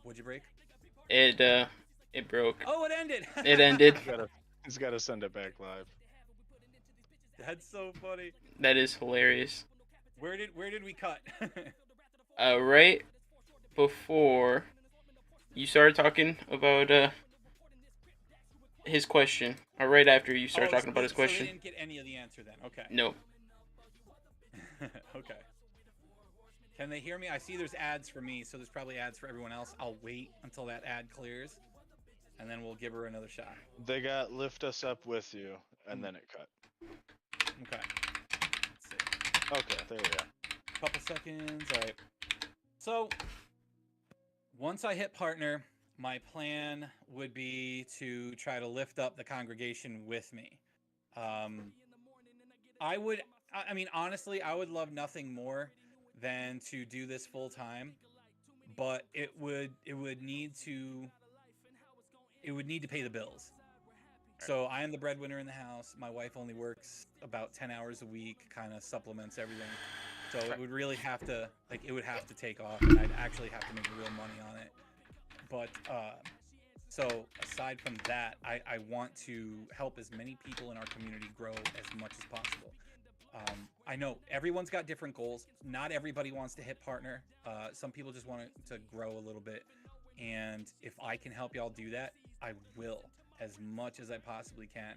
What'd you break? It broke. Oh, it ended. It ended. He's got to send it back live. That's so funny. That is hilarious. Where did we cut? Right before you started talking about his question, or right after you started talking about his So question. they didn't get any of the answer then. Okay. No. Okay. Can they hear me? I see there's ads for me, so there's probably ads for everyone else. I'll wait until that ad clears, and then we'll give her another shot. They got lift us up with you, and then it cut. Okay. Let's see. Okay, there we go. Couple seconds. All right. So once I hit partner, my plan would be to try to lift up the congregation with me. I mean, honestly, I would love nothing more than to do this full time, but it would need to pay the bills. So I am the breadwinner in the house. My wife only works about 10 hours a week, kind of supplements everything. So it would really have to, like, it would have to take off, and I'd actually have to make real money on it. But so aside from that, I want to help as many people in our community grow as much as possible. I know everyone's got different goals. Not everybody wants to hit partner. Some people just want to grow a little bit. And if I can help y'all do that, I will, as much as I possibly can.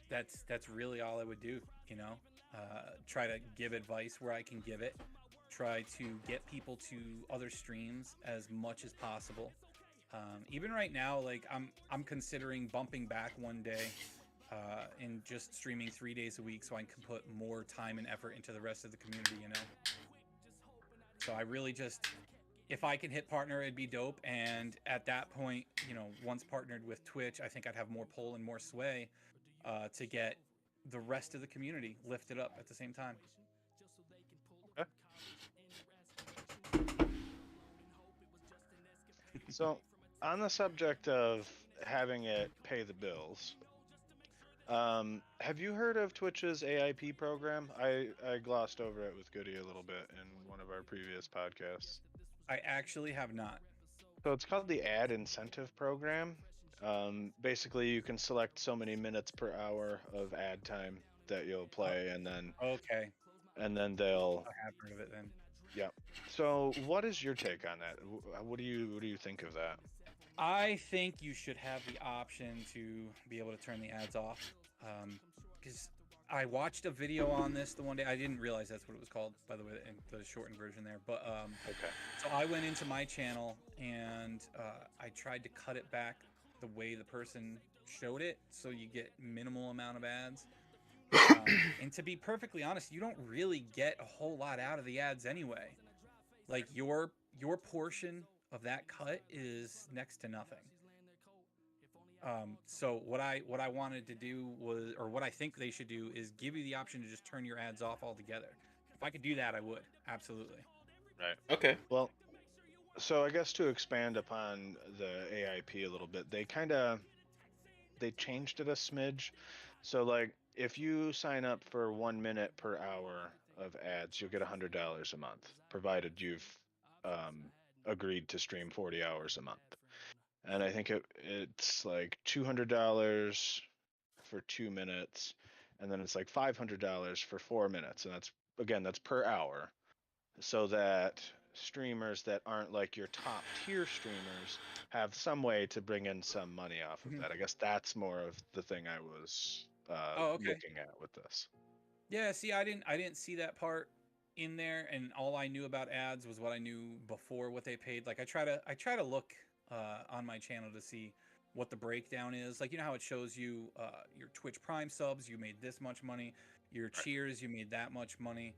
That's really all I would do, you know. Try to give advice where I can give it. Try to get people to other streams as much as possible. Even right now, like I'm considering bumping back one day and just streaming 3 days a week, so I can put more time and effort into the rest of the community, you know. So I really just, if I can hit partner, it'd be dope. And at that point, you know, once partnered with Twitch, I think I'd have more pull and more sway to get the rest of the community lifted up at the same time. So, on the subject of having it pay the bills, have you heard of Twitch's AIP program? I glossed over it with Goody a little bit in one of our previous podcasts. I actually have not. So it's called the Ad Incentive Program. Basically, you can select so many minutes per hour of ad time that you'll play, and then Okay, they'll. I have heard of it then. Yeah. So, what is your take on that? What do you think of that? I think you should have the option to be able to turn the ads off. Because I watched a video on this the one day. I didn't realize that's what it was called, by the way, in the shortened version there. But Okay. so I went into my channel and I tried to cut it back the way the person showed it, so you get minimal amount of ads. And to be perfectly honest, you don't really get a whole lot out of the ads anyway. Like your portion of that cut is next to nothing. So what I wanted to do was, or what I think they should do, is give you the option to just turn your ads off altogether. If I could do that, I would absolutely. Right. Okay. Well, so I guess to expand upon the AIP a little bit, they changed it a smidge. So like if you sign up for 1 minute per hour of ads, you'll get $100 a month, provided you've agreed to stream 40 hours a month. And I think it's like $200 for 2 minutes, and then it's like $500 for 4 minutes, and that's per hour. So that streamers that aren't like your top tier streamers have some way to bring in some money off of that. I guess that's more of the thing I was looking at with this. Yeah, see, I didn't see that part in there, and all I knew about ads was what I knew before what they paid. Like I try to look on my channel to see what the breakdown is. Like, you know how it shows you your Twitch Prime subs, you made this much money, your cheers, you made that much money.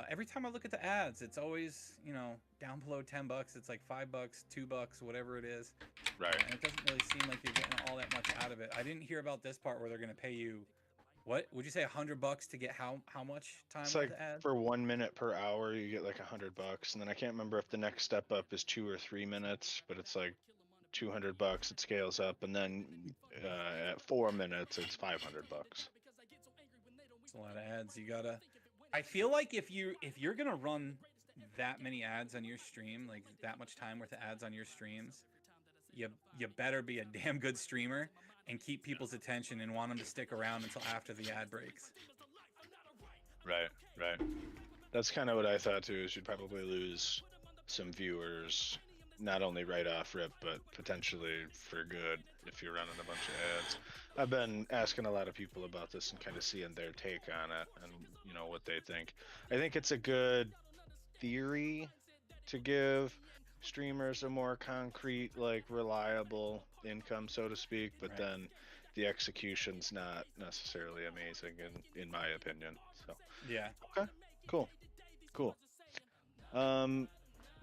Every time I look at the ads, it's always, you know, down below $10. It's like $5, $2, whatever it is. Right. And it doesn't really seem like you're getting all that much out of it. I didn't hear about this part where they're going to pay you. What would you say, $100 to get how much time It's with like the ads? for 1 minute per hour, you get like $100, and then I can't remember if the next step up is 2 or 3 minutes, but it's like $200. It scales up, and then at 4 minutes, it's $500. It's a lot of ads. You gotta. I feel like if you're gonna run that many ads on your stream, like that much time worth of ads on your streams, you better be a damn good streamer and keep people's attention and want them to stick around until after the ad breaks. Right, right. That's kind of what I thought too. Is you'd probably lose some viewers, not only right off rip, but potentially for good if you're running a bunch of ads. I've been asking a lot of people about this and kind of seeing their take on it and what they think. I think it's a good theory to give streamers a more concrete, like reliable income, so to speak, but Right. then the execution's not necessarily amazing in my opinion. So Yeah. okay, cool.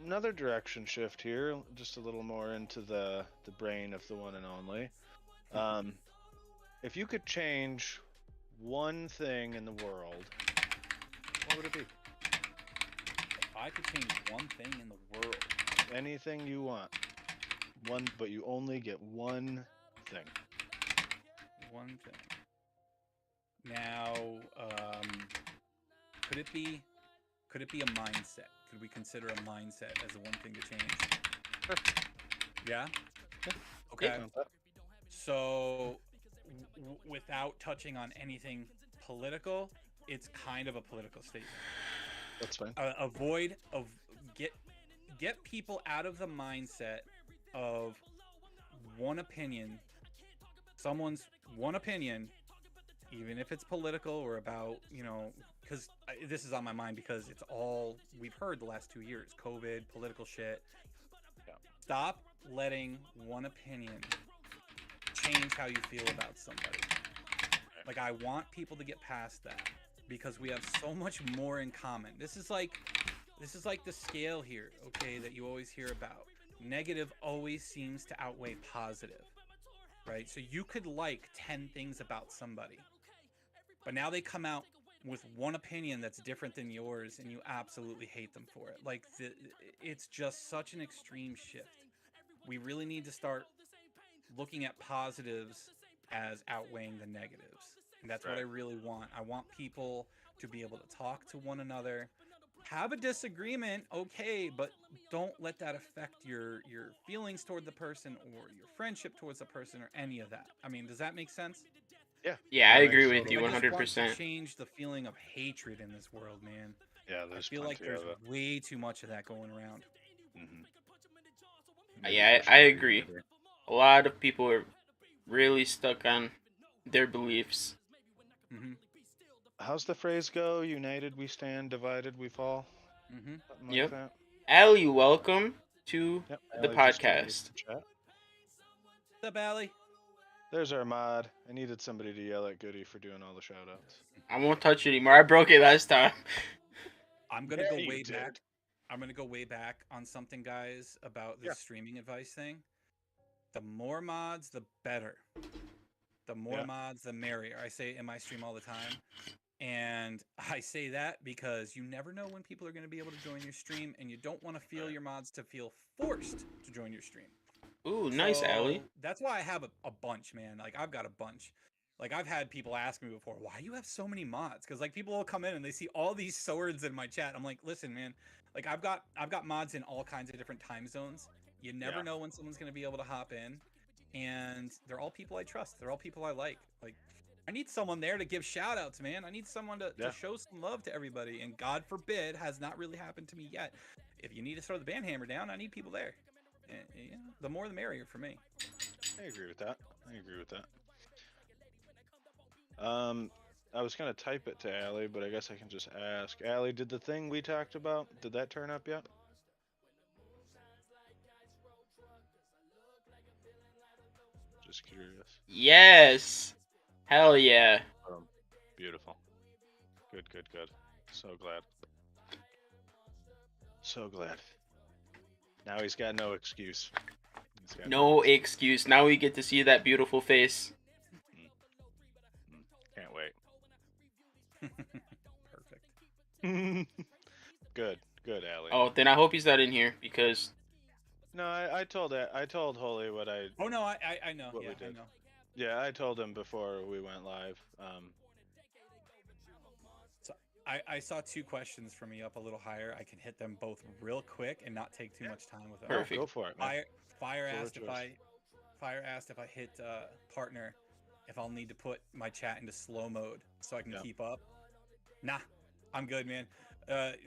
Another direction shift here, just a little more into the brain of the one and only. If you could change one thing in the world, what would it be? If I could change one thing in the world, Anything you want. One, but you only get one thing. one thing. Now, could it be a mindset? Could we consider a mindset as the one thing to change? Sure. Yeah? Yeah. Okay. Yeah. So, without touching on anything political, it's kind of a political statement. That's fine. Get people out of the mindset of one opinion, someone's one opinion, even if it's political or about, because this is on my mind because it's all we've heard the last 2 years, COVID, political shit. Yeah. Stop letting one opinion change how you feel about somebody. Like, I want people to get past that because we have so much more in common. This is like the scale here, okay, that you always hear about. Negative always seems to outweigh positive, right? So you could like 10 things about somebody, but now they come out with one opinion that's different than yours and you absolutely hate them for it. Like, it's just such an extreme shift. We really need to start looking at positives as outweighing the negatives. And that's what I really want. I want people to be able to talk to one another, have a disagreement, okay, but don't let that affect your feelings toward the person or your friendship towards the person or any of that. I mean, does that make sense? Yeah. Yeah, I That agree makes with you I just want to 100%. change the feeling of hatred in this world, man. Yeah, I there's feel like plenty there's of it. way too much of that going around. Yeah, I agree. A lot of people are really stuck on their beliefs. Mm-hmm. How's the phrase go? United we stand, divided we fall. Mm-hmm. Something like Yep. that. Allie, welcome to Yep. the Allie just joined podcast. the chat. What's up, Allie? There's our mod. I needed somebody to yell at Goody for doing all the shoutouts. I won't touch it anymore. I broke it last time. I'm gonna Yeah, go you way did. back. I'm gonna go way back on something, guys, about this Yeah. streaming advice thing. The more mods, the better. The more Yeah. mods, the merrier. I say it in my stream all the time. And I say that because you never know when people are going to be able to join your stream, and you don't want to feel your mods to feel forced to join your stream. Ooh, nice, Allie. So that's why I have a bunch, man. Like, I've got a bunch. Like, I've had people ask me before, why do you have so many mods? Because, like, people will come in and they see all these swords in my chat. I'm like, listen, man. Like, I've got mods in all kinds of different time zones. You never know when someone's going to be able to hop in. And they're all people I trust. They're all people I like. Like, I need someone there to give shout outs, man. I need someone to show some love to everybody. And God forbid, has not really happened to me yet. If you need to throw the band hammer down, I need people there. And, the more the merrier for me. I agree with that. I was gonna type it to Allie, but I guess I can just ask. Allie, did the thing we talked about, did that turn up yet? Just curious. Yes. Hell yeah. Beautiful. Good. So glad. Now he's got no excuse. No excuse. Now we get to see that beautiful face. Can't wait. Perfect. Good, Allie. Oh, then I hope he's not in here because No, I told Holy what I. Oh no, I know. What Yeah, we did. I know. Yeah, I told him before we went live. So I saw 2 questions for me up a little higher. I can hit them both real quick and not take too much time with them. Perfect. Go for it, man. Fire Floor asked is if yours. Fire asked if I hit partner, if I'll need to put my chat into slow mode so I can Yeah. keep up. Nah, I'm good, man.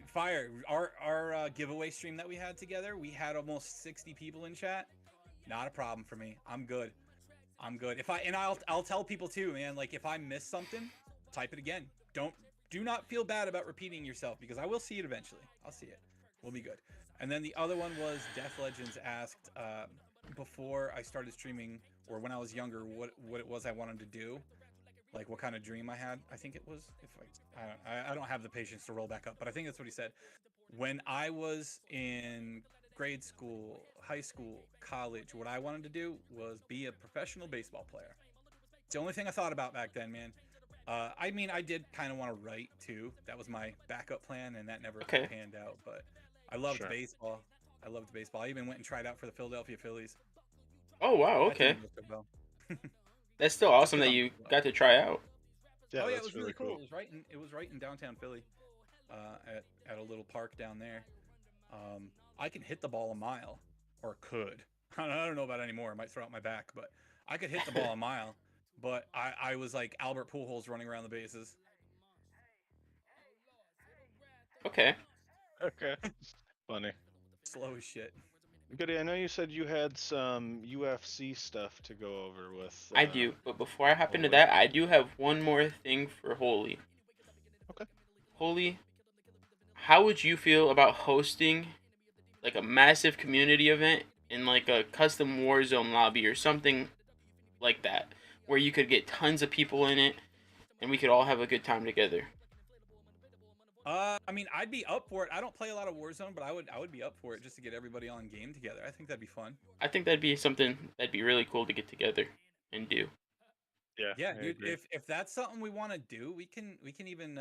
Fire, our giveaway stream that we had together, we had almost 60 people in chat. Not a problem for me. I'm good. I'll tell people too, man. Like if I miss something, type it again. Do not feel bad about repeating yourself because I will see it eventually. I'll see it. We'll be good. And then the other one was Death Legends asked before I started streaming or when I was younger what it was I wanted to do, like what kind of dream I had. I think it was I don't have the patience to roll back up, but I think that's what he said. When I was in grade school, high school, college, what I wanted to do was be a professional baseball player. It's the only thing I thought about back then, man. I mean, I did kind of want to write too. That was my backup plan, and that never panned out. But I loved baseball. I even went and tried out for the Philadelphia Phillies. Oh wow, okay. That's still awesome that you got to try out. Yeah, it was really cool. It was right in downtown Philly, at a little park down there. I can hit the ball a mile, or could. I don't know about anymore. I might throw out my back, but I could hit the ball a mile. But I was like Albert Pujols running around the bases. Okay. Funny. Slow as shit. Goody, I know you said you had some UFC stuff to go over with. I do, but before I hop into that, I do have one more thing for Holy. Okay. Holy, how would you feel about hosting like a massive community event in like a custom Warzone lobby or something like that, where you could get tons of people in it and we could all have a good time together? I mean, I'd be up for it. I don't play a lot of Warzone, but I would be up for it just to get everybody on game together. I think that'd be fun. I think that'd be something that'd be really cool to get together and do. Yeah, dude. If that's something we want to do, we can even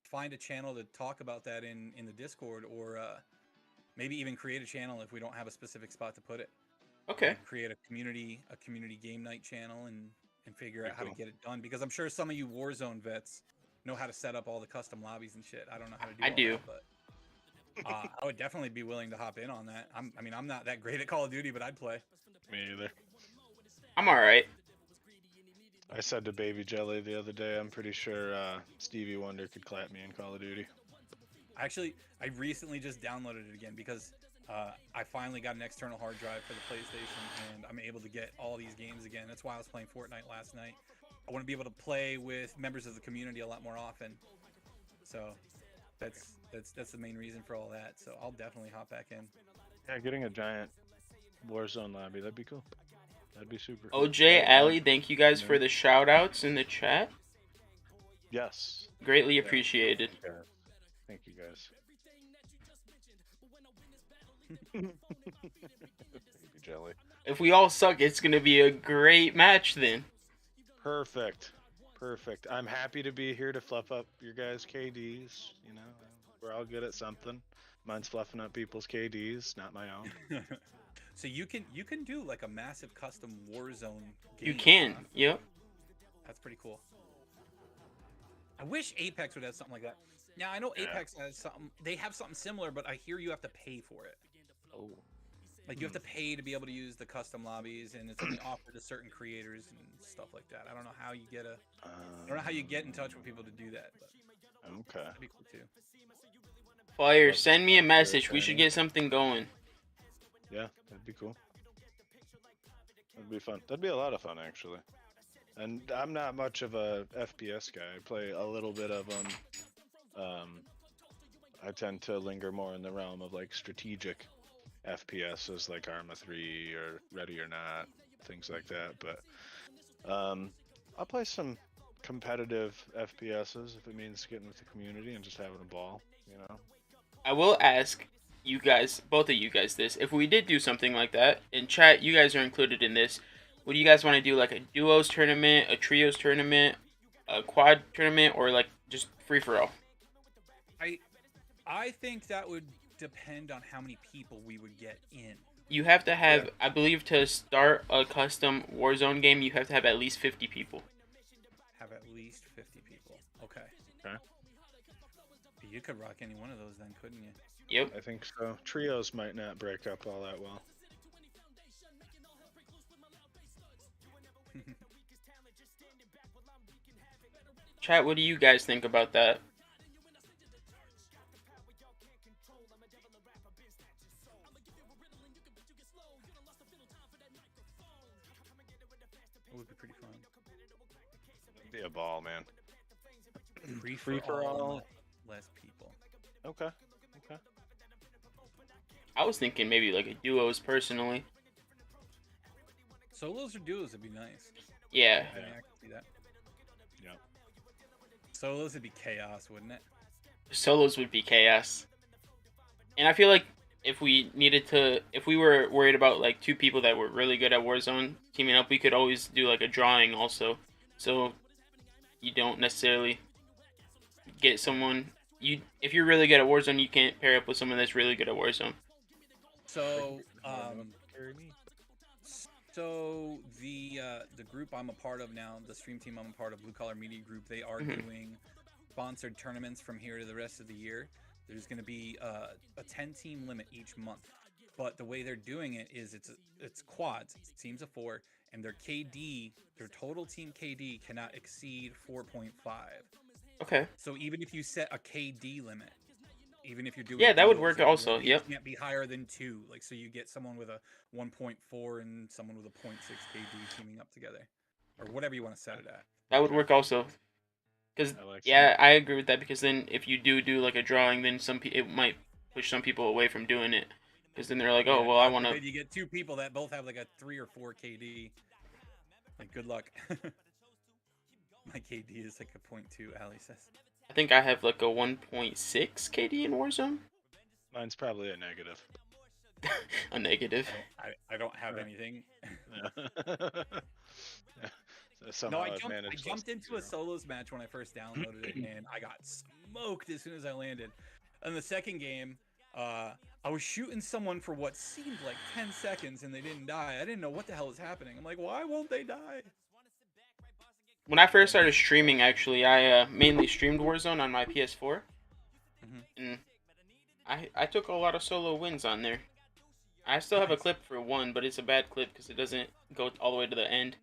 find a channel to talk about that in the Discord, or maybe even create a channel if we don't have a specific spot to put it. Okay. Like create a community game night channel and figure out how to get it done, because I'm sure some of you Warzone vets know how to set up all the custom lobbies and shit. I don't know how to do. I do. That, but I would definitely be willing to hop in on that. I'm not that great at Call of Duty, but I'd play. Me either. I'm all right. I said to Baby Jelly the other day, I'm pretty sure Stevie Wonder could clap me in Call of Duty. Actually, I recently just downloaded it again because I finally got an external hard drive for the PlayStation, and I'm able to get all these games again. That's why I was playing Fortnite last night. I want to be able to play with members of the community a lot more often. So that's the main reason for all that. So I'll definitely hop back in. Yeah, getting a giant Warzone lobby, that'd be cool. That'd be super. OJ, Ali, thank you guys for the shout outs in the chat. Yes. Greatly appreciated. Yeah. Thank you guys. Baby Jelly. If we all suck, it's going to be a great match then. Perfect. I'm happy to be here to fluff up your guys' KDs. You know, we're all good at something. Mine's fluffing up people's KDs, not my own. So you can do like a massive custom Warzone game. You can, yep. That's pretty cool. I wish Apex would have something like that. Now I know Apex has something. They have something similar, but I hear you have to pay for it. Oh. Like you have to pay to be able to use the custom lobbies, and it's only offered to certain creators and stuff like that. I don't know how you get I don't know how you get in touch with people to do that, but okay. that'd be cool too. Fire, send me a message. We should get something going. Yeah, that'd be cool. That'd be fun. That'd be a lot of fun, actually. And I'm not much of a FPS guy. I play a little bit of them. I tend to linger more in the realm of like strategic FPSs, like Arma 3 or Ready or Not, things like that. But I'll play some competitive FPSs if it means getting with the community and just having a ball, you know. I will ask you guys, both of you guys, this. If we did do something like that, in chat, you guys are included in this. Would you guys want to do like a duos tournament, a trios tournament, a quad tournament, or like just free for all? I think that would depend on how many people we would get in. You have to have, I believe, to start a custom Warzone game, you have to have at least 50 people. Have at least 50 people. Okay. You could rock any one of those then, couldn't you? Yep. I think so. Trios might not break up all that well. Chat, what do you guys think about that? It would be pretty fun. It'd be a ball, man. Free for all, less people. Okay. Okay. I was thinking maybe like a duos personally. Solos or duos would be nice. Yeah. I mean, I can see that. Yeah. Solos would be chaos, wouldn't it? Solos would be chaos. And I feel like if we were worried about like two people that were really good at Warzone teaming up, we could always do like a drawing also. So you don't necessarily get someone if you're really good at Warzone, you can't pair up with someone that's really good at Warzone. So, Carry me. so the group I'm a part of now, the stream team I'm a part of, Blue Collar Media Group, they are doing sponsored tournaments from here to the rest of the year. There's going to be a 10-team limit each month, but the way they're doing it is it's quads, it's teams of 4, and their total team KD cannot exceed 4.5. Okay. So even if you set a KD limit, even if you're doing Yeah, that would duos, work also. it Yep. can't be higher than 2. Like, so you get someone with a 1.4 and someone with a 0.6 KD teaming up together, or whatever you want to set it at. That would work also. Because I agree with that, because then if you do like a drawing, then it might push some people away from doing it, because then they're like, oh, Yeah, well, I God want to. forbid you get 2 people that both have like a 3 or 4 KD. Like, good luck. My KD is like a 0.2, Ali says. I think I have like a 1.6 KD in Warzone. Mine's probably a negative. A negative. I don't have anything. So No, somehow I managed jumped less into a than 0. solos match when I first downloaded it, and I got smoked as soon as I landed. In the second game, I was shooting someone for what seemed like 10 seconds, and they didn't die. I didn't know what the hell was happening. I'm like, why won't they die? When I first started streaming, actually, I mainly streamed Warzone on my PS4, and I took a lot of solo wins on there. I still have a clip for one, but it's a bad clip because it doesn't go all the way to the end.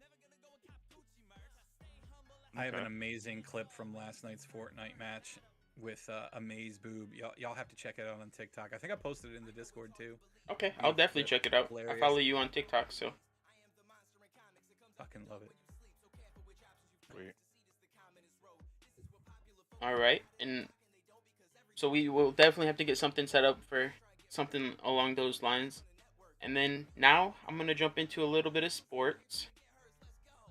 I have an amazing clip from last night's Fortnite match with Amaze Boob. Y'all have to check it out on TikTok. I think I posted it in the Discord too. Okay, I'll definitely check it out. Hilarious. I follow you on TikTok, so. Fucking love it. Sweet. All right, and so we will definitely have to get something set up for something along those lines. And then now I'm gonna jump into a little bit of sports.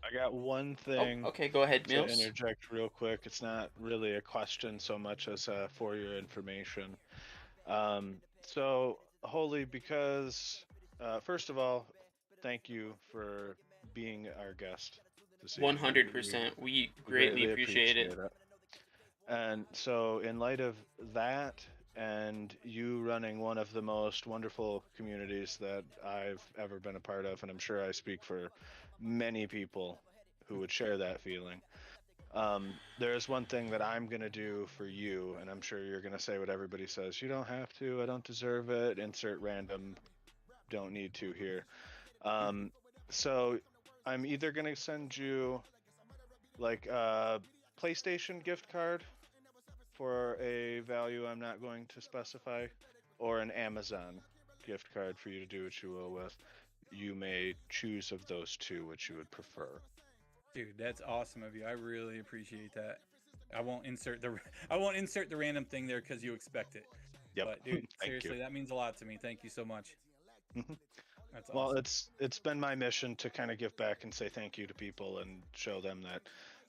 I got one thing. Oh, okay, go ahead, to Mills. interject real quick. It's not really a question so much as for your information. So, Holy, because first of all, thank you for being our guest this evening. 100%. We greatly appreciate it. And so, in light of that, and you running one of the most wonderful communities that I've ever been a part of, and I'm sure I speak for many people who would share that feeling. There's one thing that I'm going to do for you, and I'm sure you're going to say what everybody says. You don't have to, I don't deserve it, insert random, don't need to here. So I'm either going to send you like a PlayStation gift card for a value I'm not going to specify, or an Amazon gift card for you to do what you will with. You may choose of those two which you would prefer. Dude, that's awesome of you. I really appreciate that. I won't insert the random thing there because you expect it. Yep. But dude, Thank seriously, you. that means a lot to me. Thank you so much. That's awesome. Well, it's been my mission to kind of give back and say thank you to people and show them that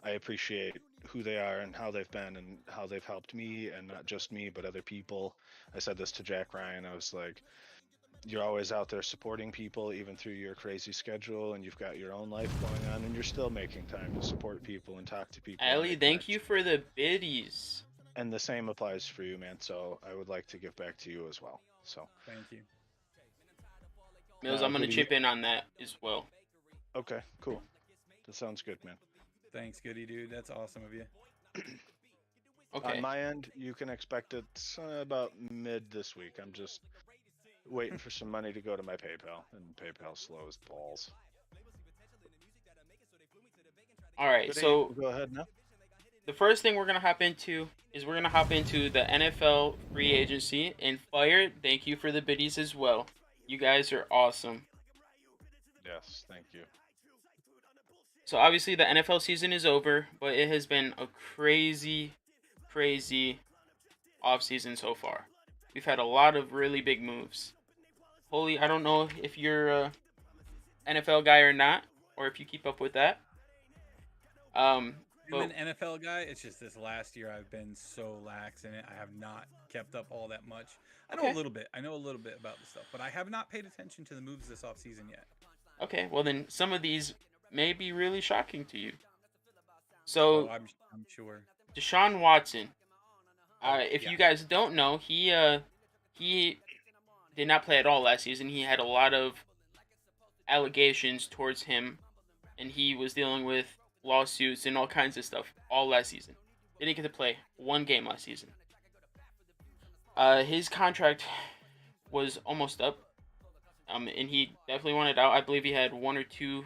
I appreciate who they are and how they've been and how they've helped me, and not just me, but other people. I said this to Jack Ryan. I was like, you're always out there supporting people, even through your crazy schedule, and you've got your own life going on, and you're still making time to support people and talk to people. Ali, thank you for the biddies. And the same applies for you, man. So I would like to give back to you as well. So thank you. Mills, I'm gonna chip in on that as well. Okay, cool. That sounds good, man. Thanks, Goody dude. That's awesome of you. Okay. On my end, you can expect it about mid this week. I'm just waiting for some money to go to my PayPal, and PayPal slow as balls. All right. Good So go ahead now. the first thing we're gonna hop into is we're gonna hop into the NFL free agency. And Fire, thank you for the biddies as well. You guys are awesome. Yes, thank you. So obviously the NFL season is over, but it has been a crazy off season so far. We've had a lot of really big moves. Holy, I don't know if you're a NFL guy or not, or if you keep up with that. I'm But an NFL guy. It's just this last year I've been so lax in it. I have not kept up all that much. I know a okay, little bit. I know a little bit about the stuff, but I have not paid attention to the moves this offseason yet. okay. Well then, some of these may be really shocking to you. Oh, So I'm sure. Deshawn Watson. Oh, If yeah. you guys don't know, he did not play at all last season. He had a lot of allegations towards him, and he was dealing with lawsuits and all kinds of stuff all last season. Didn't get to play one game last season. His contract was almost up, and he definitely wanted out. I believe he had 1 or 2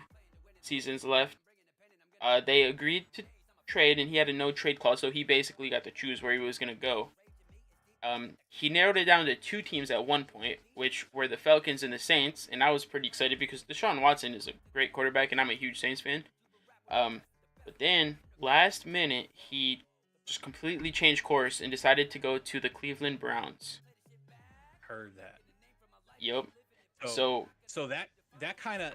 seasons left. They agreed to trade, and he had a no trade clause, so he basically got to choose where he was going to go. He narrowed it down to 2 teams at one point, which were the Falcons and the Saints, and I was pretty excited because Deshaun Watson is a great quarterback, and I'm a huge Saints fan. But then, last minute, he just completely changed course and decided to go to the Cleveland Browns. Heard that. Yup. So, So, so that kind of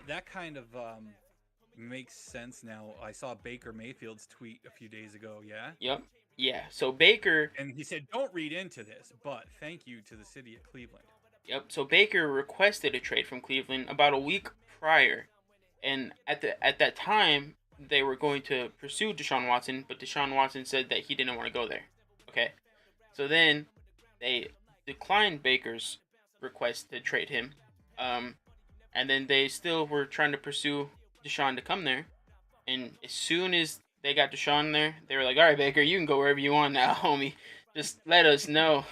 makes sense now. I saw Baker Mayfield's tweet a few days ago. Yeah. yup. Yeah. So Baker, And he said, "Don't read into this, but thank you to the city of Cleveland." yep. So Baker requested a trade from Cleveland about a week prior, and at that time they were going to pursue Deshaun Watson, but Deshaun Watson said that he didn't want to go there. Okay. So then they declined Baker's request to trade him, and then they still were trying to pursue Deshaun to come there. And as soon as they got Deshaun there, they were like, "All right, Baker, you can go wherever you want now, homie. Just let us know."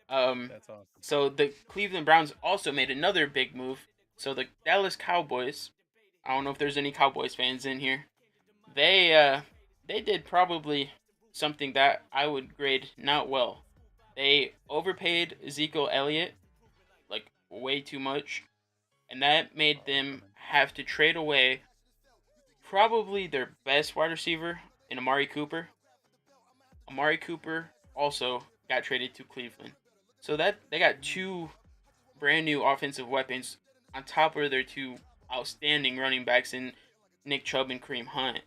That's awesome. So the Cleveland Browns also made another big move. So the Dallas Cowboys, I don't know if there's any Cowboys fans in here. They did probably something that I would grade not well. They overpaid Ezekiel Elliott like way too much, and that made them have to trade away probably their best wide receiver in Amari Cooper. Amari Cooper also got traded to Cleveland. So that they got 2 brand new offensive weapons on top of their 2 outstanding running backs in Nick Chubb and Kareem Hunt.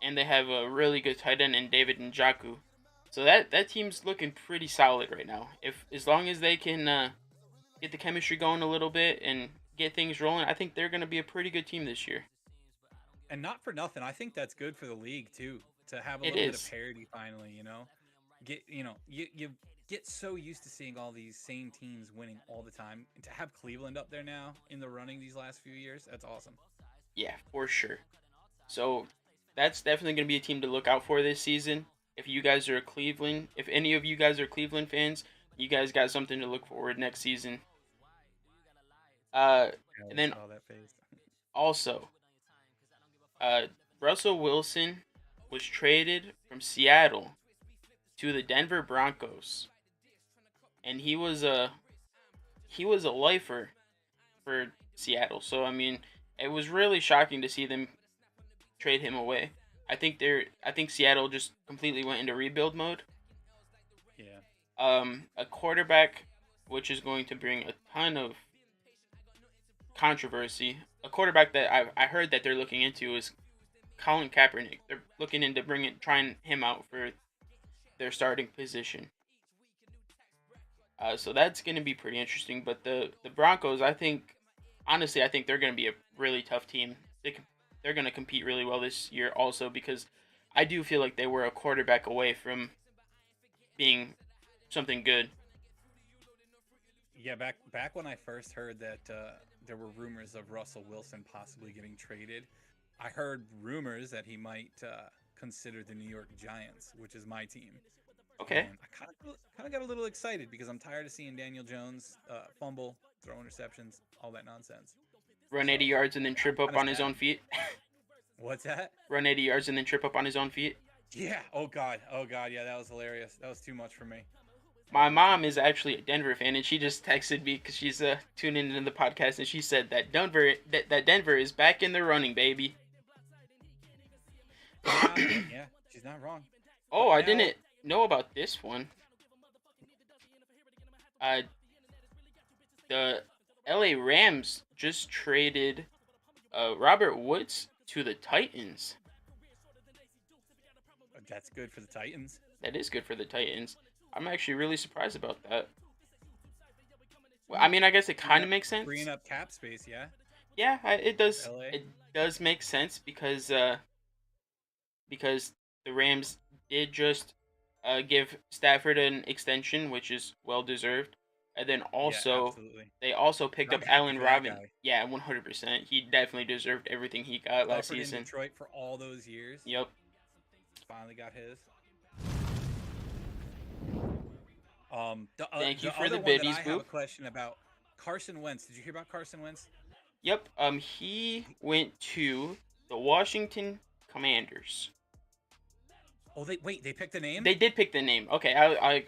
And they have a really good tight end in David Njoku. So that team's looking pretty solid right now. If as long as they can get the chemistry going a little bit and get things rolling, I think they're going to be a pretty good team this year. And not for nothing, I think that's good for the league too, to have a It little bit of is. parity finally. You get so used to seeing all these same teams winning all the time, and to have Cleveland up there now in the running these last few years, that's awesome. Yeah, for sure. So that's definitely going to be a team to look out for this season. If you guys are Cleveland, if any of you guys are Cleveland fans, you guys got something to look forward next season. Uh, Yeah, and I then saw that face. also, uh, Russell Wilson was traded from Seattle to the Denver Broncos, and he was a lifer for Seattle. So I mean, it was really shocking to see them trade him away. I think Seattle just completely went into rebuild mode. Yeah. A quarterback, which is going to bring a ton of controversy. A quarterback that I heard that they're looking into is Colin Kaepernick. They're looking into trying him out for their starting position. So that's going to be pretty interesting. But the Broncos, honestly, I think they're going to be a really tough team. They're going to compete really well this year also because I do feel like they were a quarterback away from being something good. Yeah, back when I first heard that there were rumors of Russell Wilson possibly getting traded, I heard rumors that he might consider the New York Giants, which is my team. Okay. And I kind of got a little excited because I'm tired of seeing Daniel Jones fumble, throw interceptions, all that nonsense. Run 80 yards and then trip up on his own feet. What's that? Run 80 yards and then trip up on his own feet. Yeah. Oh God. Yeah, that was hilarious. That was too much for me. My mom is actually a Denver fan, and she just texted me because she's tuning into the podcast, and she said that Denver is back in the running, baby. Yeah, she's not wrong. Oh, I didn't know about this one. The LA Rams just traded Robert Woods to the Titans. That's good for the Titans. That is good for the Titans. I'm actually really surprised about that. Well, I mean, I guess it kind of makes sense. Freeing up cap space, yeah. Yeah, it does. LA? It does make sense because the Rams did just give Stafford an extension, which is well deserved, and then also they also picked up Allen Robinson. Yeah, 100%. He definitely deserved everything he got last season. In Detroit for all those years. Yep. Finally got his. Thank you for the biddies, I have a question about Carson Wentz. Did you hear about Carson Wentz? Yep. He went to the Washington Commanders. Oh, they picked the name? They did pick the name. Okay,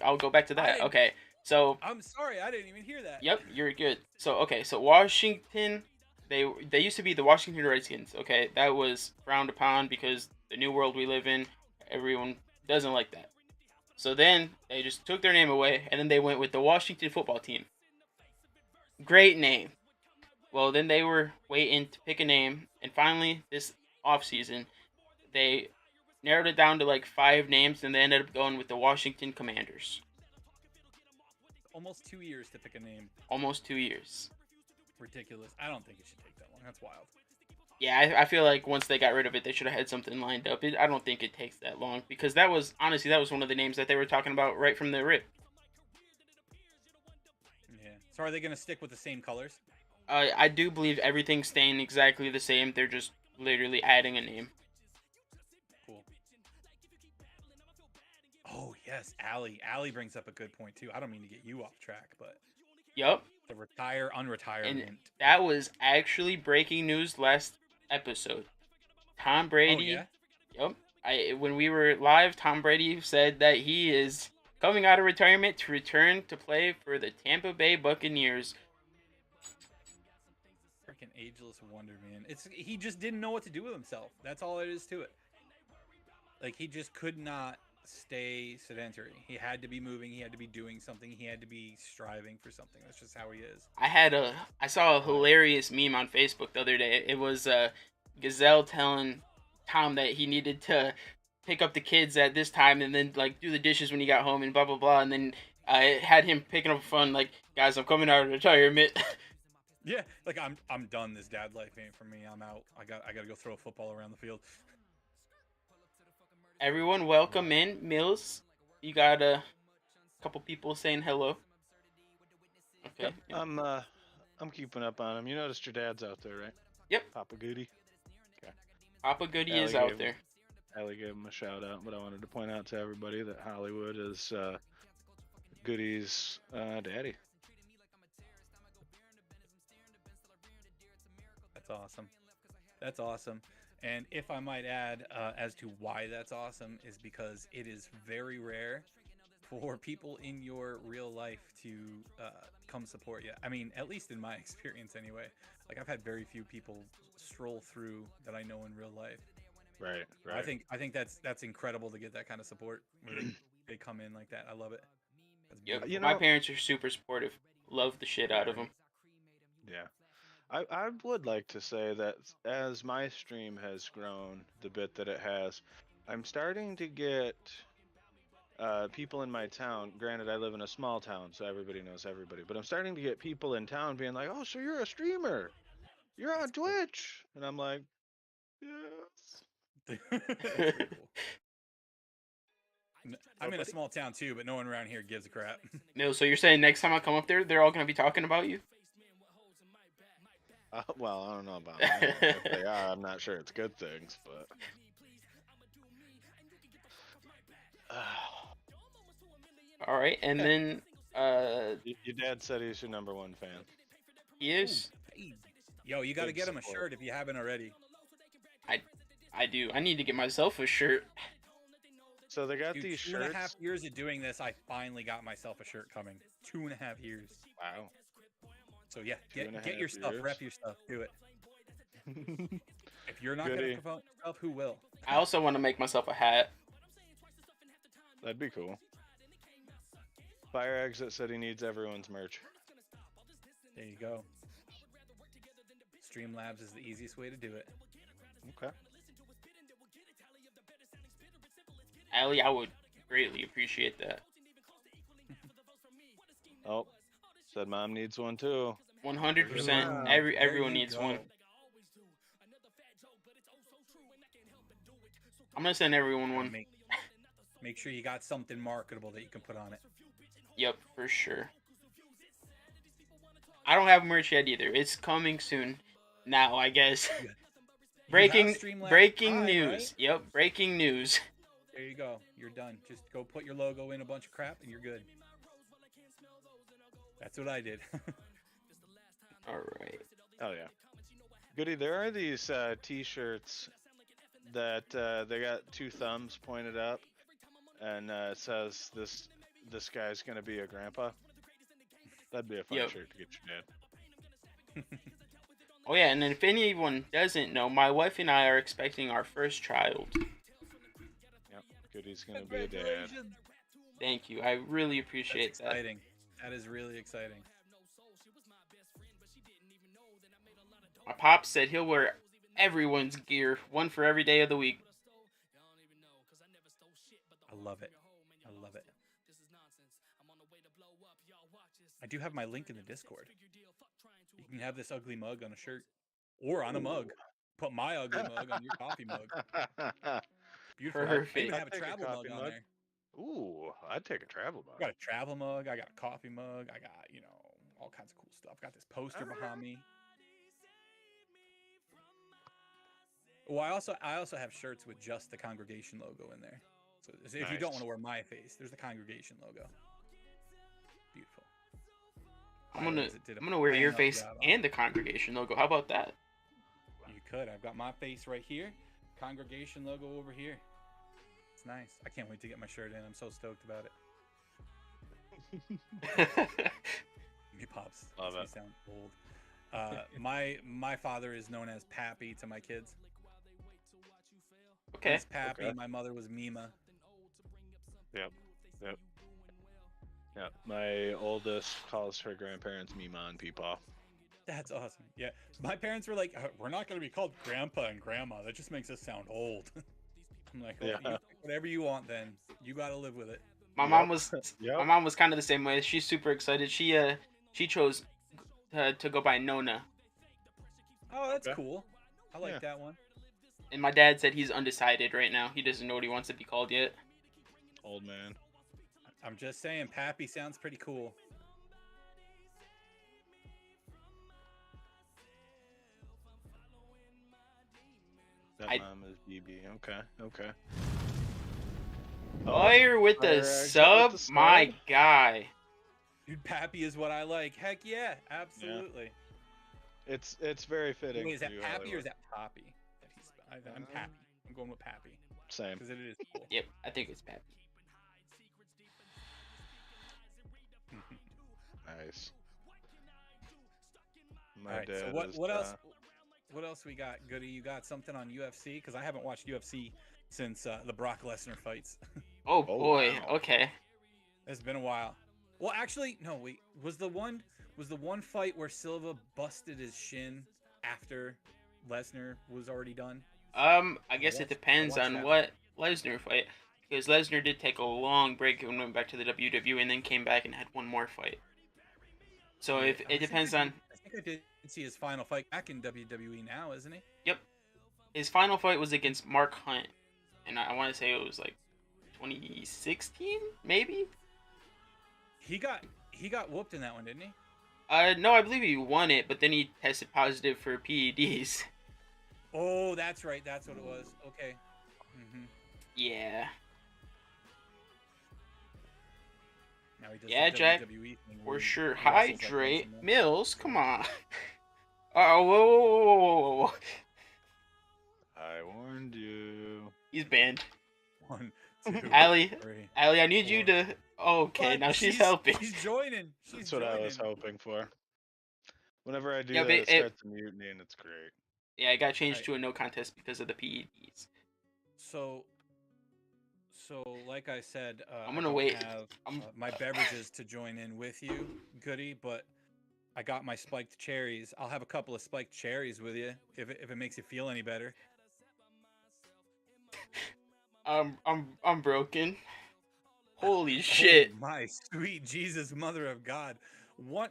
I'll go back to that. Okay, so I'm sorry, I didn't even hear that. Yep, you're good. So Washington, they used to be the Washington Redskins. Okay, that was frowned upon because the new world we live in, everyone doesn't like that. So then they just took their name away, and then they went with the Washington Football Team. Great name. Well, then they were waiting to pick a name, and finally this offseason, they narrowed it down to like 5 names, and they ended up going with the Washington Commanders. Almost 2 years to pick a name. Almost 2 years. Ridiculous. I don't think it should take that long. That's wild. Yeah, I feel like once they got rid of it, they should have had something lined up. I don't think it takes that long because that was one of the names that they were talking about right from the rip. Yeah. So are they going to stick with the same colors? I do believe everything's staying exactly the same. They're just literally adding a name. Cool. Oh, yes, Allie. Allie brings up a good point, too. I don't mean to get you off track, but... Yup. The unretirement. And that was actually breaking news last episode. Tom Brady... Oh, yeah? Yup. When we were live, Tom Brady said that he is coming out of retirement to return to play for the Tampa Bay Buccaneers. Freaking ageless wonder, man. He just didn't know what to do with himself. That's all it is to it. Like, he just could not stay sedentary. He had to be moving. He had to be doing something. He had to be striving for something. That's just how he is. I saw a hilarious meme on Facebook the other day. It was Gazelle telling Tom that he needed to pick up the kids at this time and then like do the dishes when he got home and blah blah blah, and then it had him picking up fun like, guys, I'm coming out of retirement. Yeah, like I'm done. This dad life ain't for me. I'm out. I got to go throw a football around the field. Everyone, welcome in. Mills, you got a couple people saying hello. Okay. Yep, I'm keeping up on him. You noticed your dad's out there, right? Yep. Papa Goody. Okay. Papa Goody is out there. Allie gave him a shout out, but I wanted to point out to everybody that Hollywood is Goody's daddy. That's awesome. That's awesome. And if I might add, as to why that's awesome, is because it is very rare for people in your real life to come support you. I mean, at least in my experience anyway. Like, I've had very few people stroll through that I know in real life. Right. I think that's incredible to get that kind of support when they come in like that. I love it. Yeah, my parents are super supportive. Love the shit out of them. Yeah. I would like to say that as my stream has grown the bit that it has, I'm starting to get people in my town. Granted, I live in a small town, so everybody knows everybody. But I'm starting to get people in town being like, "Oh, so you're a streamer? You're on Twitch?" And I'm like, "Yes." I'm in a small town too, but no one around here gives a crap. No, so you're saying next time I come up there, they're all gonna be talking about you? Well, I don't know about that. If they are, I'm not sure it's good things, but All right, and then Your dad said he's your number one fan. he is. Hey. Yo, you got to Big get him a support. shirt if you haven't already. I do. I need to get myself a shirt. So they got Dude, these 2.5 shirts. years of doing this, I finally got myself a shirt coming. 2.5 years. Wow. So yeah, get 2.5 your stuff, years. rep your stuff, do it. If you're not going Goody. to promote yourself, who will? I also want to make myself a hat. That'd be cool. Fire Exit said he needs everyone's merch. There you go. Streamlabs is the easiest way to do it. Okay. Allie, I would greatly appreciate that. Oh, said mom needs one too. 100%. Wow, Everyone there you needs go. one. I'm gonna send everyone one. Make sure you got something marketable that you can put on it. Yep, for sure. I don't have merch yet either. It's coming soon. Now, I guess. You breaking have Streamlabs breaking Prime, news. right? Yep, breaking news. There you go. You're done. Just go put your logo in a bunch of crap and you're good. That's what I did. All right. Oh yeah. Goody, there are these t-shirts that they got two thumbs pointed up, and it says this guy's gonna be a grandpa. That'd be a fun Yep. shirt to get your dad. Oh yeah, and then if anyone doesn't know, my wife and I are expecting our first child. Yep. Goody's gonna be a dad. Congratulations. Thank you. I really That's appreciate that. exciting. That is really exciting. My pop said he'll wear everyone's gear, one for every day of the week. I love it. I love it. I do have my link in the Discord. You can have this ugly mug on a shirt or on a mug. Put my ugly mug on your coffee mug. Beautiful. I Perfect. even have a I'd take a travel coffee mug on mug. there. Ooh, I'd take a travel I mug. got a travel mug. I got a coffee mug. I got, all kinds of cool stuff. Got this poster behind me. Well, I also have shirts with just the congregation logo in there. So if you don't Nice. want to wear my face, there's the congregation logo. Beautiful. I'm Fire gonna Exit did a wear your bang-up face job on it. and the congregation logo. How about that? You could. I've got my face right here. Congregation logo over here. It's nice. I can't wait to get my shirt in. I'm so stoked about it. Me pops. Love Makes it. me sound old. My father is known as Pappy to my kids. Okay. He's Pappy. Okay. My mother was Mima. Yep. My oldest calls her grandparents Mima and Peepaw. That's awesome. Yeah. My parents were like, we're not going to be called Grandpa and Grandma. That just makes us sound old. I'm like, well, Yeah. you pick whatever you want then. You got to live with it. My Yep. mom was Yep. my mom was kind of the same way. She's super excited. She chose to go by Nona, Oh, that's Okay. cool. I like Yeah. that one. and my dad said he's undecided right now. He doesn't know what he wants to be called yet. Old man. I'm just saying, Pappy sounds pretty cool. That I- mom is BB. Okay. Fire with Fire the Exit with sub, the my sub. guy. Dude, Pappy is what I like. Heck yeah, absolutely. It's very fitting. Wait, is that for you, Pappy or Hollywood. is that Poppy? That I'm Pappy. I'm going with Pappy Same? because it is cool. Yep, I think it's Pappy. Nice. All My right. dad So what is, else? What else we got, Goody? You got something on UFC? Because I haven't watched UFC since the Brock Lesnar fights. Oh Oh, boy. wow. Okay. It's been a while. Well, actually, no. Wait. Was the one fight where Silva busted his shin after Lesnar was already done? I guess it watched- depends I watched on that. what Lesnar fight, because Lesnar did take a long break and went back to the WWE and then came back and had one more fight. So if I it depends on I think I did see his final fight back in WWE now, isn't he? his final fight was against Mark Hunt, and I want to say it was like 2016, maybe. He got whooped in that one, didn't he? No, I believe he won it, but then he tested positive for PEDs. Oh, that's right. That's what it was. Okay. Yeah. Now he does Yeah, the Jack, WWE thing for where he sure. wrestles like once Hydrate. a month. Mills, come on. Oh, whoa. I warned you. He's banned. 1, 2, Allie, 3. Allie, I need 4. you to. Okay, What? now she's helping. She's joining. She's That's what joining. I was hoping for. Whenever I do Yeah, that, but it starts the mutiny, and it's great. Yeah, it got changed Right. to a no contest because of the PEDs. So like I said, I'm I gonna don't wait. have my beverages to join in with you, Goody, but I got my spiked cherries. I'll have a couple of spiked cherries with you if it makes you feel any better. I'm broken. Holy shit. Oh, my sweet Jesus, Mother of God.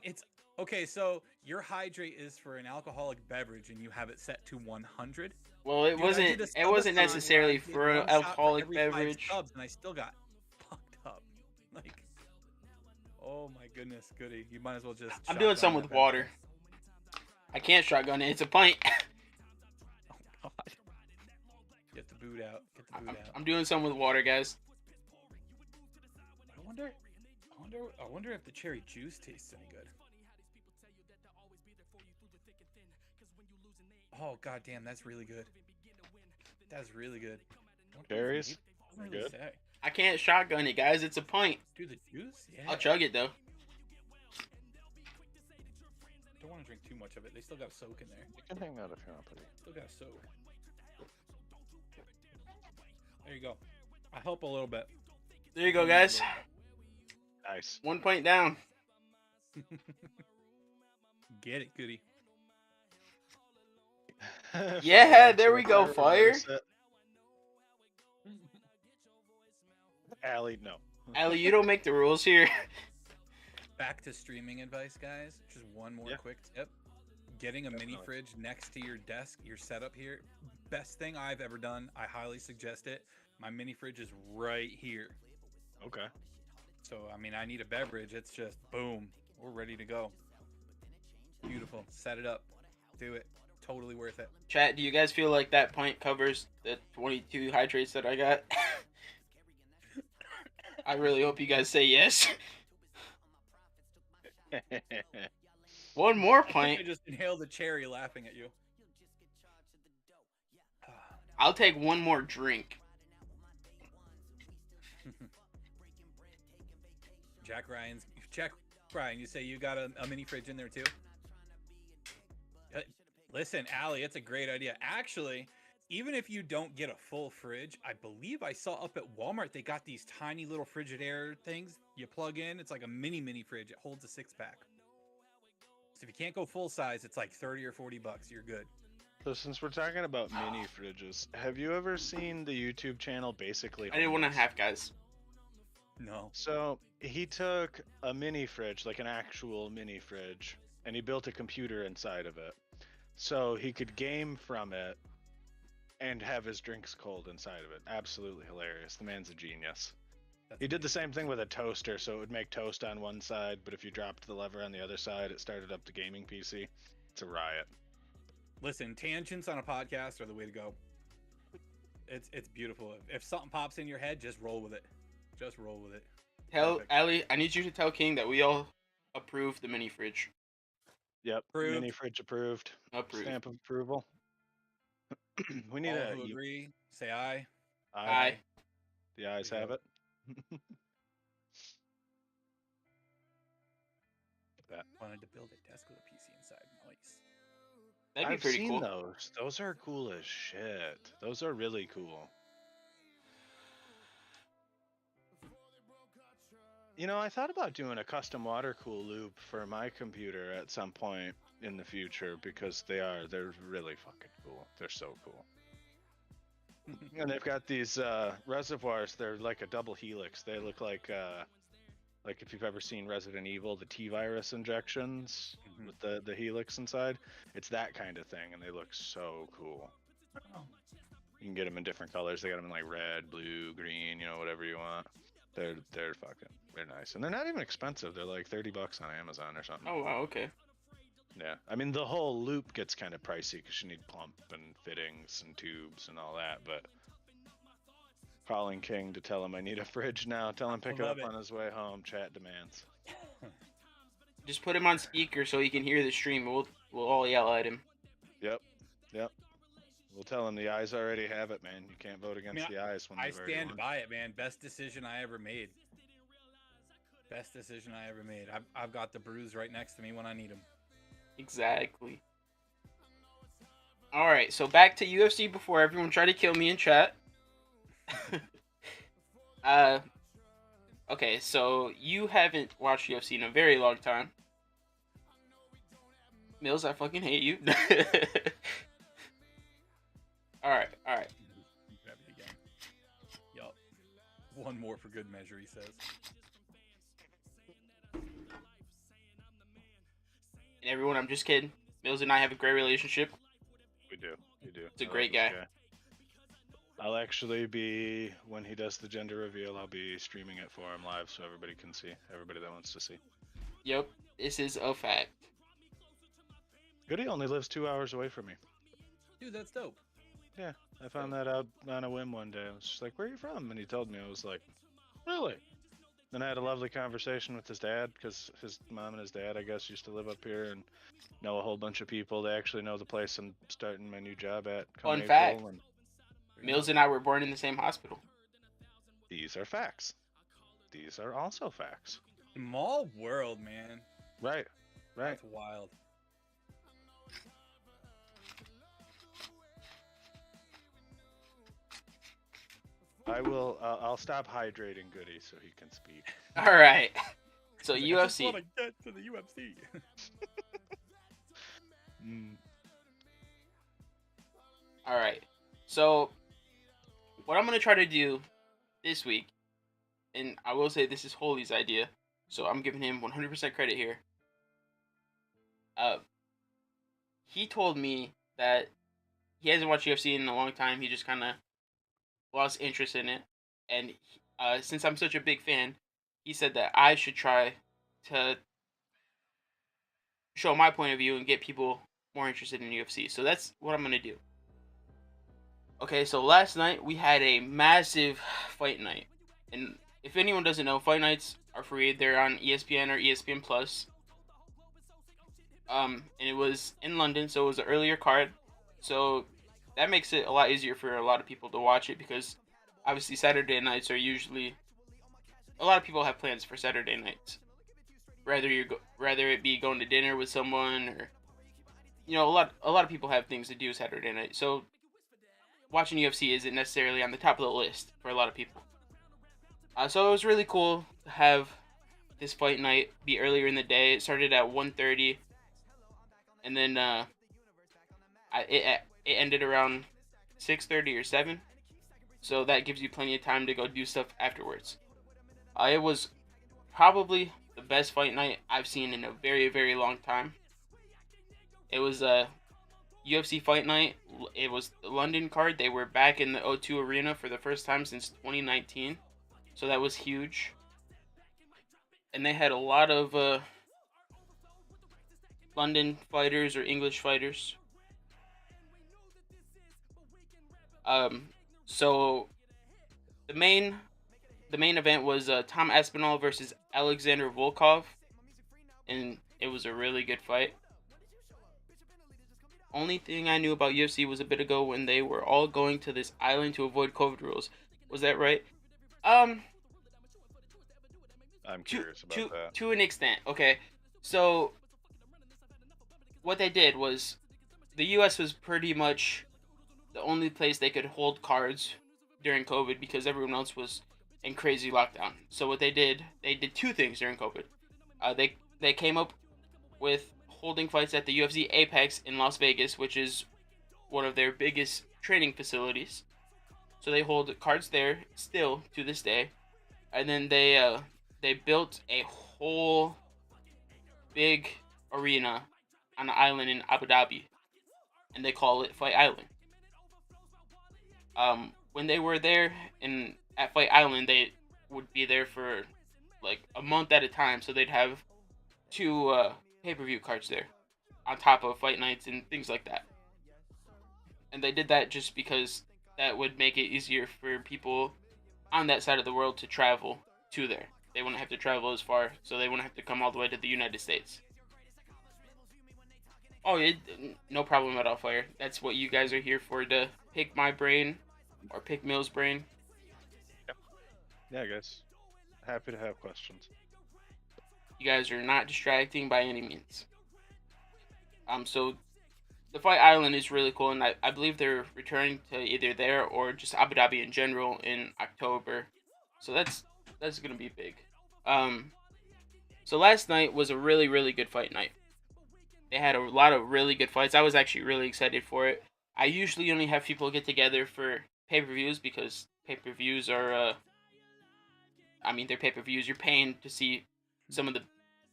It's okay. So your hydrate is for an alcoholic beverage, and you have it set to 100. Well, it Dude, I wasn't. did a It subathon wasn't where necessarily I did for an one shot for alcoholic every 5 beverage. subs, and I still got fucked up. Like, oh my goodness, Goody, you might as well just. I'm doing some shotgun with that water. I can't shotgun it. It's a pint. Oh God. Get the boot out. Get the boot out. I'm doing some with water, guys. I wonder if the cherry juice tastes any good. Oh God damn, that's really good. That's really good. Cherries? Really Good. say. I can't shotgun it, guys. It's a pint. Dude, the juice? Yeah. I'll chug it though. Don't want to drink too much of it. They still got soak in there. You can hang out if you want, buddy. Still got soak. There you go. I help a little bit. There you go, guys. Nice. 1 point down. Get it, Goody. Yeah, there we go, fire. Allie, no. Allie, you don't make the rules here. Back to streaming advice, guys. Just one more quick tip. Getting a mini fridge next to your desk, your setup here. Best thing I've ever done. I highly suggest it. My mini fridge is right here. Okay. So, I mean, I need a beverage. It's just boom. We're ready to go. Beautiful. Set it up. Do it. Totally worth it. Chat, do you guys feel like that pint covers the 22 hydrates that I got? I really hope you guys say yes. One more I pint. just inhaled the cherry laughing at you. I'll take one more drink. Jack Ryan, you say you got a mini fridge in there too? Listen, Allie, it's a great idea. Actually, even if you don't get a full fridge, I believe I saw up at Walmart they got these tiny little Frigidaire things you plug in. It's like a mini fridge. It holds a 6-pack. So if you can't go full size, it's like 30 or 40 bucks. You're good. So since we're talking about mini fridges, have you ever seen the YouTube channel Basically I didn't want to Homeless? have, guys. No. So he took a mini fridge, like an actual mini fridge, and he built a computer inside of it. So he could game from it and have his drinks cold inside of it. Absolutely hilarious. The man's a genius. He did the same thing with a toaster, so it would make toast on one side, but if you dropped the lever on the other side, it started up the gaming PC. It's a riot. Listen, tangents on a podcast are the way to go. It's beautiful. If something pops in your head, just roll with it. Just roll with it. Tell Perfect. Allie, I need you to tell King that we all approve the mini fridge. Yep. Approved. Mini fridge approved. Approved. Stamp of approval. We need All a who agree, say aye. Aye. The eyes There you have go. it. That. Wanted to build a desk with a PC inside. Nice. That'd be I've pretty seen cool. those. Those are cool as shit. Those are really cool. You know, I thought about doing a custom water cool loop for my computer at some point in the future because they're really fucking cool. They're so cool. And they've got these reservoirs. They're like a double helix. They look like if you've ever seen Resident Evil, the T-virus injections with the helix inside. It's that kind of thing, and they look so cool. Oh. You can get them in different colors. They got them in like red, blue, green, whatever you want. They're nice, and they're not even expensive. They're like $30 on Amazon or something. Oh wow, okay. Yeah, I mean the whole loop gets kind of pricey because you need pump and fittings and tubes and all that, but Calling King to tell him I need a fridge now. Tell him pick it up love it. on his way home. Chat demands. Just put him on speaker so he can hear the stream. We'll all yell at him. Yep. We'll tell him the eyes already have it, man. You can't vote against the eyes when I they've already stand won. by it, man. Best decision I ever made. Best decision I ever made. I've got the bruise right next to me when I need him. Exactly. All right, so back to UFC before everyone tried to kill me in chat. Okay, so you haven't watched UFC in a very long time. Mills, I fucking hate you. All right. Grab it again. Yup. One more for good measure, he says. And everyone, I'm just kidding. Mills and I have a great relationship. We do. He's a great guy. I'll actually be, when he does the gender reveal, I'll be streaming it for him live so everybody can see. Everybody that wants to see. Yep, this is a fact. Goody only lives 2 hours away from me. Dude, that's dope. Yeah, I found that out on a whim one day. I was just like, where are you from? And he told me. I was like, really? Then I had a lovely conversation with his dad, because his mom and his dad, I guess, used to live up here and know a whole bunch of people. They actually know the place I'm starting my new job at. Fun fact. Mills and I were born in the same hospital. These are facts. These are also facts. Small world, man. Right. That's wild. I'll stop hydrating Goody so he can speak. All right. So I UFC. just want to get to the UFC. All right. So what I'm going to try to do this week, and I will say this is Holy's idea, so I'm giving him 100% credit here. He told me that he hasn't watched UFC in a long time. He just kind of lost interest in it. And since I'm such a big fan, he said that I should try to show my point of view and get people more interested in UFC. So that's what I'm going to do. Okay, so last night we had a massive fight night. And if anyone doesn't know, fight nights are free. They're on ESPN or ESPN Plus. And it was in London, so it was an earlier card. So that makes it a lot easier for a lot of people to watch it, because obviously Saturday nights are usually, a lot of people have plans for Saturday nights. Rather it be going to dinner with someone, or a lot of people have things to do Saturday night. So watching UFC isn't necessarily on the top of the list for a lot of people. So it was really cool to have this fight night be earlier in the day. It started at 1:30, and then it ended around 6:30 or 7. So that gives you plenty of time to go do stuff afterwards. It was probably the best fight night I've seen in a very, very long time. It was a UFC fight night. It was the London card. They were back in the O2 Arena for the first time since 2019. So that was huge. And they had a lot of London fighters or English fighters. So the main event was Tom Aspinall versus Alexander Volkov, and it was a really good fight. Only thing I knew about UFC was a bit ago when they were all going to this island to avoid COVID rules. Was that right? I'm curious about that. To an extent, okay. So what they did was, the US was pretty much the only place they could hold cards during COVID, because everyone else was in crazy lockdown. So what they did two things during COVID. They came up with holding fights at the UFC Apex in Las Vegas, which is one of their biggest training facilities. So they hold cards there still to this day. And then they built a whole big arena on an island in Abu Dhabi, and they call it Fight Island. When they were there at Fight Island, they would be there for like a month at a time, so they'd have 2 pay-per-view cards there on top of fight nights and things like that. And they did that just because that would make it easier for people on that side of the world to travel to there. They wouldn't have to travel as far, so they wouldn't have to come all the way to the United States. Oh, no problem at all, Fire. That's what you guys are here for, to pick my brain or pick Mill's brain. Yeah, guys. Happy to have questions. You guys are not distracting by any means. So the Fight Island is really cool, and I believe they're returning to either there or just Abu Dhabi in general in October. So that's gonna be big. So last night was a really, really good fight night. They had a lot of really good fights. I was actually really excited for it. I usually only have people get together for pay-per-views because pay-per-views are, they're pay-per-views. You're paying to see some of the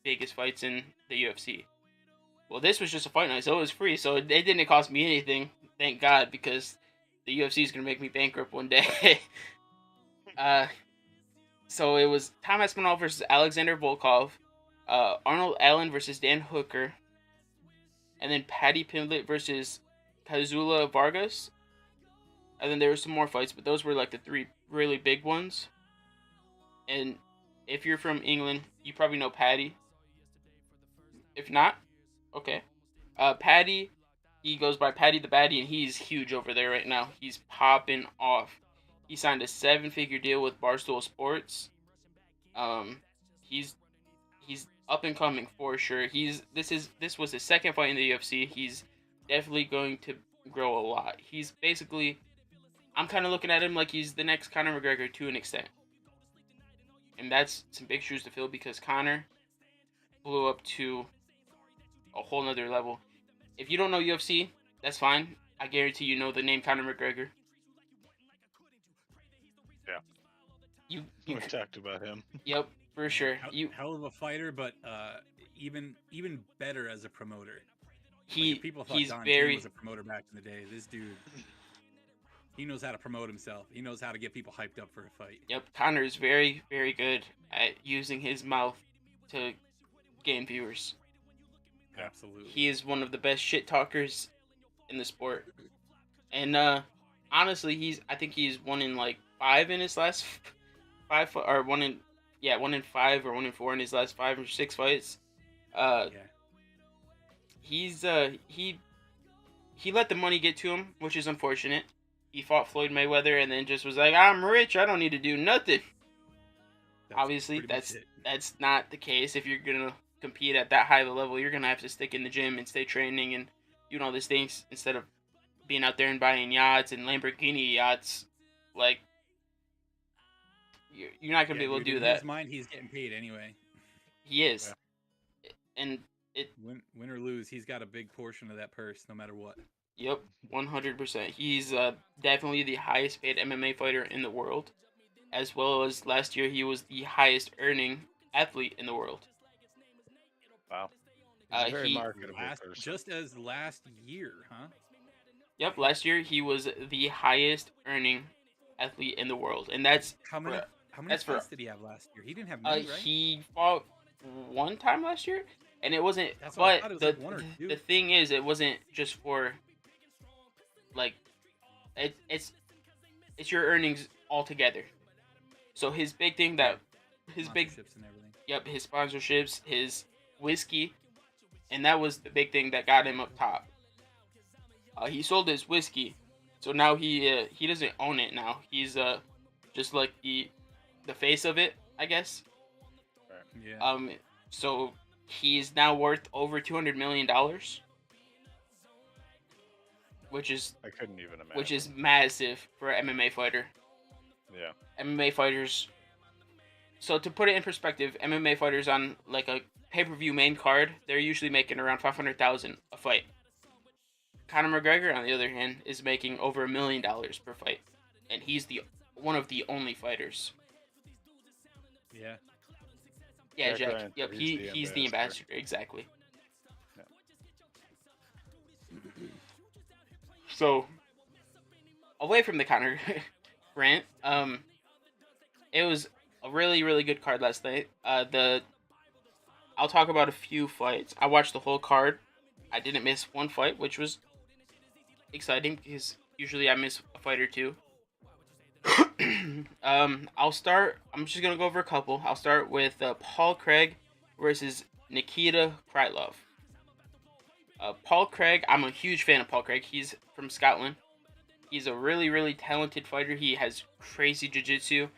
biggest fights in the UFC. Well, this was just a fight night, so it was free, so it didn't cost me anything, thank God, because the UFC is going to make me bankrupt one day. So it was Tom Aspinall versus Alexander Volkov, Arnold Allen versus Dan Hooker, and then Paddy Pimblett versus Kazula Vargas. And then there were some more fights, but those were like the three really big ones. And if you're from England, you probably know Paddy. If not, okay. Paddy, he goes by Paddy the Baddy, and he's huge over there right now. He's popping off. He signed a 7-figure deal with Barstool Sports. He's up and coming for sure. This was his second fight in the UFC. He's definitely going to grow a lot. He's basically, I'm kind of looking at him like he's the next Conor McGregor to an extent. And that's some big shoes to fill because Conor blew up to a whole nother level. If you don't know UFC, that's fine. I guarantee you know the name Conor McGregor. Yeah. We talked about him. Yep, for sure. Hell of a fighter, but even better as a promoter. People thought he's Don very King was a promoter back in the day. This dude, he knows how to promote himself. He knows how to get people hyped up for a fight. Yep, Conor is very, very good at using his mouth to gain viewers. Absolutely. He is one of the best shit talkers in the sport. And honestly, I think he's 1 in like 5 in his last 5 or 1 in 5 or 1 in 4 in his last 5 or 6 fights. He let the money get to him, which is unfortunate. He fought Floyd Mayweather and then just was like, I'm rich, I don't need to do nothing. Obviously, that's not the case. If you're gonna compete at that high of a level, you're gonna have to stick in the gym and stay training and doing all these things instead of being out there and buying yachts and Lamborghini yachts. Like, you're not gonna be able to do that. In his mind, he's getting paid anyway. He is, and win or lose, he's got a big portion of that purse, no matter what. Yep, 100%. He's definitely the highest paid MMA fighter in the world, as well as last year he was the highest earning athlete in the world. Wow. He's a very marketable person. Just as last year, huh? Yep, last year he was the highest earning athlete in the world, and that's how many fights did he have last year? He didn't have many, right? He fought 1 time last year, and it wasn't. That's but it was the like 1 or 2. The thing is, it wasn't just for like it's your earnings altogether. So his big thing that his big and everything. Yep, his sponsorships, his whiskey, and that was the big thing that got him up top. He sold his whiskey, so now he doesn't own it now. He's just like the face of it, I guess. Yeah. So he's now worth over $200 million, which is I couldn't even imagine. Which is massive for an MMA fighter. Yeah. MMA fighters. So to put it in perspective, MMA fighters on like a pay-per-view main card, they're usually making around $500,000 a fight. Conor McGregor, on the other hand, is making over $1 million per fight, and he's one of the only fighters. Yeah. Yeah, Jack. Yep, he's the ambassador, exactly. Yeah. So, away from the Conor rant, it was a really, really good card last night. I'll talk about a few fights. I watched the whole card. I didn't miss one fight, which was exciting because usually I miss a fight or two. I'll start. I'm just gonna go over a couple. I'll start with Paul Craig versus Nikita Krylov. Paul Craig, I'm a huge fan of Paul Craig. He's from Scotland. He's a really, really talented fighter. He has crazy jiu-jitsu.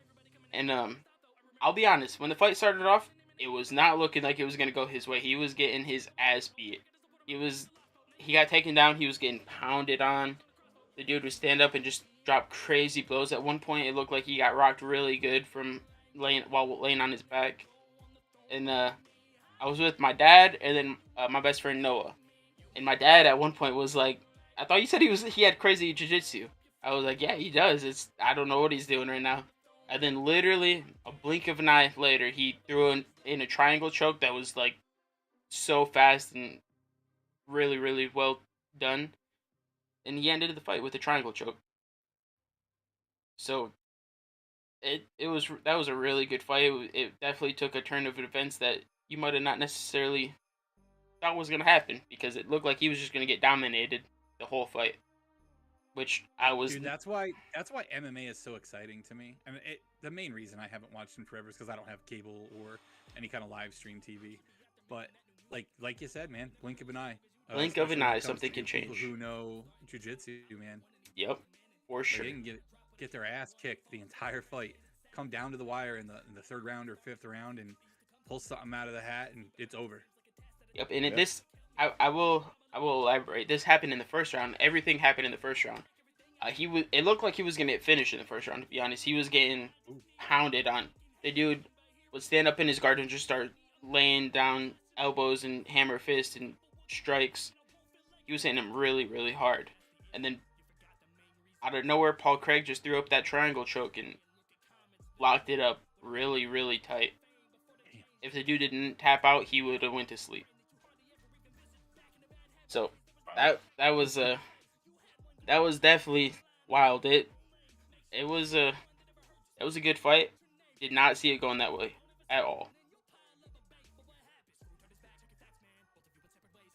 And I'll be honest, when the fight started off, it was not looking like it was going to go his way. He was getting his ass beat. He got taken down. He was getting pounded on. The dude would stand up and just drop crazy blows. At one point, it looked like he got rocked really good from laying on his back. And I was with my dad and then my best friend Noah. And my dad at one point was like, I thought you said he had crazy jiu-jitsu. I was like, yeah, he does. I don't know what he's doing right now. And then literally a blink of an eye later, he threw in a triangle choke that was like so fast and really, really well done. And he ended the fight with a triangle choke. So that was a really good fight. It definitely took a turn of events that you might have not necessarily thought was going to happen, because it looked like he was just going to get dominated the whole fight, which I was. Dude, that's why MMA is so exciting to me. I mean, the main reason I haven't watched in forever is because I don't have cable or any kind of live stream TV. But like you said, man, blink of an eye. Blink of an eye, something can change. People who know jiu-jitsu, man. Yep, for sure. They can get their ass kicked the entire fight, come down to the wire in the third round or fifth round, and pull something out of the hat, and it's over. Yep, and this, I will elaborate. This happened in the first round. Everything happened in the first round. It looked like he was gonna get finished in the first round. To be honest, he was getting pounded on. The dude would stand up in his guard and just start laying down elbows and hammer fists and strikes. He was hitting him really, really hard. And then out of nowhere, Paul Craig just threw up that triangle choke and locked it up really, really tight. If the dude didn't tap out, he would have went to sleep. So that was definitely wild. It was a good fight. Did not see it going that way at all.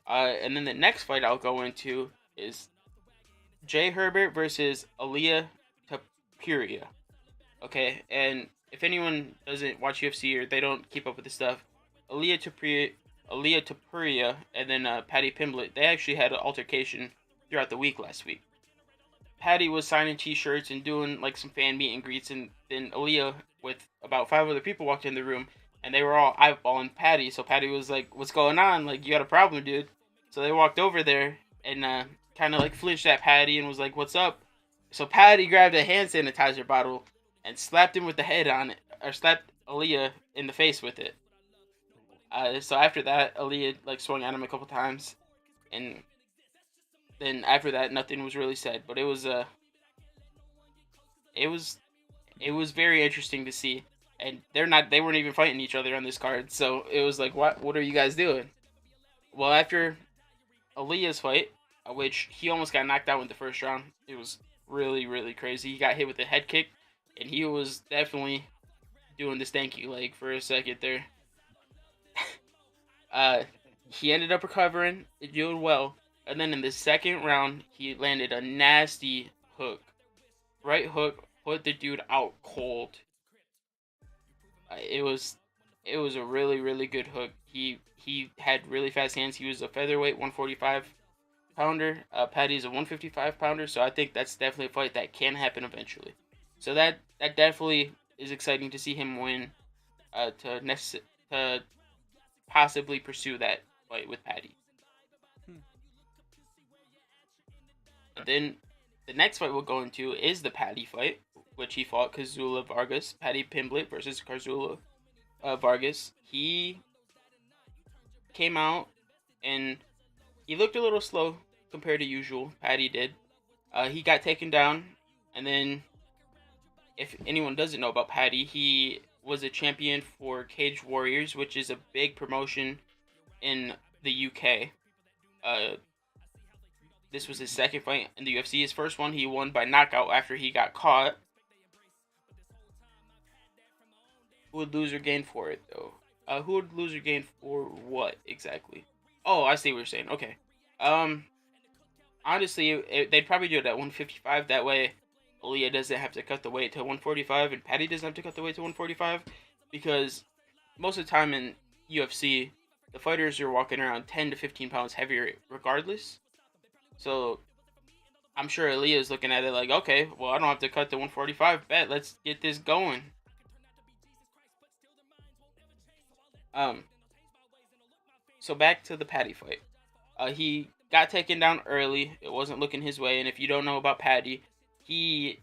And then the next fight I'll go into is Herbert versus Aaliyah Puria. Okay, and if anyone doesn't watch UFC or they don't keep up with this stuff, Aaliyah Puria and then Paddy Pimblett, they actually had an altercation throughout the week last week. Paddy was signing t-shirts and doing like some fan meet and greets, and then Aaliyah with about 5 other people walked in the room, and they were all eyeballing Paddy. So Paddy was like, "What's going on? Like, you got a problem, dude?" So they walked over there and kind of like flinched at Paddy and was like, "What's up?" So Paddy grabbed a hand sanitizer bottle and slapped him with the head on it, or slapped Aaliyah in the face with it. So after that, Aaliyah like swung at him a couple times, and then after that, nothing was really said. But it was very interesting to see, and they weren't even fighting each other on this card. So it was like, what are you guys doing? Well, after Aaliyah's fight, which he almost got knocked out in the first round, it was really, really crazy. He got hit with a head kick, and he was definitely doing the stanky leg for a second there. He ended up recovering, doing well, and then in the second round, he landed a nasty hook. Right hook put the dude out cold. It was a really, really good hook. He had really fast hands. He was a featherweight 145 pounder. Paddy's a 155 pounder, so I think that's definitely a fight that can happen eventually. So that definitely is exciting to see him win, to possibly pursue that fight with Paddy. And then the next fight we'll go into is the Paddy fight, which he fought Kazula Vargas. Paddy Pimblett versus Kazula Vargas. He came out and he looked a little slow compared to usual. Paddy did. He got taken down, and then if anyone doesn't know about Paddy, he was a champion for Cage Warriors, which is a big promotion in the UK. This was his second fight in the UFC. His first one, he won by knockout after he got caught. Who would lose or gain for it, though? Who would lose or gain for what, exactly? Oh, I see what you're saying. Okay. Honestly, they'd probably do it at 155. That way, Aaliyah doesn't have to cut the weight to 145 and Patty doesn't have to cut the weight to 145, because most of the time in UFC, the fighters are walking around 10 to 15 pounds heavier regardless. So I'm sure Aaliyah is looking at it like, okay, well, I don't have to cut to 145. Bet, let's get this going. So back to the Patty fight. He got taken down early. It wasn't looking his way. And if you don't know about Patty, he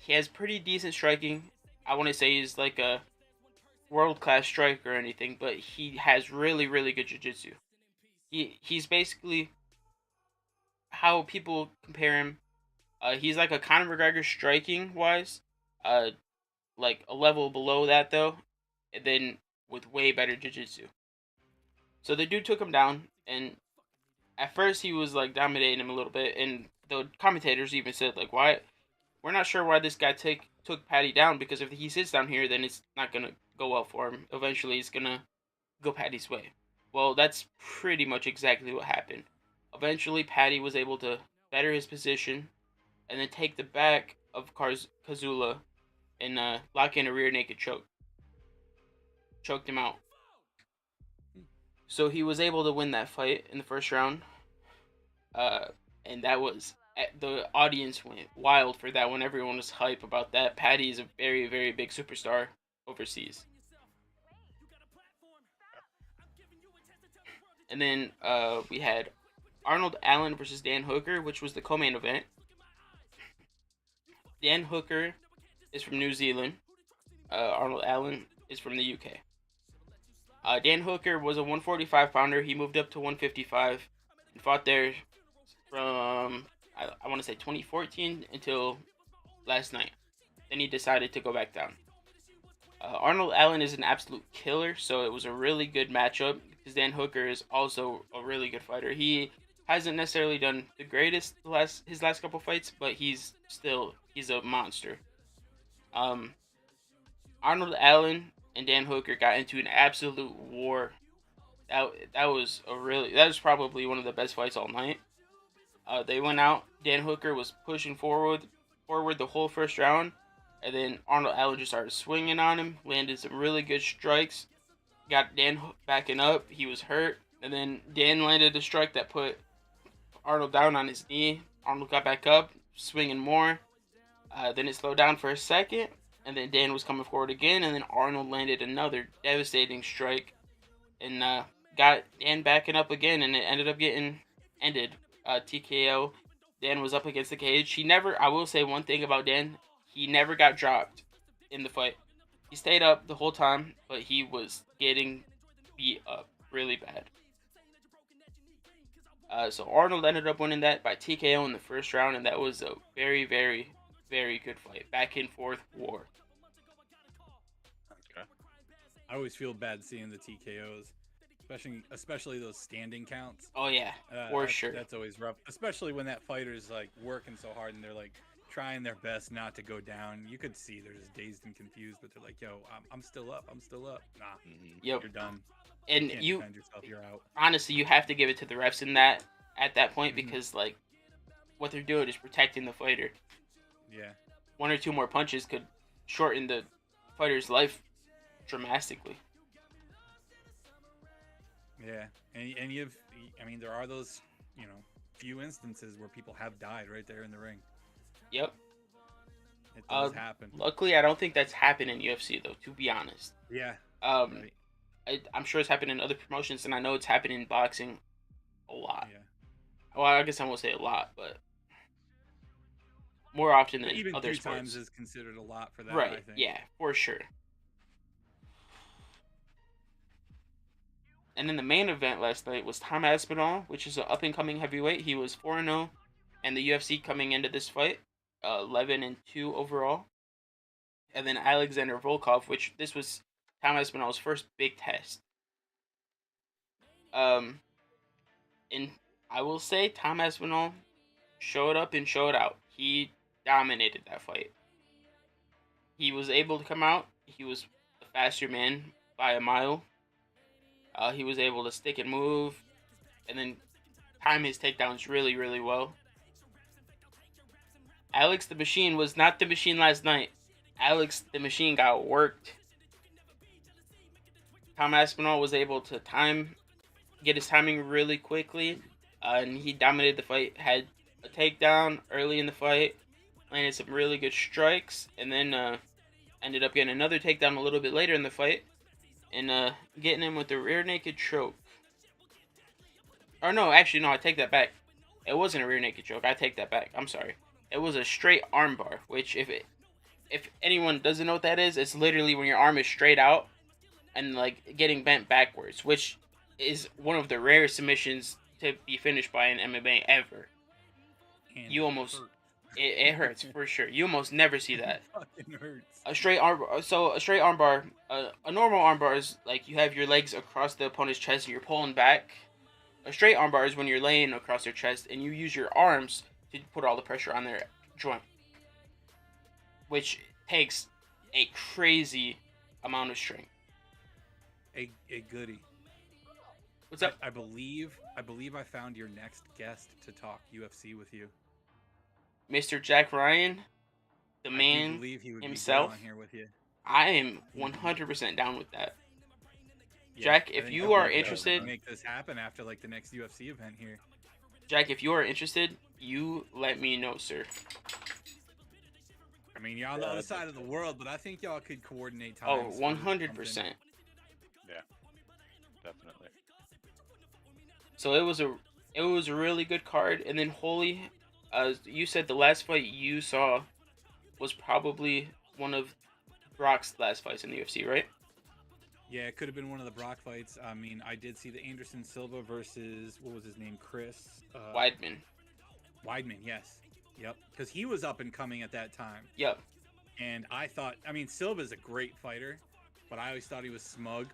has pretty decent striking. I want to say he's like a world-class striker or anything, but he has really, really good jiu-jitsu. He's basically how people compare him. He's like a Conor McGregor striking-wise. Like a level below that, though. And then with way better jiu-jitsu. So the dude took him down, and at first he was like dominating him a little bit, and the commentators even said like, "Why? We're not sure why this guy took Patty down, because if he sits down here, then it's not gonna go well for him. Eventually, it's gonna go Patty's way." Well, that's pretty much exactly what happened. Eventually, Patty was able to better his position, and then take the back of Kazula and lock in a rear naked choke. Choked him out. So he was able to win that fight in the first round. And that was, the audience went wild for that one. Everyone was hype about that. Patty is a very, very big superstar overseas. And then we had Arnold Allen versus Dan Hooker, which was the co-main event. Dan Hooker is from New Zealand. Arnold Allen is from the UK. Dan Hooker was a 145 pounder. He moved up to 155 and fought there from, I want to say 2014 until last night. Then he decided to go back down. Arnold Allen is an absolute killer, so it was a really good matchup because Dan Hooker is also a really good fighter. He hasn't necessarily done the greatest his last couple fights, but he's a monster. Arnold Allen and Dan Hooker got into an absolute war. That was probably one of the best fights all night. They went out. Dan Hooker was pushing forward the whole first round, and then Arnold Allen just started swinging on him, landed some really good strikes, got Dan backing up. He was hurt, and then Dan landed a strike that put Arnold down on his knee. Arnold got back up, swinging more. Then it slowed down for a second. And then Dan was coming forward again, and then Arnold landed another devastating strike and got Dan backing up again, and it ended up getting ended. TKO. Dan was up against the cage. I will say one thing about Dan, he never got dropped in the fight. He stayed up the whole time, but he was getting beat up really bad. So Arnold ended up winning that by TKO in the first round, and that was a very, very, very good fight. Back and forth war. Okay. I always feel bad seeing the TKOs, especially those standing counts. Oh yeah, for sure. That's always rough, especially when that fighter's like working so hard and they're like trying their best not to go down. You could see they're just dazed and confused, but they're like, "Yo, I'm still up. I'm still up." Nah, yep. You're done. And you defend yourself, you're out. Honestly, you have to give it to the refs at that point, because like what they're doing is protecting the fighter. Yeah. One or two more punches could shorten the fighter's life dramatically. Yeah, and there are those, few instances where people have died right there in the ring. Yep. It does happen. Luckily, I don't think that's happened in UFC though, to be honest. Yeah. Right. I'm sure it's happened in other promotions, and I know it's happened in boxing a lot. Yeah. Well, I guess I won't say a lot, but more often than even other 3 sports. times is considered a lot for that. Right. I think. Yeah, for sure. And then the main event last night was Tom Aspinall, which is an up-and-coming heavyweight. He was 4-0, and the UFC coming into this fight, 11-2 overall. And then Alexander Volkov, which this was Tom Aspinall's first big test. And I will say Tom Aspinall showed up and showed out. He dominated that fight. He was able to come out. He was the faster man by a mile. He was able to stick and move, and then time his takedowns really, really well. Alex the Machine was not the Machine last night. Alex the Machine got worked. Tom Aspinall was able to get his timing really quickly, and he dominated the fight. Had a takedown early in the fight, landed some really good strikes, and then ended up getting another takedown a little bit later in the fight, and getting him with the rear naked choke. Or no, actually no, I take that back. It wasn't a rear naked choke. I take that back. I'm sorry. It was a straight armbar, which if anyone doesn't know what that is, it's literally when your arm is straight out and like getting bent backwards, which is one of the rare submissions to be finished by an MMA ever. And You almost it hurts for sure. You almost never see that. It fucking hurts. A straight armbar, a normal armbar is like you have your legs across the opponent's chest and you're pulling back. A straight armbar is when you're laying across their chest and you use your arms to put all the pressure on their joint, which takes a crazy amount of strength. A goodie. What's up? I believe I found your next guest to talk UFC with you. Mr. Jack Ryan, the I do man believe he would himself. be good on here with you. I am 100% down with that. Yeah, Jack, I if think you that are would interested- make this happen after like the next UFC event here. Jack, if you are interested, you let me know, sir. I mean, you're on the other side of the world, but I think y'all could coordinate Oh, times. 100%. Yeah, definitely. So it was a really good card. And then Holy, you said the last fight you saw was probably one of Brock's last fights in the UFC, right? Yeah, it could have been one of the Brock fights. I mean, I did see the Anderson Silva versus what was his name, Chris Weidman. Weidman, yes, yep, because he was up and coming at that time. Yep. And I thought, I mean, Silva's a great fighter, but I always thought he was smug,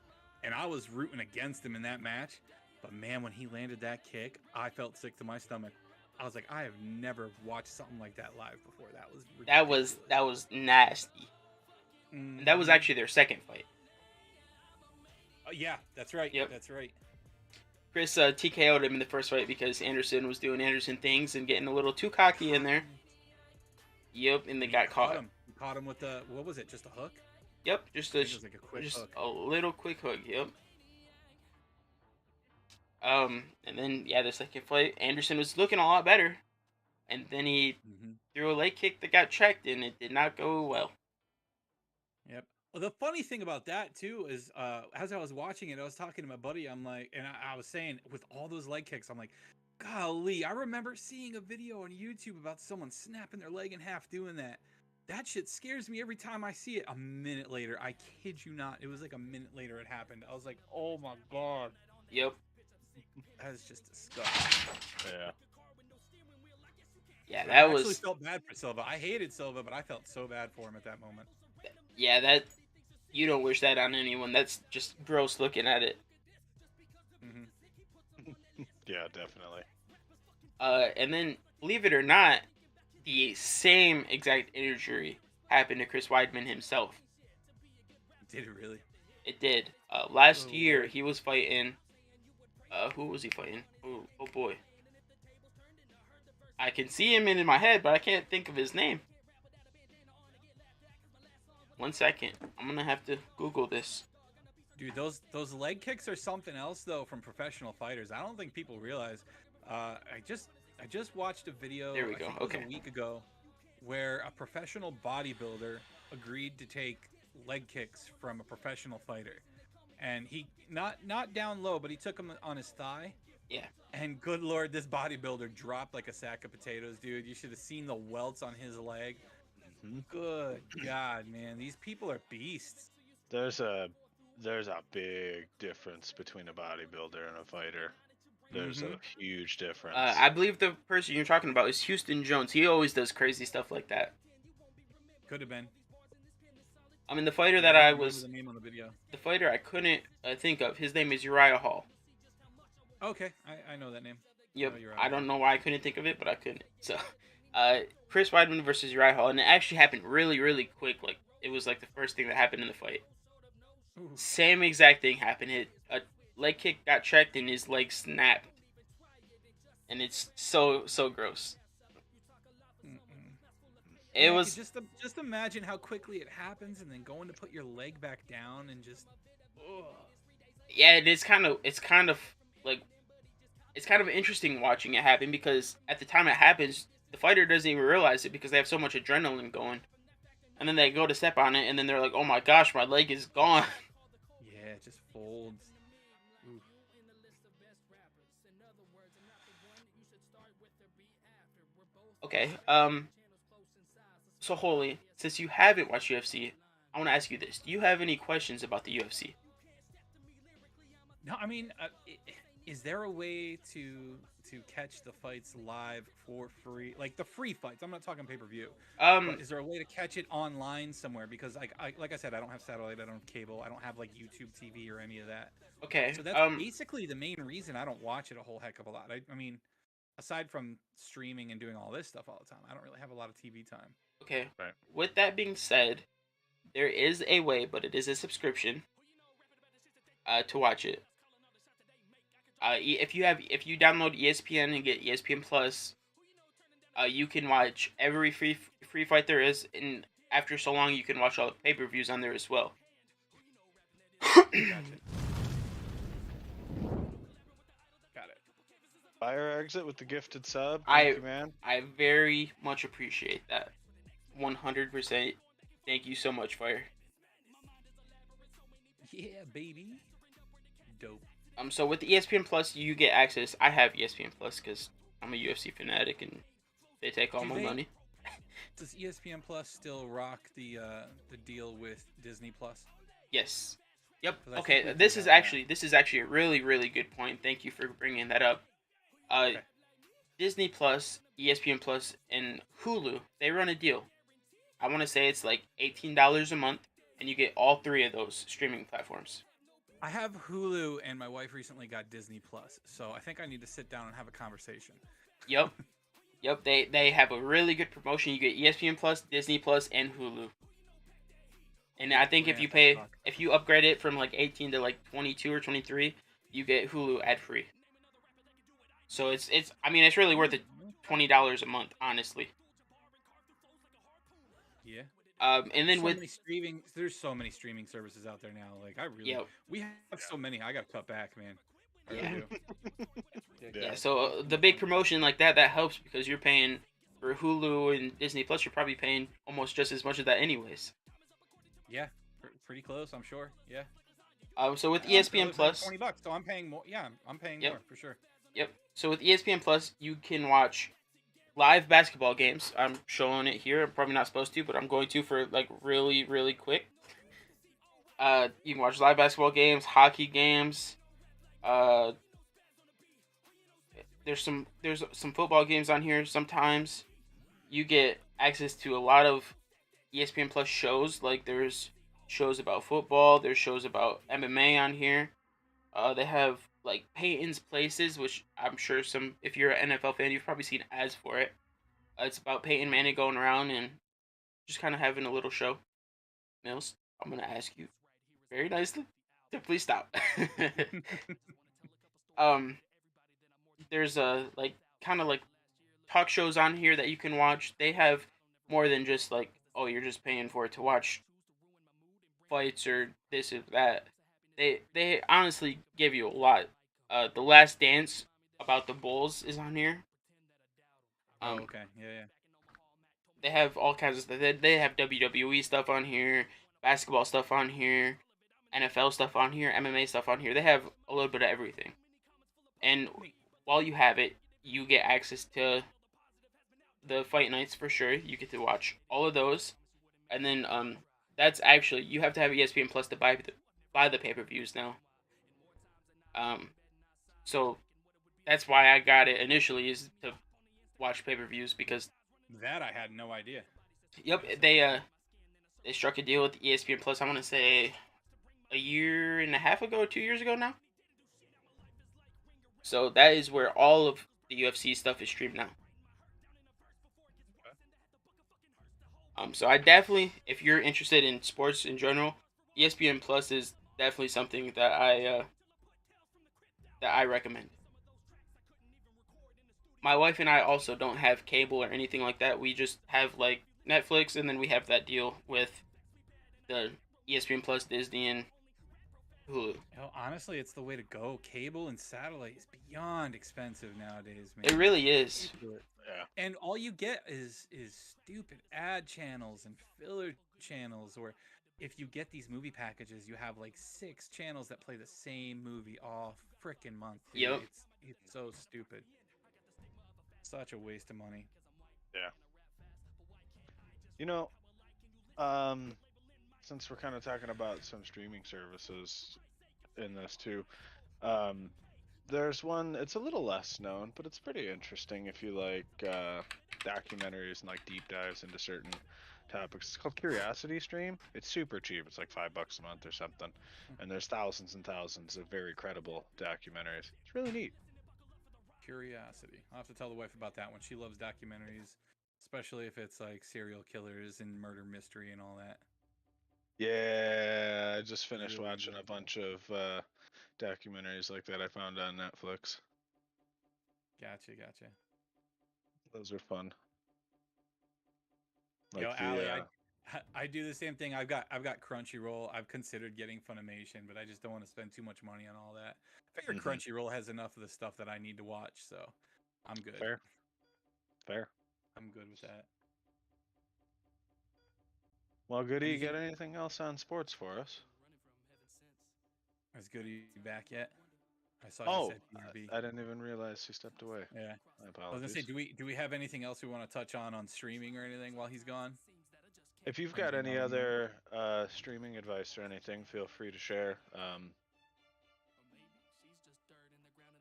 and I was rooting against him in that match. But man, when he landed that kick, I felt sick to my stomach. I was like, I have never watched something like that live before. That was ridiculous. That was nasty. And that was actually their second fight. Yeah, that's right. Yep. That's right. Chris TKO'd him in the first fight because Anderson was doing Anderson things and getting a little too cocky in there. Yep, and they got caught. Him. He caught him with the, what was it, just a hook? Yep, just It was like a quick hook. a little quick hook. Yep. And then yeah, the second fight, Anderson was looking a lot better, and then he threw a leg kick that got checked, and it did not go well. Yep. Well, the funny thing about that too is, as I was watching it, I was talking to my buddy. I'm like, and I was saying, with all those leg kicks, I'm like, golly, I remember seeing a video on YouTube about someone snapping their leg in half doing that. That shit scares me every time I see it. A minute later, I kid you not, it was like a minute later it happened. I was like, oh my god. Yep. That is just disgusting. Yeah. Yeah, I that actually was. felt bad for Silva. I hated Silva, but I felt so bad for him at that moment. Yeah, that. You don't wish that on anyone. That's just gross looking at it. Yeah, definitely. And then, believe it or not, the same exact injury happened to Chris Weidman himself. Did it really? It did. Last Oh, year, Lord. he was fighting. Who was he fighting? Oh boy. I can see him in my head, but I can't think of his name. 1 second. I'm gonna have to Google this. Dude, those leg kicks are something else though from professional fighters. I don't think people realize. I just watched a video. There we I go. think it was Okay. a week ago, where a professional bodybuilder agreed to take leg kicks from a professional fighter, and he not down low, but he took them on his thigh. Yeah. And good lord, this bodybuilder dropped like a sack of potatoes, dude. You should have seen the welts on his leg. Good God, man, these people are beasts. There's a big difference between a bodybuilder and a fighter. There's a huge difference. I believe the person you're talking about is Houston Jones. He always does crazy stuff like that. Could have been. I mean, the fighter that I I don't remember was, the name on the video. the fighter I couldn't think of. His name is Uriah Hall. Okay, I know that name. Yep. Oh, Uriah I don't Hall. know why I couldn't think of it, but I couldn't. So, Chris Weidman versus Uriah Hall, and it actually happened really, really quick. Like it was like the first thing that happened in the fight. Ooh. Same exact thing happened. A leg kick got checked and his leg snapped, and it's so gross. Mm-mm. It Yeah, was just imagine how quickly it happens, and then going to put your leg back down and just. Ugh. yeah, like it's kind of interesting watching it happen because at the time it happens, the fighter doesn't even realize it because they have so much adrenaline going, and then they go to step on it, and then they're like, "Oh my gosh, my leg is gone." Yeah, it just folds. Oof. Okay. So Holy, since you haven't watched UFC, I want to ask you this: do you have any questions about the UFC? No, I mean, is there a way to catch the fights live for free, like the free fights? I'm not talking pay-per-view, but is there a way to catch it online somewhere? Because like I said, I don't have satellite, I don't have cable, I don't have like YouTube TV or any of that. Okay. So that's basically the main reason I don't watch it a whole heck of a lot. I mean, aside from streaming and doing all this stuff all the time, I don't really have a lot of TV time. Okay. Right. With that being said, there is a way, but it is a subscription to watch it. If you download ESPN and get ESPN Plus, you can watch every free fight there is, and after so long, you can watch all the pay-per-views on there as well. Gotcha. Got it. Fire exit with the gifted sub. I- Thank you, man. I very much appreciate that. 100%. Thank you so much, Fire. Yeah, baby. Dope. So with the ESPN Plus, you get access. I have ESPN Plus because I'm a UFC fanatic and they take all my money. Does ESPN Plus still rock the deal with Disney Plus? Yes. Yep. 'Cause I think Okay. we This is forgot actually a really really good point. Thank you for bringing that up. Okay. Disney Plus, ESPN Plus, and Hulu, they run a deal. I want to say it's like $18 a month, and you get all three of those streaming platforms. I have Hulu, and my wife recently got Disney Plus, so I think I need to sit down and have a conversation. Yep. Yep, they have a really good promotion. You get ESPN Plus, Disney Plus, and Hulu. And I think We're if you gonna have to pay, talk. if you upgrade it from like 18 to like 22 or 23, you get Hulu ad free. So I mean it's really worth it, $20 a month, honestly. Yeah. And then There's so many streaming services out there now. Like Yep. we have so many. I gotta cut back, man. I really Yeah. do. Yeah, so the big promotion like that helps because you're paying for Hulu and Disney Plus. You're probably paying almost just as much of that anyways. Yeah, pretty close, I'm sure. Yeah. So with Yeah, ESPN it's Plus, like $20, so I'm paying more. Yeah, I'm paying Yep. more for sure. yep. So with ESPN Plus, you can watch live basketball games. I'm showing it here. I'm probably not supposed to, but I'm going to for like really really quick. You can watch live basketball games, hockey games. Uh, there's some football games on here. Sometimes you get access to a lot of ESPN Plus shows. Like there's shows about football. There's shows about MMA on here. They have like Peyton's Places, which I'm sure if you're an NFL fan, you've probably seen ads for it. It's about Peyton Manning going around and just kind of having a little show. Mills, I'm gonna ask you very nicely to please stop. There's like kind of like talk shows on here that you can watch. They have more than just like, oh, you're just paying for it to watch fights or this or that. They honestly give you a lot. The Last Dance about the Bulls is on here. Oh, okay. Yeah. They have all kinds of stuff. They have WWE stuff on here, basketball stuff on here, NFL stuff on here, MMA stuff on here. They have a little bit of everything. And while you have it, you get access to the fight nights for sure. You get to watch all of those. And then that's actually, you have to have ESPN Plus to buy the pay-per-views now. So that's why I got it initially, is to watch pay-per-views because That I had no idea. yep, they struck a deal with ESPN Plus. I want to say a year and a half ago, 2 years ago now. So that is where all of the UFC stuff is streamed now. So I definitely, if you're interested in sports in general, ESPN Plus is definitely something that I recommend. My wife and I also don't have cable or anything like that. We just have like Netflix, and then we have that deal with the ESPN Plus, Disney, and Hulu. Honestly, it's the way to go. Cable and satellite is beyond expensive nowadays, man. It really is. Yeah. And all you get is stupid ad channels and filler channels, or if you get these movie packages, you have like 6 channels that play the same movie all freaking month. Dude. Yep. It's so stupid. Such a waste of money. Yeah. Since we're kind of talking about some streaming services in this too, there's one. It's a little less known, but it's pretty interesting if you like documentaries and like deep dives into certain topics. It's called Curiosity Stream. It's super cheap. It's like $5 a month or something, and there's thousands and thousands of very credible documentaries. It's really neat. Curiosity. I'll have to tell the wife about that one. She loves documentaries, especially if it's like serial killers and murder mystery and all that. Yeah, I just finished Really watching a bunch of documentaries like that I found on Netflix. Gotcha. Those are fun. Yo, Allie, I do the same thing. I've got Crunchyroll. I've considered getting Funimation, but I just don't want to spend too much money on all that. I figure Crunchyroll has enough of the stuff that I need to watch, so I'm good. Fair. I'm good with that. Well, Goody, you got anything else on sports for us? Is Goody back yet? I saw Oh, you said BRB. I didn't even realize he stepped away. Yeah. My I was apologies. gonna say, do we have anything else we want to touch on streaming or anything while he's gone? If you've got any other streaming advice or anything, feel free to share.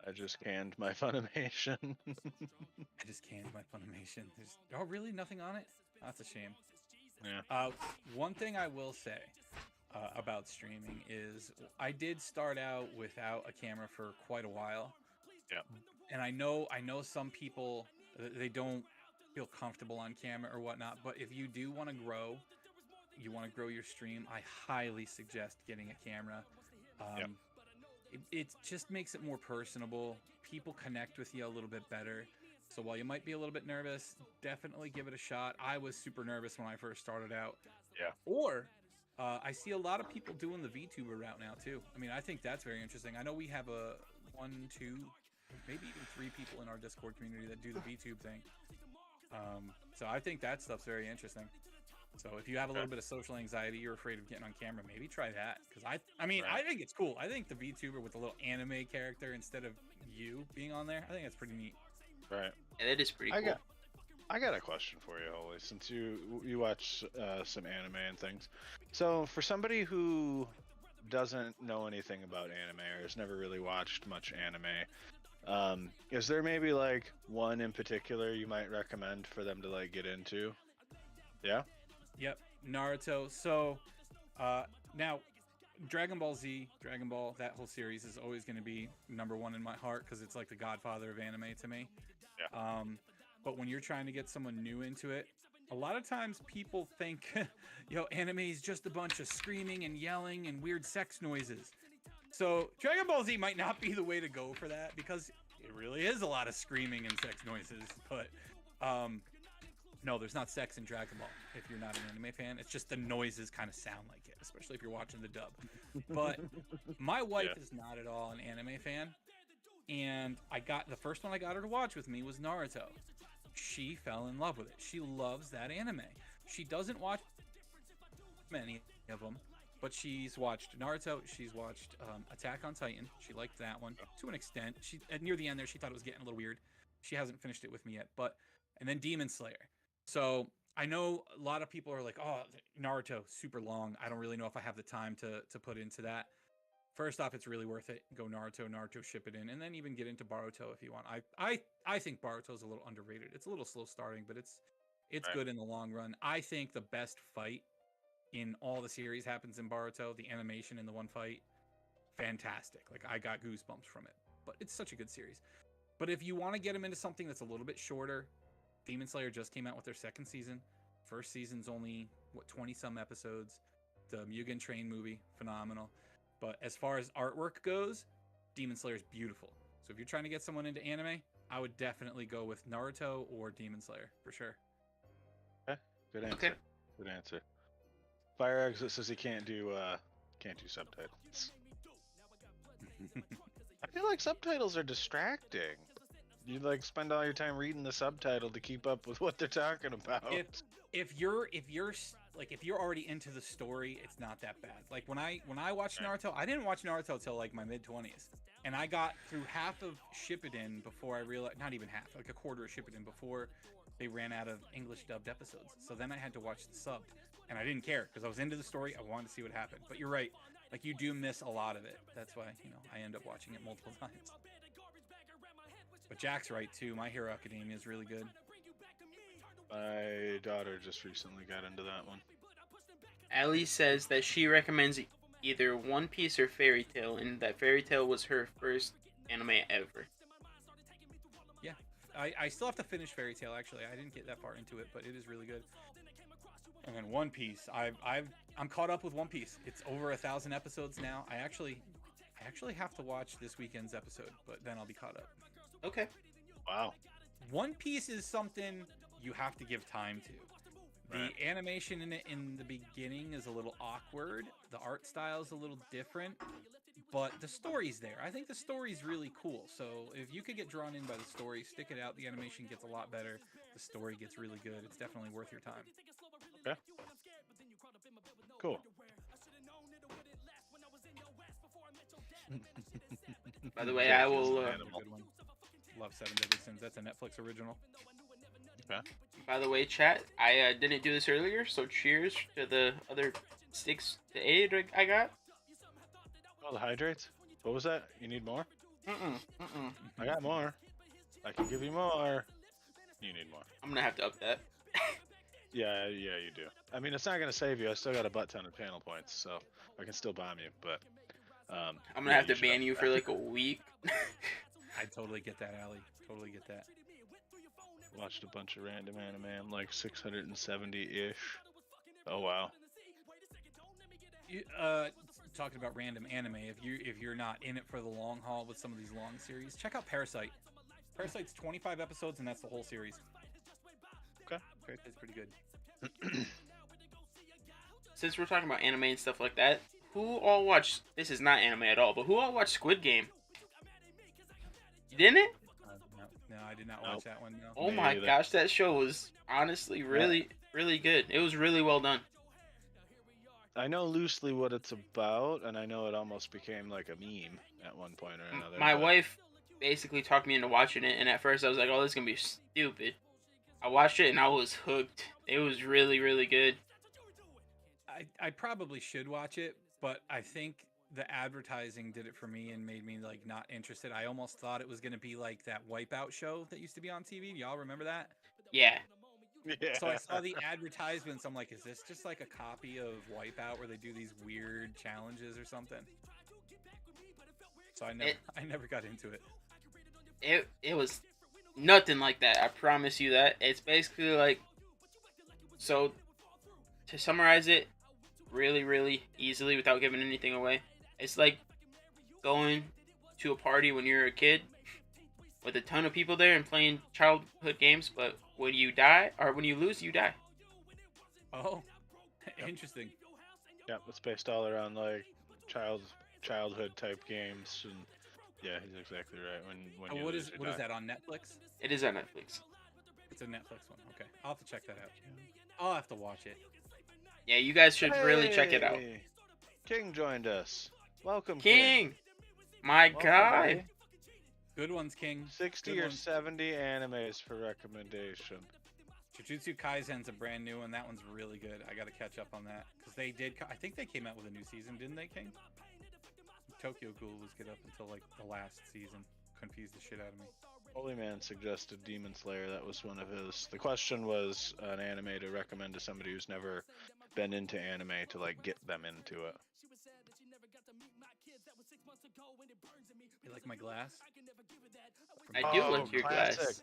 I just canned my Funimation. I just canned my Funimation. Oh, really? Nothing on it? That's a shame. Yeah. One thing I will say about streaming is I did start out without a camera for quite a while. Yeah. And I know some people, they don't feel comfortable on camera or whatnot, but if you do want to grow, you want to grow your stream, I highly suggest getting a camera. It just makes it more personable. People connect with you a little bit better. So while you might be a little bit nervous, definitely give it a shot. I was super nervous when I first started out. Yeah. Or I see a lot of people doing the VTuber route now too. I mean, I think that's very interesting. I know we have 1, 2, maybe even 3 people in our Discord community that do the VTube thing. So I think that stuff's very interesting. So if you have a little bit of social anxiety, you're afraid of getting on camera, maybe try that. Because I think it's cool. I think the VTuber with a little anime character instead of you being on there, I think that's pretty neat. Right. Yeah, that is pretty cool. I got a question for you, Holy, since you watch some anime and things. So for somebody who doesn't know anything about anime or has never really watched much anime, is there maybe like one in particular you might recommend for them to like get into? Yeah? Yep, Naruto. So now Dragon Ball Z, Dragon Ball, that whole series is always going to be #1 in my heart because it's like the godfather of anime to me. Yeah. But when you're trying to get someone new into it, a lot of times people think, anime is just a bunch of screaming and yelling and weird sex noises. So Dragon Ball Z might not be the way to go for that because it really is a lot of screaming and sex noises. But no, there's not sex in Dragon Ball if you're not an anime fan. It's just the noises kind of sound like it, especially if you're watching the dub. But my wife is not at all an anime fan. And the first one I got her to watch with me was Naruto. She fell in love with it. She loves that anime. She doesn't watch many of them, but she's watched Naruto. She's watched Attack on Titan. She liked that one to an extent. Near the end there, she thought it was getting a little weird. She hasn't finished it with me yet. And then Demon Slayer. So I know a lot of people are like, oh, Naruto, super long. I don't really know if I have the time to put into that. First off, it's really worth it. Go Naruto, ship it in, and then even get into Boruto if you want. I think Boruto is a little underrated. It's a little slow starting, but it's good in the long run. I think the best fight in all the series happens in Boruto. The animation in the one fight, fantastic. Like I got goosebumps from it. But it's such a good series. But if you want to get them into something that's a little bit shorter, Demon Slayer just came out with their 2nd season. First season's only 20 some episodes. The Mugen Train movie, phenomenal. But as far as artwork goes, Demon Slayer is beautiful. So if you're trying to get someone into anime, I would definitely go with Naruto or Demon Slayer for sure. Okay. Good answer. Okay. Good answer. Fire Exit says he can't do subtitles. I feel like subtitles are distracting. You like spend all your time reading the subtitle to keep up with what they're talking about. If you're already into the story, it's not that bad. Like when I watched Naruto, I didn't watch Naruto till like my mid-20s, and I got through half of Shippuden before I realized, not even half, like a quarter of Shippuden before they ran out of English dubbed episodes. So then I had to watch the subbed, and I didn't care because I was into the story. I wanted to see what happened. But you're right, like you do miss a lot of it. That's why I end up watching it multiple times. But Jack's right too. My Hero Academia is really good. My daughter just recently got into that one. Allie says that she recommends either One Piece or Fairy Tail, and that Fairy Tail was her first anime ever. Yeah, I still have to finish Fairy Tail. Actually, I didn't get that far into it, but it is really good. And then One Piece, I'm caught up with One Piece. It's over 1,000 episodes now. I actually have to watch this weekend's episode, but then I'll be caught up. Okay. Wow. One Piece is something you have to give time to. The animation in it in the beginning is a little awkward. The art style is a little different, but the story's there. I think the story's really cool. So if you could get drawn in by the story, stick it out. The animation gets a lot better. The story gets really good. It's definitely worth your time. Okay. Cool. By the way, I will. Good one. Love Seven Deadly Sins. That's a Netflix original. Okay. By the way, chat, I didn't do this earlier, so cheers to the other 6 to 8 I got. Oh, the hydrates? What was that? You need more? I got more. I can give you more. You need more. I'm gonna have to up that. Yeah, you do. I mean, it's not gonna save you. I still got a butt ton of panel points, so I can still bomb you. But I'm gonna have to ban you for like a week. I totally get that, Allie. Totally get that. Watched a bunch of random anime. I'm like 670-ish. Oh wow. Talking about random anime, if you're not in it for the long haul with some of these long series, check out Parasite. Parasite's 25 episodes, and that's the whole series. Okay. Parasite's pretty good. Since we're talking about anime and stuff like that, who all watched? This is not anime at all, but who all watched Squid Game? You didn't? No, I did not watch that one. No. Oh my gosh, that show was honestly really good. It was really well done. I know loosely what it's about, and I know it almost became like a meme at one point or another. My wife basically talked me into watching it, and at first I was like, oh, this is going to be stupid. I watched it, and I was hooked. It was really, really good. I probably should watch it, but I think the advertising did it for me and made me like not interested. I almost thought it was going to be like that Wipeout show that used to be on TV. Y'all remember that? Yeah. Yeah. So I saw the advertisements. I'm like, is this just like a copy of Wipeout where they do these weird challenges or something? So I never got into it. It was nothing like that. I promise you that. It's basically like, so to summarize it really, really easily without giving anything away, it's like going to a party when you're a kid with a ton of people there and playing childhood games, but when you die, or when you lose, you die. Oh, interesting. Yeah, it's based all around like childhood type games, and yeah, he's exactly right. When you what lose, is that on Netflix? It is on Netflix. It's a Netflix one. Okay, I'll have to check that out. I'll have to watch it. Yeah, you guys should really check it out. King joined us. Welcome, King. My guy. buddy. Good ones, King. 60 Good or ones. 70 animes for recommendation. Jujutsu Kaisen's a brand new one. That one's really good. I got to catch up on that because they did. I think they came out with a new season, didn't they, King? Tokyo Ghoul was good up until like the last season. Confused the shit out of me. Holy Man suggested Demon Slayer. That was one of his. The question was an anime to recommend to somebody who's never been into anime to like get them into it. You like my glass? I do like your classic. glass.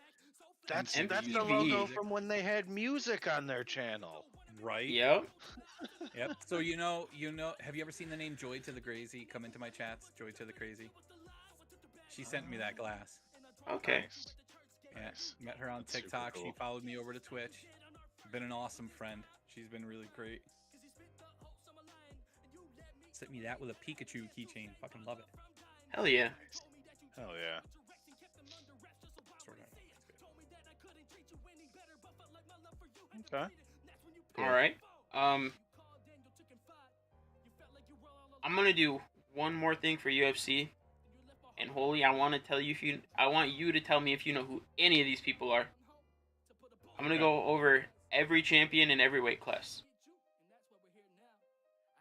That's MTV. the logo from when they had music on their channel. Right. Yep. Yep. So you know. Have you ever seen the name Joy to the Crazy come into my chats? Joy to the Crazy. She sent me that glass. Okay. Nice. Yeah. Nice. Met her on That's super TikTok. She cool. followed me over to Twitch. been an awesome friend. She's been really great. Sent me that with a Pikachu keychain. Fucking love it. Hell yeah. Hell yeah. Okay. Cool. All right. I'm gonna do one more thing for UFC, and Holy, I want you to tell me if you know who any of these people are. I'm gonna go over every champion in every weight class.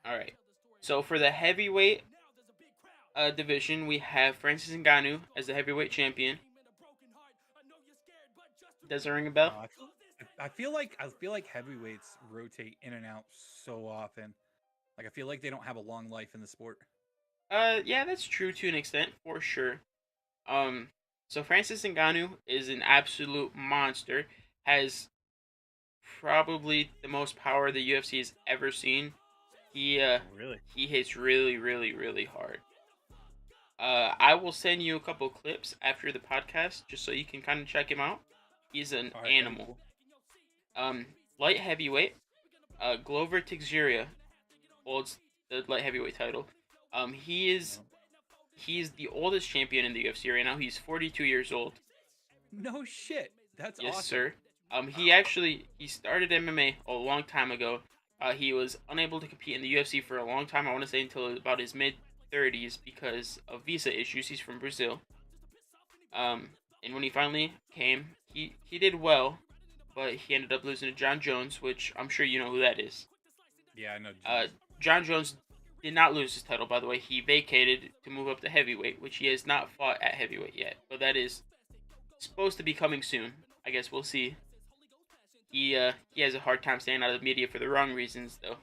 All right. So for the heavyweight division, we have Francis Ngannou as the heavyweight champion. Does it ring a bell? I feel like heavyweights rotate in and out so often. Like I feel like they don't have a long life in the sport. Yeah, that's true to an extent, for sure. So Francis Ngannou is an absolute monster. Has probably the most power the UFC has ever seen. He hits really, really, really hard. I will send you a couple clips after the podcast just so you can kind of check him out. He's an animal. Light heavyweight, Glover Teixeira holds the light heavyweight title. He's the oldest champion in the UFC right now. He's 42 years old. No shit. That's yes, awesome. sir. He started MMA a long time ago. He was unable to compete in the UFC for a long time. I want to say until about his mid-30s because of visa issues. He's from Brazil. And when he finally came, he did well, but he ended up losing to John Jones, which I'm sure you know who that is. Yeah, I know. John Jones did not lose his title, by the way. He vacated to move up to heavyweight, which he has not fought at heavyweight yet. But that is supposed to be coming soon. I guess we'll see. He has a hard time staying out of the media for the wrong reasons, though.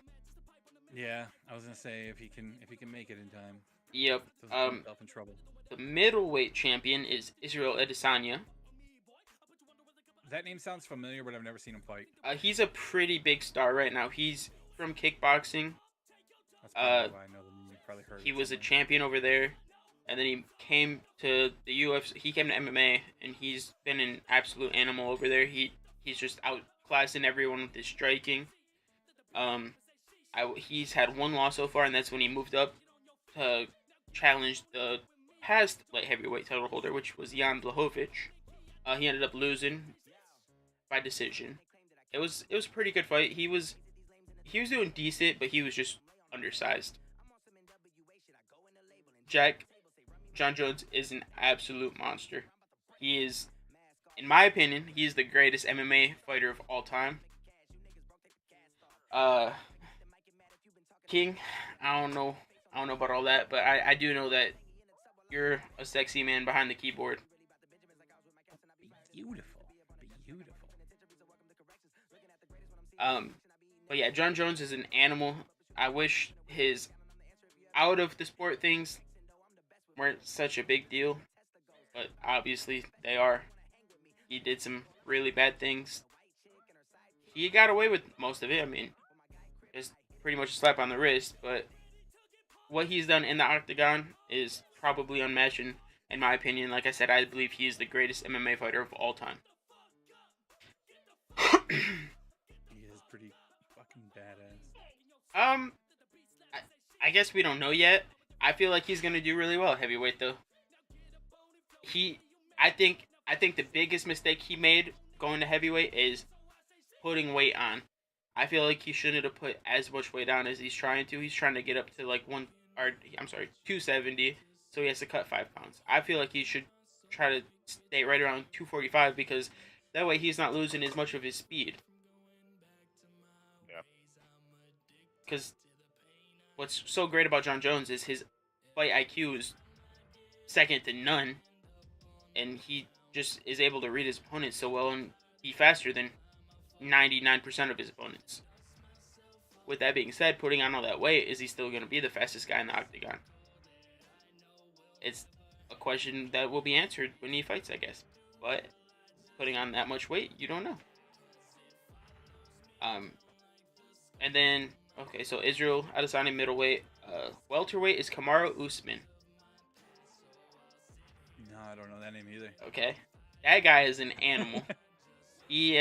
Yeah, I was gonna say if he can make it in time. Yep. Doesn't put himself in trouble. The middleweight champion is Israel Adesanya. That name sounds familiar, but I've never seen him fight. He's a pretty big star right now. He's from kickboxing. That's probably why I know them. You probably heard. He was a champion over there, and then he came to the UFC. He came to MMA, and he's been an absolute animal over there. He's just outclassing everyone with his striking. He's had one loss so far, and that's when he moved up to challenge the past light heavyweight title holder, which was Jan Blachowicz. He ended up losing by decision. It was a pretty good fight. He was doing decent, but he was just undersized. John Jones is an absolute monster. He is, in my opinion, he is the greatest MMA fighter of all time. King, I don't know about all that, but I do know that you're a sexy man behind the keyboard. Beautiful. But yeah, John Jones is an animal. I wish his out of the sport things weren't such a big deal, but obviously they are. He did some really bad things. He got away with most of it. I mean, just pretty much a slap on the wrist, but what he's done in the octagon is probably unmatched in my opinion. Like I said, I believe he is the greatest MMA fighter of all time. He is pretty fucking badass. I guess we don't know yet. I feel like he's gonna do really well at heavyweight though. I think the biggest mistake he made going to heavyweight is putting weight on. I feel like he shouldn't have put as much weight on as he's trying to. He's trying to get up to like 270, so he has to cut 5 pounds. I feel like he should try to stay right around 245 because that way he's not losing as much of his speed. Yeah. Because what's so great about John Jones is his fight IQ is second to none, and he just is able to read his opponents so well and be faster than 99% of his opponents. With that being said, putting on all that weight, is he still going to be the fastest guy in the octagon? It's a question that will be answered when he fights, I guess. But putting on that much weight, you don't know. And then, okay, so Israel Adesanya middleweight. Welterweight is Camaro Usman. No, I don't know that name either. Okay. That guy is an animal. He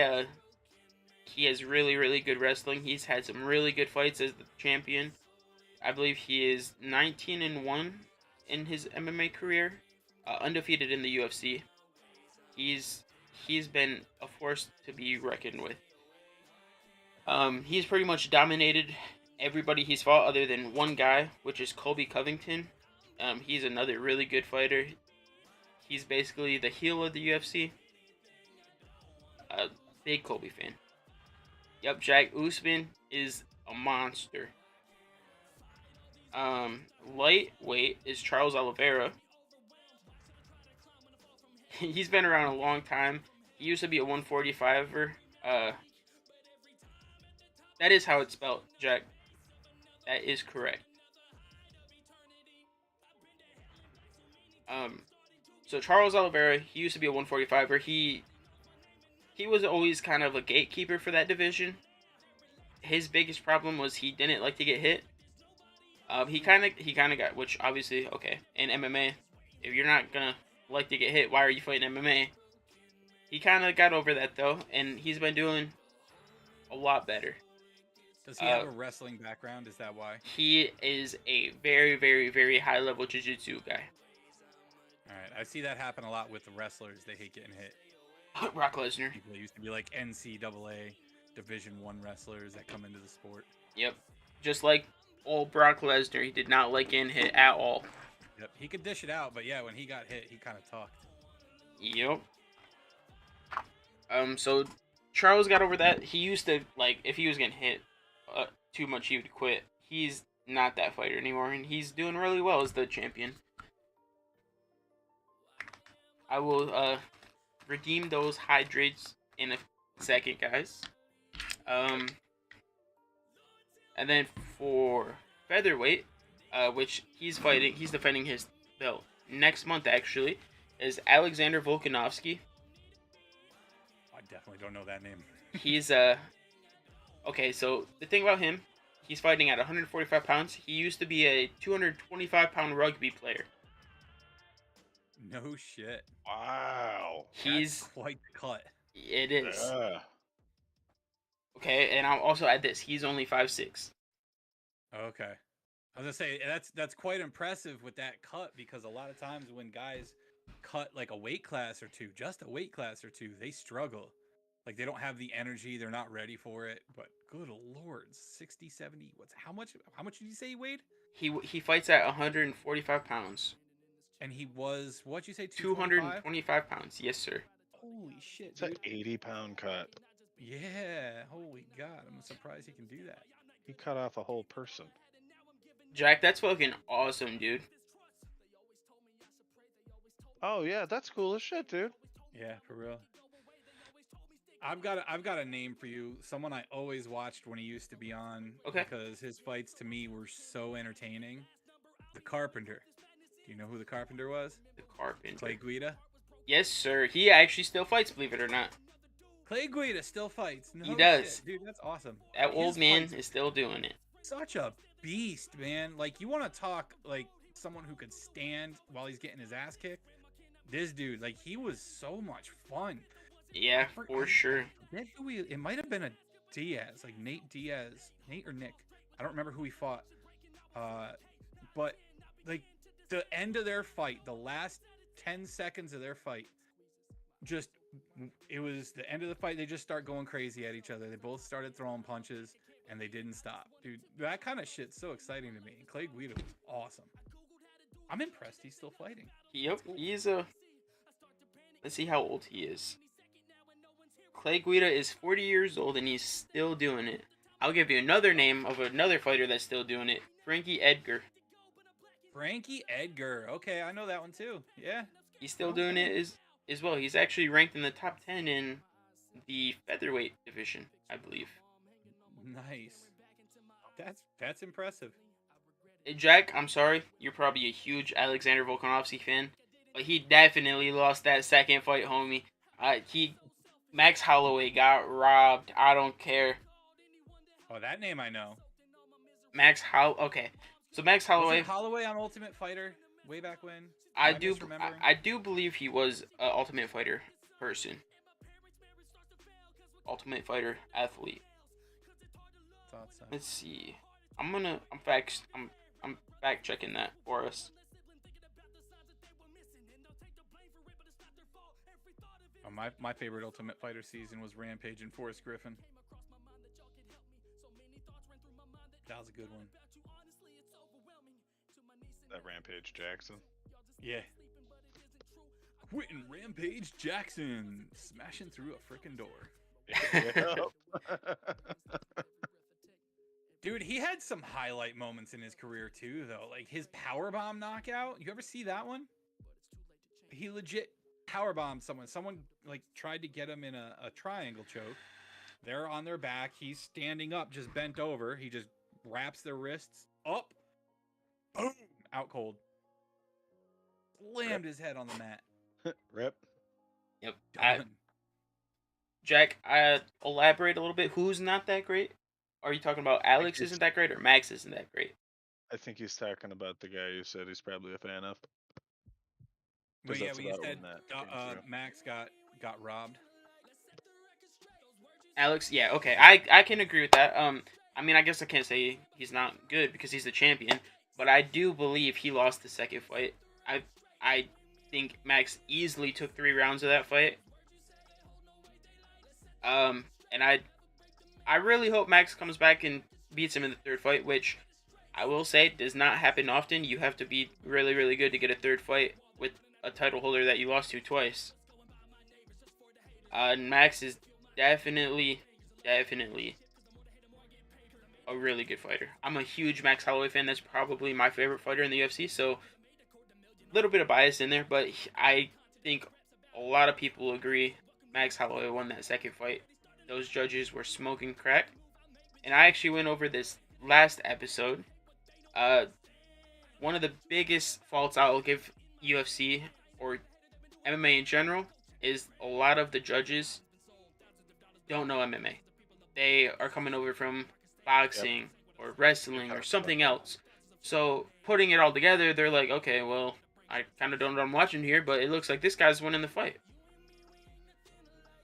he has really, really good wrestling. He's had some really good fights as the champion. I believe he is 19-1 in his MMA career, undefeated in the UFC. He's been a force to be reckoned with. He's pretty much dominated everybody he's fought other than one guy, which is Colby Covington. He's another really good fighter. He's basically the heel of the UFC. Big Colby fan. Yep, Jack Usman is a monster. Lightweight is Charles Oliveira. He's been around a long time. He used to be a 145er. That is how it's spelled, Jack. That is correct. So Charles Oliveira, he used to be a 145er. He was always kind of a gatekeeper for that division. His biggest problem was he didn't like to get hit. He kind of got, which obviously, okay, in MMA, if you're not gonna like to get hit, why are you fighting MMA? He kind of got over that though, and he's been doing a lot better. Does he have a wrestling background? Is that why? He is a very, very, very high level jiu-jitsu guy. All right, I see that happen a lot with the wrestlers. They hate getting hit. Brock Lesnar. People used to be like NCAA Division I wrestlers that come into the sport. Yep, just like old Brock Lesnar, he did not like getting hit at all. Yep, he could dish it out, but yeah, when he got hit, he kind of talked. Yep. So Charles got over that. He used to, like, if he was getting hit too much, he would quit. He's not that fighter anymore, and he's doing really well as the champion. I will redeem those hydrates in a second, guys. And then for featherweight, which he's defending his belt next month, actually, is Alexander Volkonovsky. I definitely don't know that name. He's okay, so the thing about him, he's fighting at 145 pounds. He used to be a 225-pound rugby player. No shit. Wow. He's That's quite the cut. It is. Yeah. Okay, and I'll also add this. He's only 5'6". Okay. I was gonna say that's quite impressive with that cut, because a lot of times when guys cut like a weight class or two, just a weight class or two, they struggle. Like they don't have the energy, they're not ready for it. But good lord, 60, 70, how much did you say he weighed? He fights at 145 pounds. And he was, what'd you say, 225 pounds, yes sir. Holy shit, It's an dude. 80-pound cut. Yeah, holy god, I'm surprised he can do that. He cut off a whole person. Jack, that's fucking awesome, dude. Oh yeah, that's cool as shit, dude. Yeah, for real. I've got a name for you. Someone I always watched when he used to be on. Okay. Because his fights to me were so entertaining. The Carpenter. Do you know who the Carpenter was? The Carpenter. Clay Guida. Yes, sir. He actually still fights, believe it or not. Clay Guida still fights. No He does. shit. Dude, that's awesome. That His old man fights is still doing it. such a beast, man. Like, you want to talk like someone who could stand while he's getting his ass kicked? This dude, like, he was so much fun. Yeah, for sure. It might have been a Diaz, like Nate or Nick. I don't remember who he fought. But like the end of their fight, the last 10 seconds of their fight, it was the end of the fight. They just start going crazy at each other. They both started throwing punches and they didn't stop. Dude, that kind of shit's so exciting to me. Clay Guida was awesome. I'm impressed he's still fighting. Yep, he's a... Let's see how old he is. Clay Guida is 40 years old and he's still doing it. I'll give you another name of another fighter that's still doing it. Frankie Edgar. Frankie Edgar. Okay, I know that one too. Yeah. He's still doing it as well. He's actually ranked in the top 10 in the featherweight division, I believe. Nice. That's impressive. Hey, Jack, I'm sorry. You're probably a huge Alexander Volkanovsky fan, but he definitely lost that second fight, homie. Max Holloway got robbed. I don't care. Oh, that name I know. Okay. So Max Holloway. Was it Holloway on Ultimate Fighter way back when? I do believe he was an Ultimate Fighter person. Ultimate Fighter athlete. Thought so. Let's see. I'm fact checking that for us. Oh, my favorite Ultimate Fighter season was Rampage and Forrest Griffin. That was a good one. That Rampage Jackson. Yeah. Quitting Rampage Jackson, smashing through a freaking door. Dude, he had some highlight moments in his career too, though. Like his powerbomb knockout. You ever see that one? He legit powerbombed someone. Someone like tried to get him in a triangle choke. They're on their back. He's standing up, just bent over. He just wraps their wrists up. Boom! Out cold. Slammed his head on the mat. Rip. Yep. Done. Jack, elaborate a little bit. Who's not that great? Are you talking about Alex isn't that great or Max isn't that great? I think he's talking about the guy you said he's probably a fan of. But yeah, when you about said when that came through. Max got robbed. Alex, yeah, okay. I can agree with that. I mean, I guess I can't say he's not good because he's the champion, but I do believe he lost the second fight. I think Max easily took 3 rounds of that fight. And I really hope Max comes back and beats him in the third fight, which I will say does not happen often. You have to be really, really good to get a third fight with a title holder that you lost to twice. And Max is definitely a really good fighter. I'm a huge Max Holloway fan. That's probably my favorite fighter in the UFC, so a little bit of bias in there, but I think a lot of people agree Max Holloway won that second fight. Those judges were smoking crack. And I actually went over this last episode. One of the biggest faults I'll give UFC or MMA in general is a lot of the judges don't know MMA. They are coming over from boxing or wrestling or something else. So putting it all together, they're like, okay, well, I kind of don't know what I'm watching here, but it looks like this guy's winning the fight.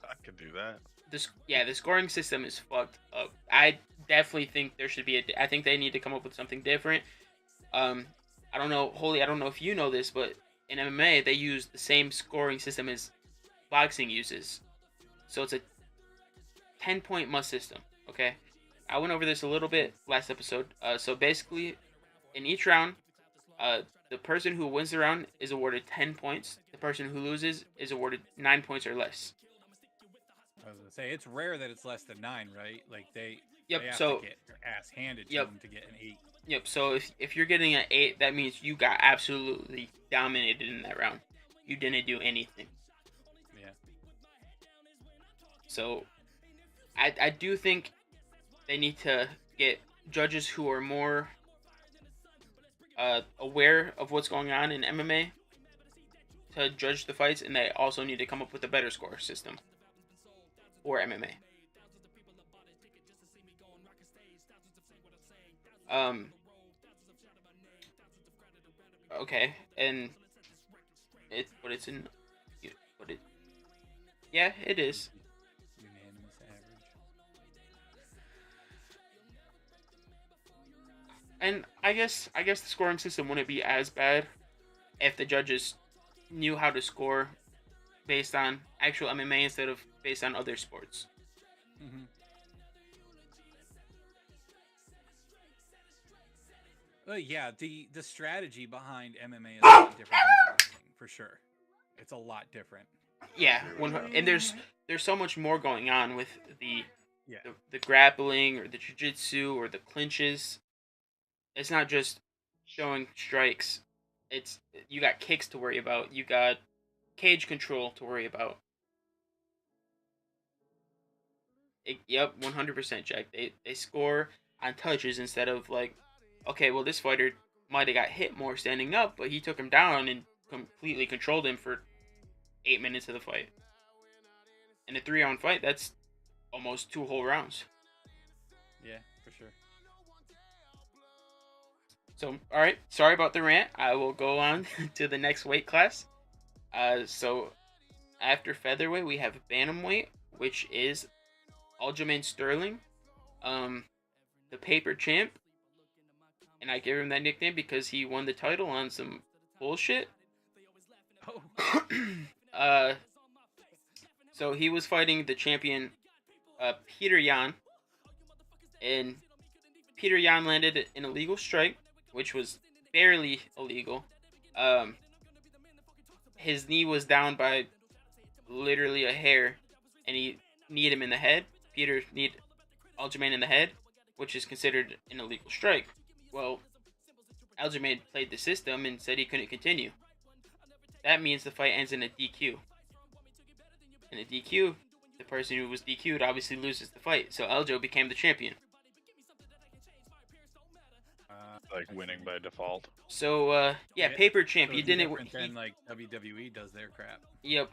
I could do that. The scoring system is fucked up. I definitely think there should be I think they need to come up with something different. I don't know, Holy, I don't know if you know this, but in MMA, they use the same scoring system as boxing uses. So it's a 10-point must system, okay? I went over this a little bit last episode. So basically, in each round, the person who wins the round is awarded 10 points. The person who loses is awarded 9 points or less. I was gonna say it's rare that it's less than 9, right? Like they Yep. they have So to get their ass handed to Yep. them to get an 8. Yep. So if you're getting an 8, that means you got absolutely dominated in that round. You didn't do anything. Yeah. So I do think they need to get judges who are more aware of what's going on in MMA to judge the fights, and they also need to come up with a better score system for MMA. Okay, and yeah, it is. Unanimous average. And I guess the scoring system wouldn't be as bad if the judges knew how to score based on actual MMA instead of based on other sports. Mm-hmm. Yeah, the strategy behind MMA is a lot different than boxing, for sure. It's a lot different. Yeah, and there's so much more going on with the Yeah. the grappling or the jiu-jitsu or the clinches. It's not just showing strikes. It's you got kicks to worry about. You got cage control to worry about. Yep, 100%, Jack. They score on touches instead of like, okay, well, this fighter might have got hit more standing up, but he took him down and completely controlled him for 8 minutes of the fight. In a 3-round fight, that's almost 2 whole rounds. Yeah, for sure. So, all right, sorry about the rant. I will go on to the next weight class. So after featherweight, we have bantamweight, which is Aljamain Sterling, the paper champ, and I give him that nickname because he won the title on some bullshit. Oh. So he was fighting the champion, Peter Yan, and Peter Yan landed an illegal strike, which was barely illegal. His knee was down by literally a hair, and he kneed him in the head. Peter kneed Aljamain in the head, which is considered an illegal strike. Well, Aljamain played the system and said he couldn't continue. That means the fight ends in a DQ. In a DQ, the person who was DQ'd obviously loses the fight, so Aljo became the champion. Like winning by default. So, yeah, paper champ. So He it's didn't. different than like WWE does their crap. Yep.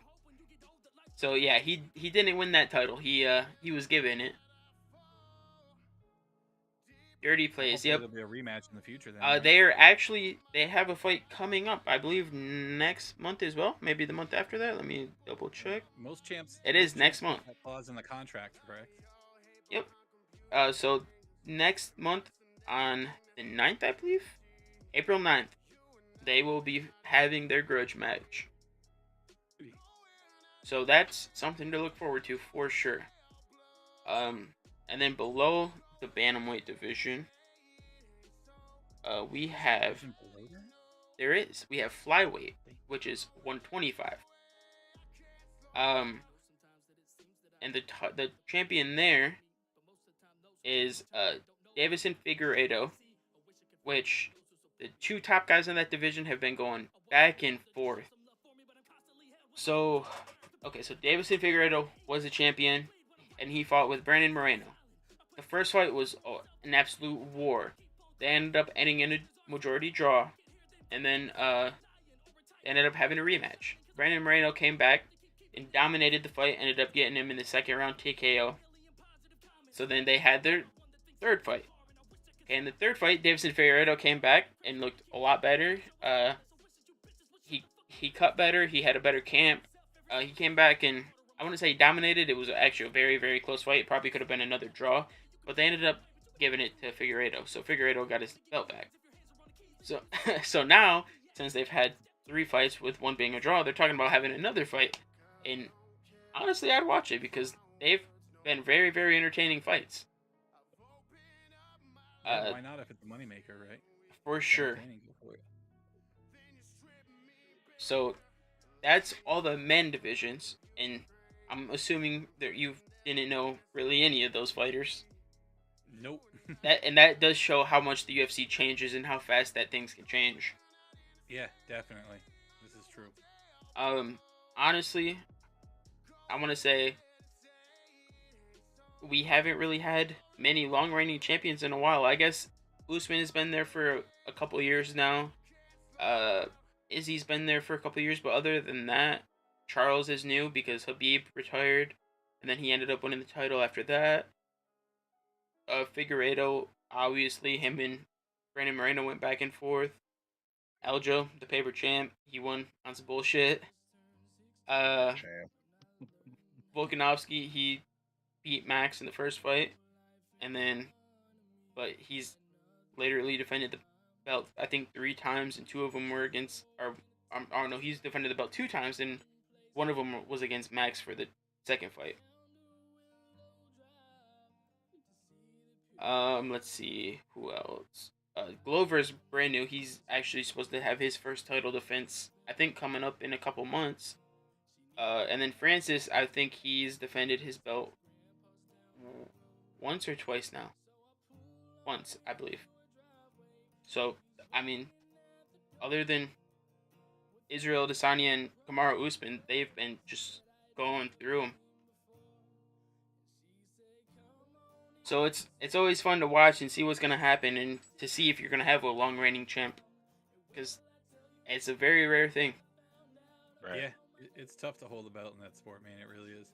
So yeah, he didn't win that title. He was given it. Dirty plays. Hopefully Yep. There'll be a rematch in the future. Then. Right? They have a fight coming up. I believe next month as well. Maybe the month after that. Let me double check. Most champs. It is next month. That clause in the contract, correct? Yep. So next month on the 9th, I believe, April 9th, they will be having their grudge match. So that's something to look forward to for sure. And then below the bantamweight division, we have we have flyweight, which is 125. And the champion there is Davidson Figurato, which the two top guys in that division have been going back and forth. So Davidson Figurato was a champion, and he fought with Brandon Moreno. The first fight was an absolute war. They ended up ending in a majority draw, and then they ended up having a rematch. Brandon Moreno came back and dominated the fight, ended up getting him in the second round TKO. So then they had their third fight. Okay, in the third fight, Davidson Figueiredo came back and looked a lot better. He cut better. He had a better camp. He came back and I wouldn't say he dominated. It was actually a very, very close fight. It probably could have been another draw, but they ended up giving it to Figueiredo. So Figueiredo got his belt back. So now, since they've had 3 fights with one being a draw, they're talking about having another fight. And honestly, I'd watch it because they've been very, very entertaining fights. Why not if it's a moneymaker, right? For sure. So that's all the men divisions, and I'm assuming that you didn't know really any of those fighters. Nope. that does show how much the UFC changes and how fast that things can change. Yeah, definitely. This is true. Honestly, I want to say we haven't really had many long-reigning champions in a while. I guess Usman has been there for a couple years now. Izzy's been there for a couple years, but other than that, Charles is new because Khabib retired, and then he ended up winning the title after that. Figueiredo, obviously, him and Brandon Moreno went back and forth. Aljo, the paper champ, he won on some bullshit. Volkonovsky, he beat Max in the first fight, but he's literally defended the belt, I think 3 times, and 2 of them were against, he's defended the belt 2 times, and 1 of them was against Max for the second fight. Let's see, who else? Glover's brand new. He's actually supposed to have his first title defense, I think, coming up in a couple months. And then Francis, I think he's defended his belt once or twice now. Once, I believe. So, I mean, other than Israel Adesanya and Camaro Usman, they've been just going through them. So it's always fun to watch and see what's going to happen and to see if you're going to have a long-reigning champ. Because it's a very rare thing. Right. Yeah, it's tough to hold a belt in that sport, man. It really is.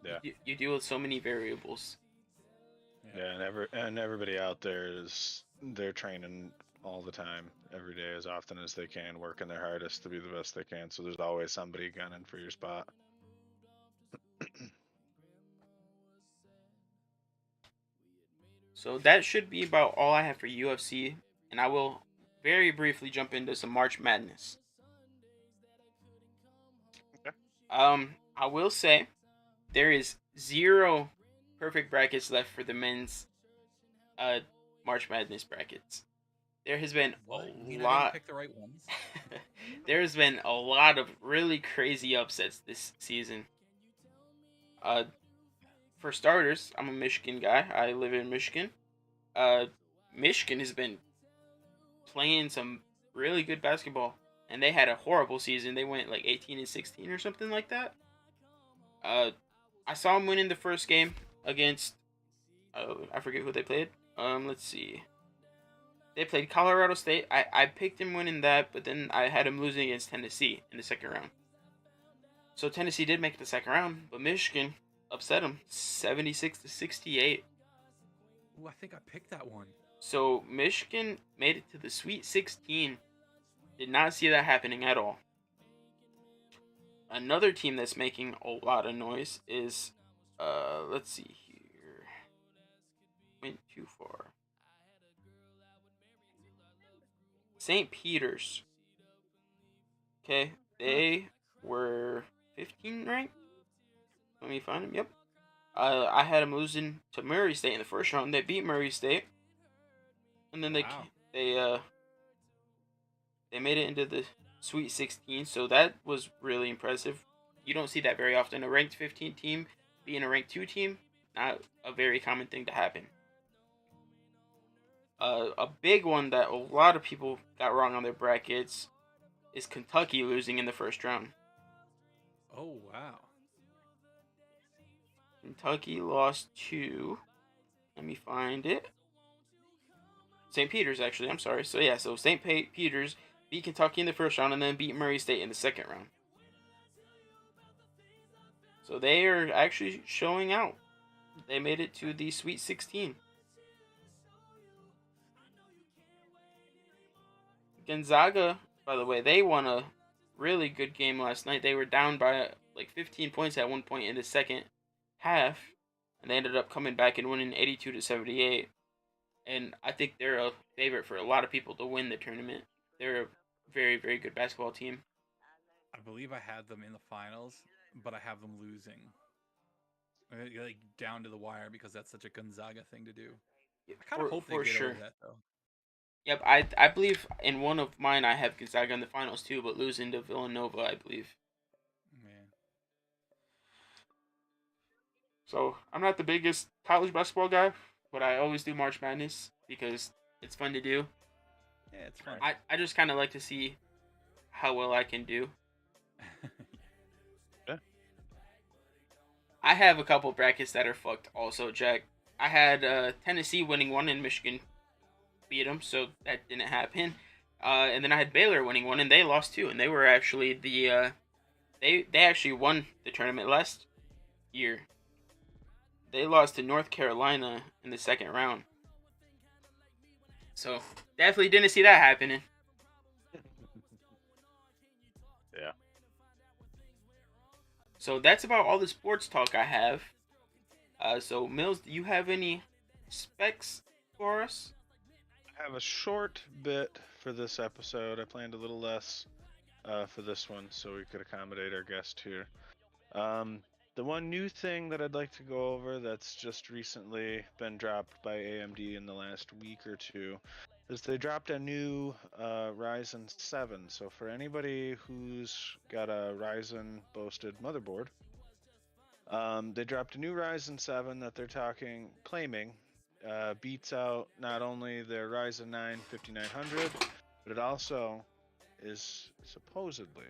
Yeah. You deal with so many variables. Yeah, and everybody out there they're training all the time, every day, as often as they can, working their hardest to be the best they can. So there's always somebody gunning for your spot. So that should be about all I have for UFC, and I will very briefly jump into some March Madness. Okay. I will say there is 0 perfect brackets left for the men's March Madness brackets. There has been What? a You mean I didn't lot. pick the right ones? There's been a lot of really crazy upsets this season. Uh, for starters, I'm a Michigan guy. I live in Michigan. Michigan has been playing some really good basketball, and they had a horrible season. They went like 18-16 or something like that. I saw them winning the first game against. I forget who they played. Let's see. They played Colorado State. I picked him winning that, but then I had him losing against Tennessee in the second round. So Tennessee did make the second round, but Michigan upset them 76-68. Ooh, I think I picked that one. So Michigan made it to the Sweet 16. Did not see that happening at all. Another team that's making a lot of noise is, let's see here. Went too far. St. Peter's. Okay, they were 15 ranked. Let me find them. Yep. I had them losing to Murray State in the first round. They beat Murray State, and then Wow. they made it into the Sweet 16. So that was really impressive. You don't see that very often. A ranked 15 team being a ranked 2 team, not a very common thing to happen. A big one that a lot of people got wrong on their brackets is Kentucky losing in the first round. Oh, wow. Kentucky lost to, let me find it, St. Peter's, actually. I'm sorry. So yeah, so St. Peter's beat Kentucky in the first round and then beat Murray State in the second round. So they are actually showing out. They made it to the Sweet 16. Gonzaga, by the way, they won a really good game last night. They were down by like 15 points at one point in the second half, and they ended up coming back and winning 82-78. And I think they're a favorite for a lot of people to win the tournament. They're a very, very good basketball team. I believe I had them in the finals, but I have them losing. Like down to the wire because that's such a Gonzaga thing to do. I kind of hope they get over that though. Yep, I believe in one of mine I have Gonzaga in the finals too, but losing to Villanova, I believe. Man. So I'm not the biggest college basketball guy, but I always do March Madness because it's fun to do. Yeah, it's fun. I just kind of like to see how well I can do. Yeah. I have a couple brackets that are fucked also, Jack. I had Tennessee winning one and Michigan beat them, so that didn't happen. And then I had Baylor winning one, and they lost two, and they were actually the they actually won the tournament last year. They lost to North Carolina in the second round, so definitely didn't see that happening. Yeah. So that's about all the sports talk I have. So Mills, do you have any specs for us? I have a short bit for this episode. I planned a little less for this one so we could accommodate our guest here. The one new thing that I'd like to go over that's just recently been dropped by AMD in the last week or two is they dropped a new Ryzen 7. So for anybody who's got a Ryzen boasted motherboard, they dropped a new Ryzen 7 that they're claiming beats out not only their Ryzen 9 5900, but it also is supposedly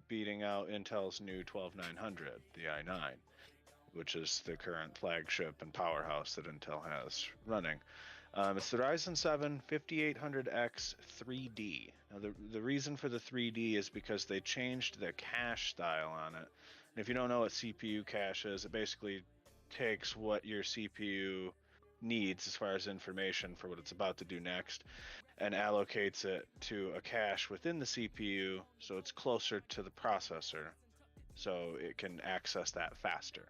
beating out Intel's new 12900, the i9, which is the current flagship and powerhouse that Intel has running. It's the Ryzen 7 5800X 3D. Now, the reason for the 3D is because they changed the cache style on it. And if you don't know what CPU cache is, it basically takes what your CPU needs as far as information for what it's about to do next and allocates it to a cache within the CPU so it's closer to the processor so it can access that faster.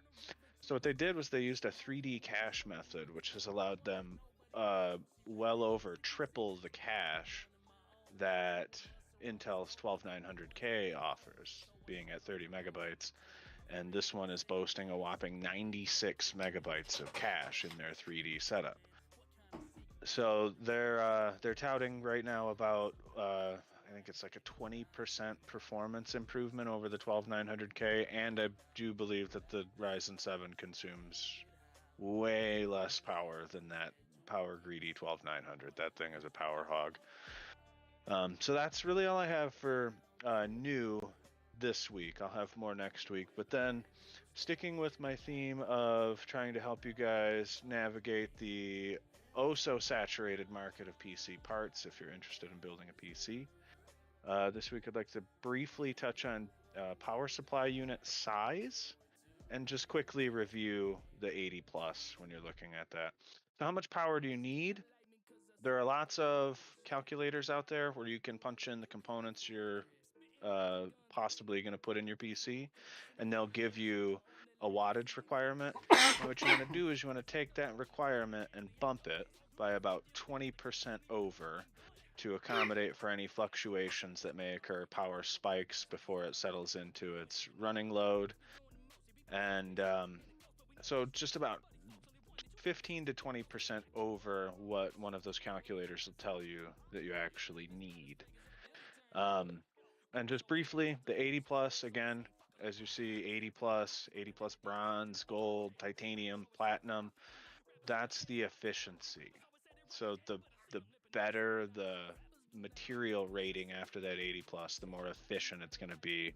So what they did was they used a 3D cache method, which has allowed them well over triple the cache that Intel's 12900K offers, being at 30 megabytes. And this one is boasting a whopping 96 megabytes of cache in their 3D setup. So they're touting right now about I think it's like a 20% performance improvement over the 12900K, and I do believe that the Ryzen 7 consumes way less power than that power greedy 12900. That thing is a power hog. So that's really all I have for new this week. I'll have more next week, but then sticking with my theme of trying to help you guys navigate the so saturated market of PC parts if you're interested in building a PC. This week I'd like to briefly touch on power supply unit size and just quickly review the 80 plus when you're looking at that. So how much power do you need? There are lots of calculators out there where you can punch in the components you're possibly going to put in your PC, and they'll give you a wattage requirement. And what you want to do is you want to take that requirement and bump it by about 20% over to accommodate for any fluctuations that may occur, power spikes before it settles into its running load. And so just about 15 to 20% over what one of those calculators will tell you that you actually need. And just briefly, the 80 plus, again, as you see, 80 plus bronze, gold, titanium, platinum, that's the efficiency. So the better the material rating after that 80 plus, the more efficient it's going to be,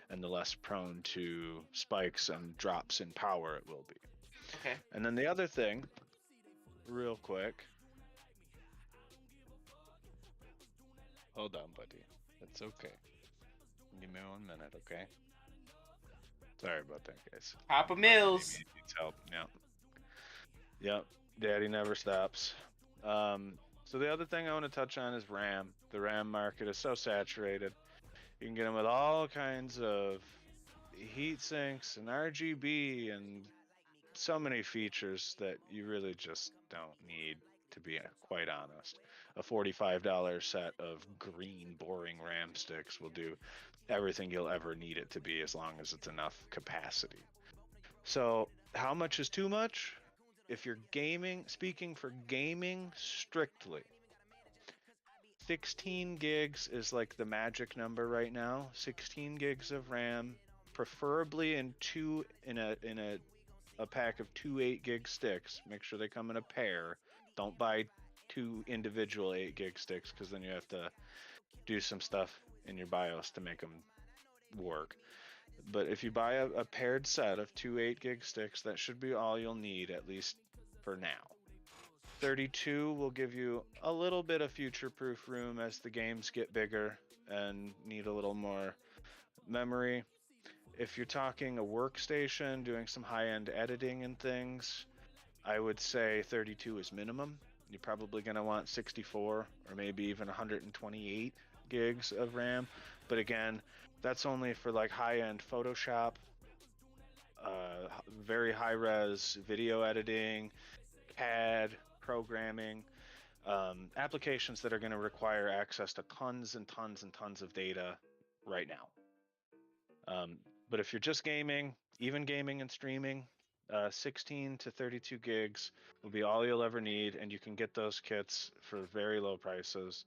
and the less prone to spikes and drops in power it will be. Okay. And then the other thing, real quick. Hold on, buddy. It's okay. Give me 1 minute, okay? Sorry about that, guys. Papa Mills. Needs help. Yep. Daddy never stops. So the other thing I want to touch on is RAM. The RAM market is so saturated. You can get them with all kinds of heat sinks and RGB and so many features that you really just don't need, to be quite honest. A $45 set of green boring RAM sticks will do everything you'll ever need it to be, as long as it's enough capacity. So how much is too much? If you're gaming, speaking for gaming strictly, 16 gigs is like the magic number right now. 16 gigs of RAM, preferably in a pack of 2 8-gig sticks. Make sure they come in a pair. Don't buy 2 individual 8-gig sticks, because then you have to do some stuff in your BIOS to make them work. But if you buy a paired set of 2 8-gig sticks, that should be all you'll need, at least for now. 32 will give you a little bit of future-proof room as the games get bigger and need a little more memory. If you're talking a workstation, doing some high-end editing and things, I would say 32 is minimum. You're probably going to want 64 or maybe even 128 gigs of RAM. But again, that's only for like high-end Photoshop, very high-res video editing, CAD, programming, applications that are going to require access to tons and tons and tons of data right now. But if you're just gaming, even gaming and streaming, 16 to 32 gigs will be all you'll ever need, and you can get those kits for very low prices.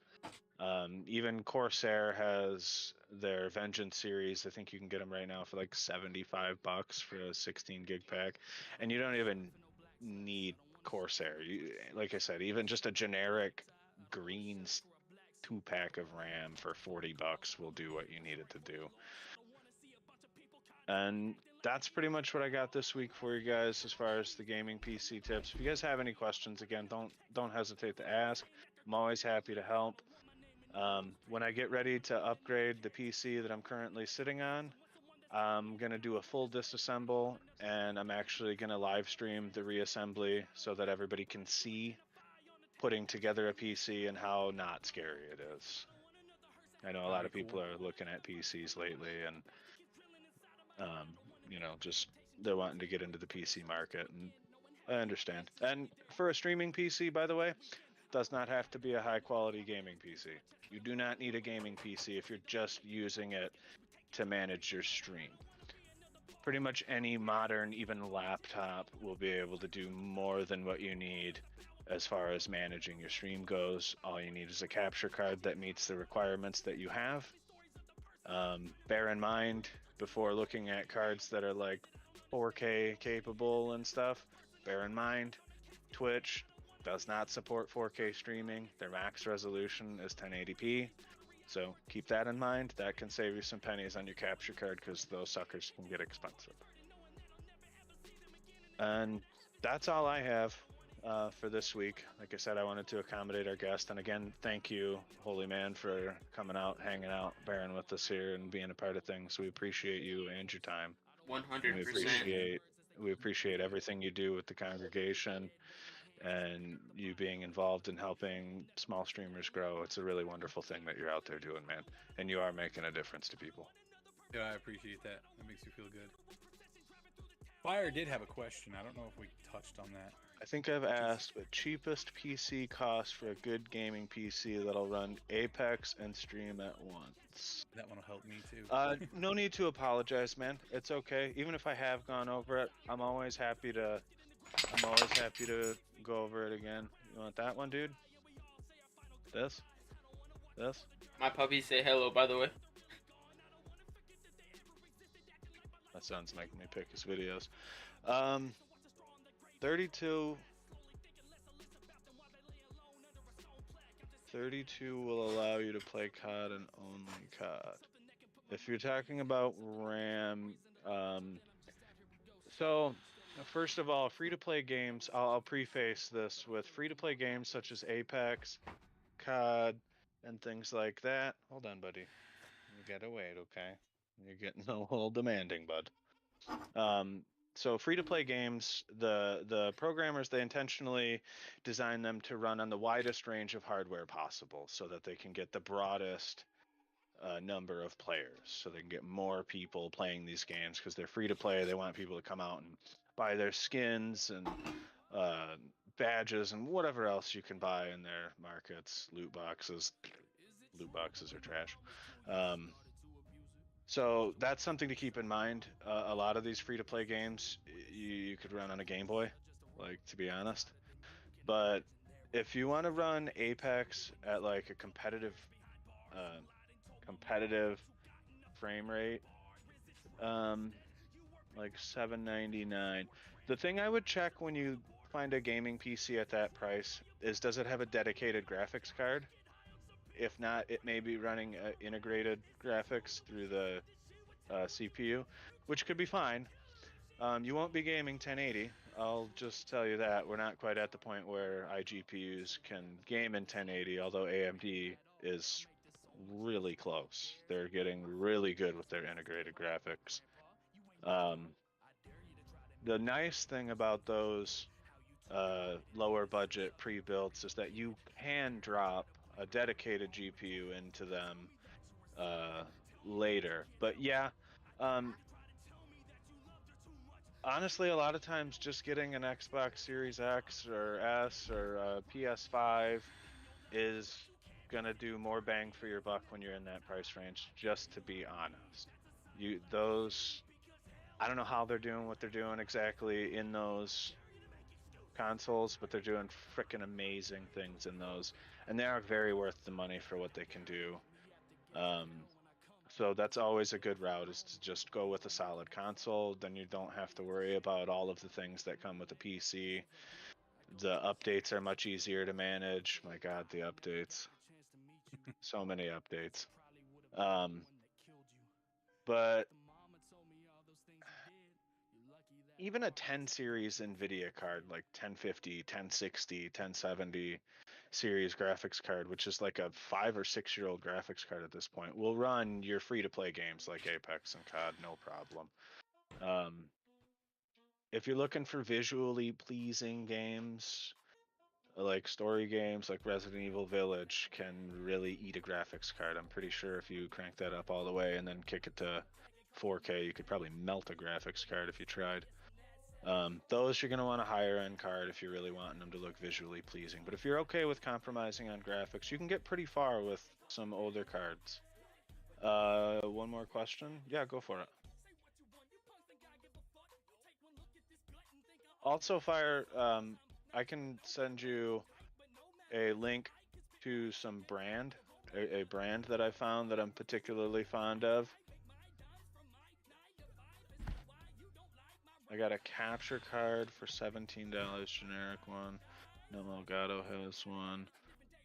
Even Corsair has their Vengeance series. I think you can get them right now for like $75 for a 16 gig pack, and you don't even need Corsair. Like I said, even just a generic green 2-pack of RAM for $40 will do what you need it to do. And that's pretty much what I got this week for you guys as far as the gaming PC tips. If you guys have any questions, again, don't hesitate to ask. I'm always happy to help. When I get ready to upgrade the PC that I'm currently sitting on, I'm going to do a full disassemble, and I'm actually going to live stream the reassembly so that everybody can see putting together a PC and how not scary it is. I know a lot of people are looking at PCs lately and, just they're wanting to get into the PC market, and I understand. And for a streaming PC, by the way, does not have to be a high quality gaming PC. You do not need a gaming PC if you're just using it to manage your stream. Pretty much any modern, even laptop, will be able to do more than what you need as far as managing your stream goes. All you need is a capture card that meets the requirements that you have. Bear in mind, before looking at cards that are like 4K capable and stuff, bear in mind, Twitch does not support 4K streaming. Their max resolution is 1080p. So keep that in mind. That can save you some pennies on your capture card because those suckers can get expensive. And that's all I have for this week. Like I said, I wanted to accommodate our guest. And again, thank you, Holy Man, for coming out, hanging out, bearing with us here, and being a part of things. We appreciate you and your time. 100%. We appreciate everything you do with the congregation and you being involved in helping small streamers grow. It's a really wonderful thing that you're out there doing, man. And you are making a difference to people. Yeah, I appreciate that. That makes me feel good. Fire did have a question. I don't know if we touched on that. I think I've asked what cheapest PC cost for a good gaming PC that'll run Apex and stream at once. That one will help me too. No need to apologize, man. It's okay. Even if I have gone over it, I'm always happy to go over it again. You want that one, dude? This? My puppies say hello, by the way. My son's making me pick his videos. 32 will allow you to play COD and only COD. If you're talking about RAM, so first of all, free-to-play games, I'll preface this with free-to-play games such as Apex, COD, and things like that. Hold on, buddy. You gotta wait, okay? You're getting a little demanding, bud. So free-to-play games, the programmers, they intentionally design them to run on the widest range of hardware possible so that they can get the broadest number of players, so they can get more people playing these games because they're free to play. They want people to come out and buy their skins and badges and whatever else you can buy in their markets. Loot boxes are trash. So that's something to keep in mind. A lot of these free-to-play games you could run on a Game Boy, like, to be honest. But if you want to run Apex at like a competitive frame rate, like $799. The thing I would check when you find a gaming PC at that price is, does it have a dedicated graphics card? If not, it may be running integrated graphics through the CPU, which could be fine. You won't be gaming 1080. I'll just tell you that. We're not quite at the point where iGPUs can game in 1080, although AMD is really close. They're getting really good with their integrated graphics. The nice thing about those lower budget pre-builds is that you can drop a dedicated GPU into them later. But yeah, honestly, a lot of times just getting an Xbox Series X or S or a PS5 is gonna do more bang for your buck when you're in that price range, just to be honest. I don't know how they're doing what they're doing exactly in those consoles, but they're doing freaking amazing things in those, and they are very worth the money for what they can do. So that's always a good route, is to just go with a solid console. Then you don't have to worry about all of the things that come with a PC. The updates are much easier to manage. My God, the updates. So many updates. But even a 10 series NVIDIA card, like 1050, 1060, 1070 series graphics card, which is like a 5 or 6 year old graphics card at this point, will run your free-to-play games like Apex and COD, no problem. If you're looking for visually pleasing games, like story games like Resident Evil Village can really eat a graphics card. I'm pretty sure if you crank that up all the way and then kick it to 4K. You could probably melt a graphics card if you tried. Those you're going to want a higher end card if you're really wanting them to look visually pleasing. But if you're okay with compromising on graphics, you can get pretty far with some older cards. One more question? Yeah, go for it. Also, Fire, I can send you a link to some brand, a brand that I found that I'm particularly fond of. I got a capture card for $17, generic one. No Elgato has one.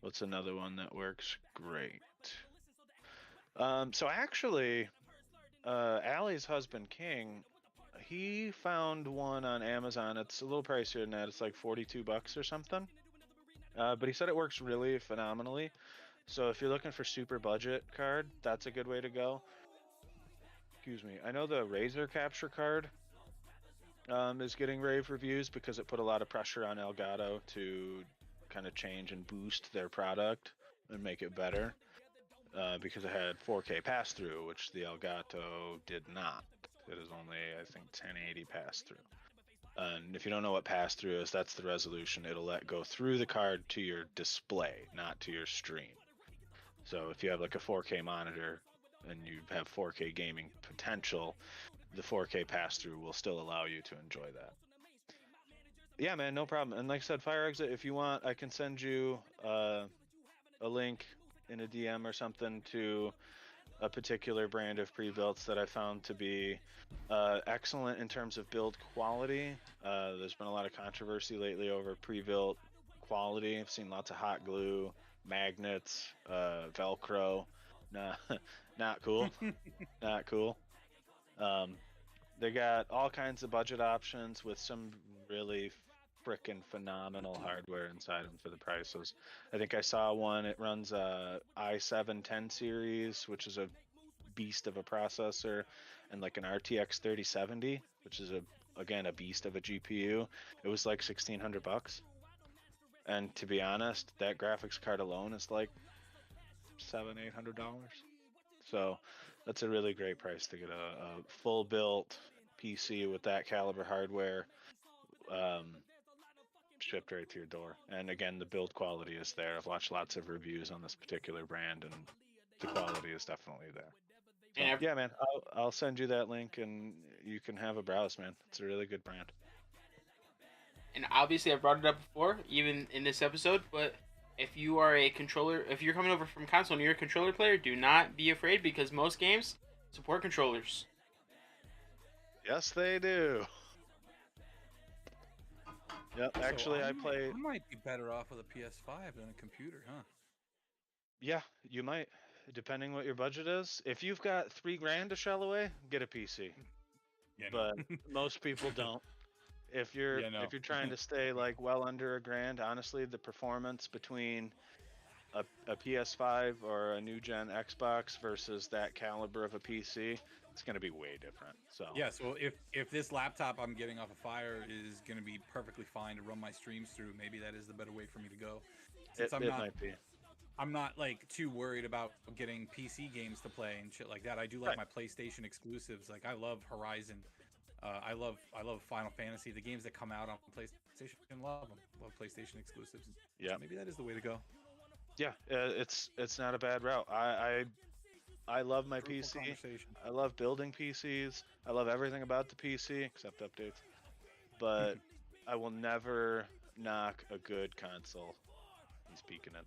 What's another one that works great? So actually, Allie's husband King, he found one on Amazon. It's a little pricier than that. It's like $42 or something. But he said it works really phenomenally. So if you're looking for super budget card, that's a good way to go. Excuse me. I know the Razer capture card is getting rave reviews because it put a lot of pressure on Elgato to kind of change and boost their product and make it better. Because it had 4K pass-through, which the Elgato did not. It is only, I think, 1080 pass-through. And if you don't know what pass-through is, that's the resolution it'll let go through the card to your display, not to your stream. So if you have like a 4K monitor and you have 4K gaming potential, the 4K pass-through will still allow you to enjoy that. Yeah, man, no problem. And like I said, Fire Exit, if you want, I can send you a link in a DM or something to a particular brand of pre-builts that I found to be excellent in terms of build quality. There's been a lot of controversy lately over pre-built quality. I've seen lots of hot glue, magnets, Velcro. Nah, not cool. Not cool. They got all kinds of budget options with some really frickin' phenomenal hardware inside them for the prices. I think I saw one. It runs a i7 10 series, which is a beast of a processor, and like an RTX 3070, which is again a beast of a GPU. It was like $1,600, and to be honest, that graphics card alone is like $700-800. So that's a really great price to get a full built PC with that caliber hardware. Shipped right to your door. And again, the build quality is there. I've watched lots of reviews on this particular brand, and the quality is definitely there. So, yeah, man, I'll send you that link, and you can have a browse, man. It's a really good brand. And obviously, I brought it up before, even in this episode, but if you are a controller, if you're coming over from console and you're a controller player, do not be afraid, because most games support controllers. Yes, they do. Yep, actually, I might be better off with a PS5 than a computer, huh? Yeah, you might, depending what your budget is. If you've got $3,000 to shell away, get a PC. Yeah, but most people don't. If you're trying to stay like well under $1,000, honestly, the performance between a PS5 or a new gen Xbox versus that caliber of a PC, it's going to be way different. So yeah, so if this laptop I'm getting off of Fire is going to be perfectly fine to run my streams through, maybe that is the better way for me to go. Since it might be. I'm not like too worried about getting PC games to play and shit like that. I do like my PlayStation exclusives. Like I love Horizon. I love Final Fantasy. The games that come out on PlayStation, love them. Love PlayStation exclusives. Yeah, so maybe that is the way to go. Yeah, it's not a bad route. I love my PC. I love building PCs. I love everything about the PC except updates. But I will never knock a good console. I'm speaking it.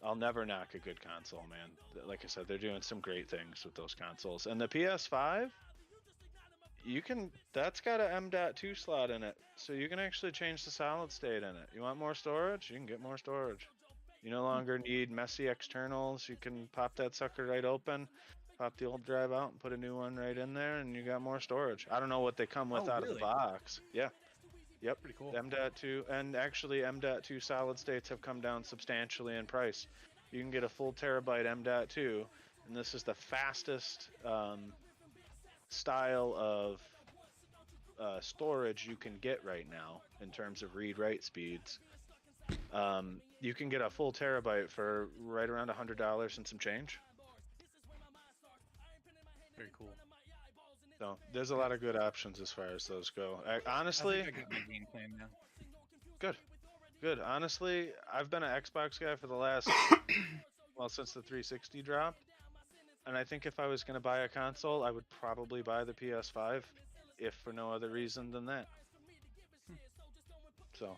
I'll never knock a good console, man. Like I said, they're doing some great things with those consoles. And the PS5, that's got a M.2 slot in it, so you can actually change the solid state in it. You want more storage? You can get more storage. You no longer need messy externals. You can pop that sucker right open, pop the old drive out, and put a new one right in there, and you got more storage. I don't know what they come with out of the box. Yeah. Yep. Pretty cool. M.2, and actually M.2 solid states have come down substantially in price. You can get a full terabyte M.2, and this is the fastest style of storage you can get right now in terms of read-write speeds. You can get a full terabyte for right around $100 and some change. Very cool. So there's a lot of good options as far as those go. Honestly, Honestly, I got my game plan now. good, good. Honestly, I've been an Xbox guy for the last well since the 360 dropped, and I think if I was gonna buy a console, I would probably buy the PS5, if for no other reason than that. So.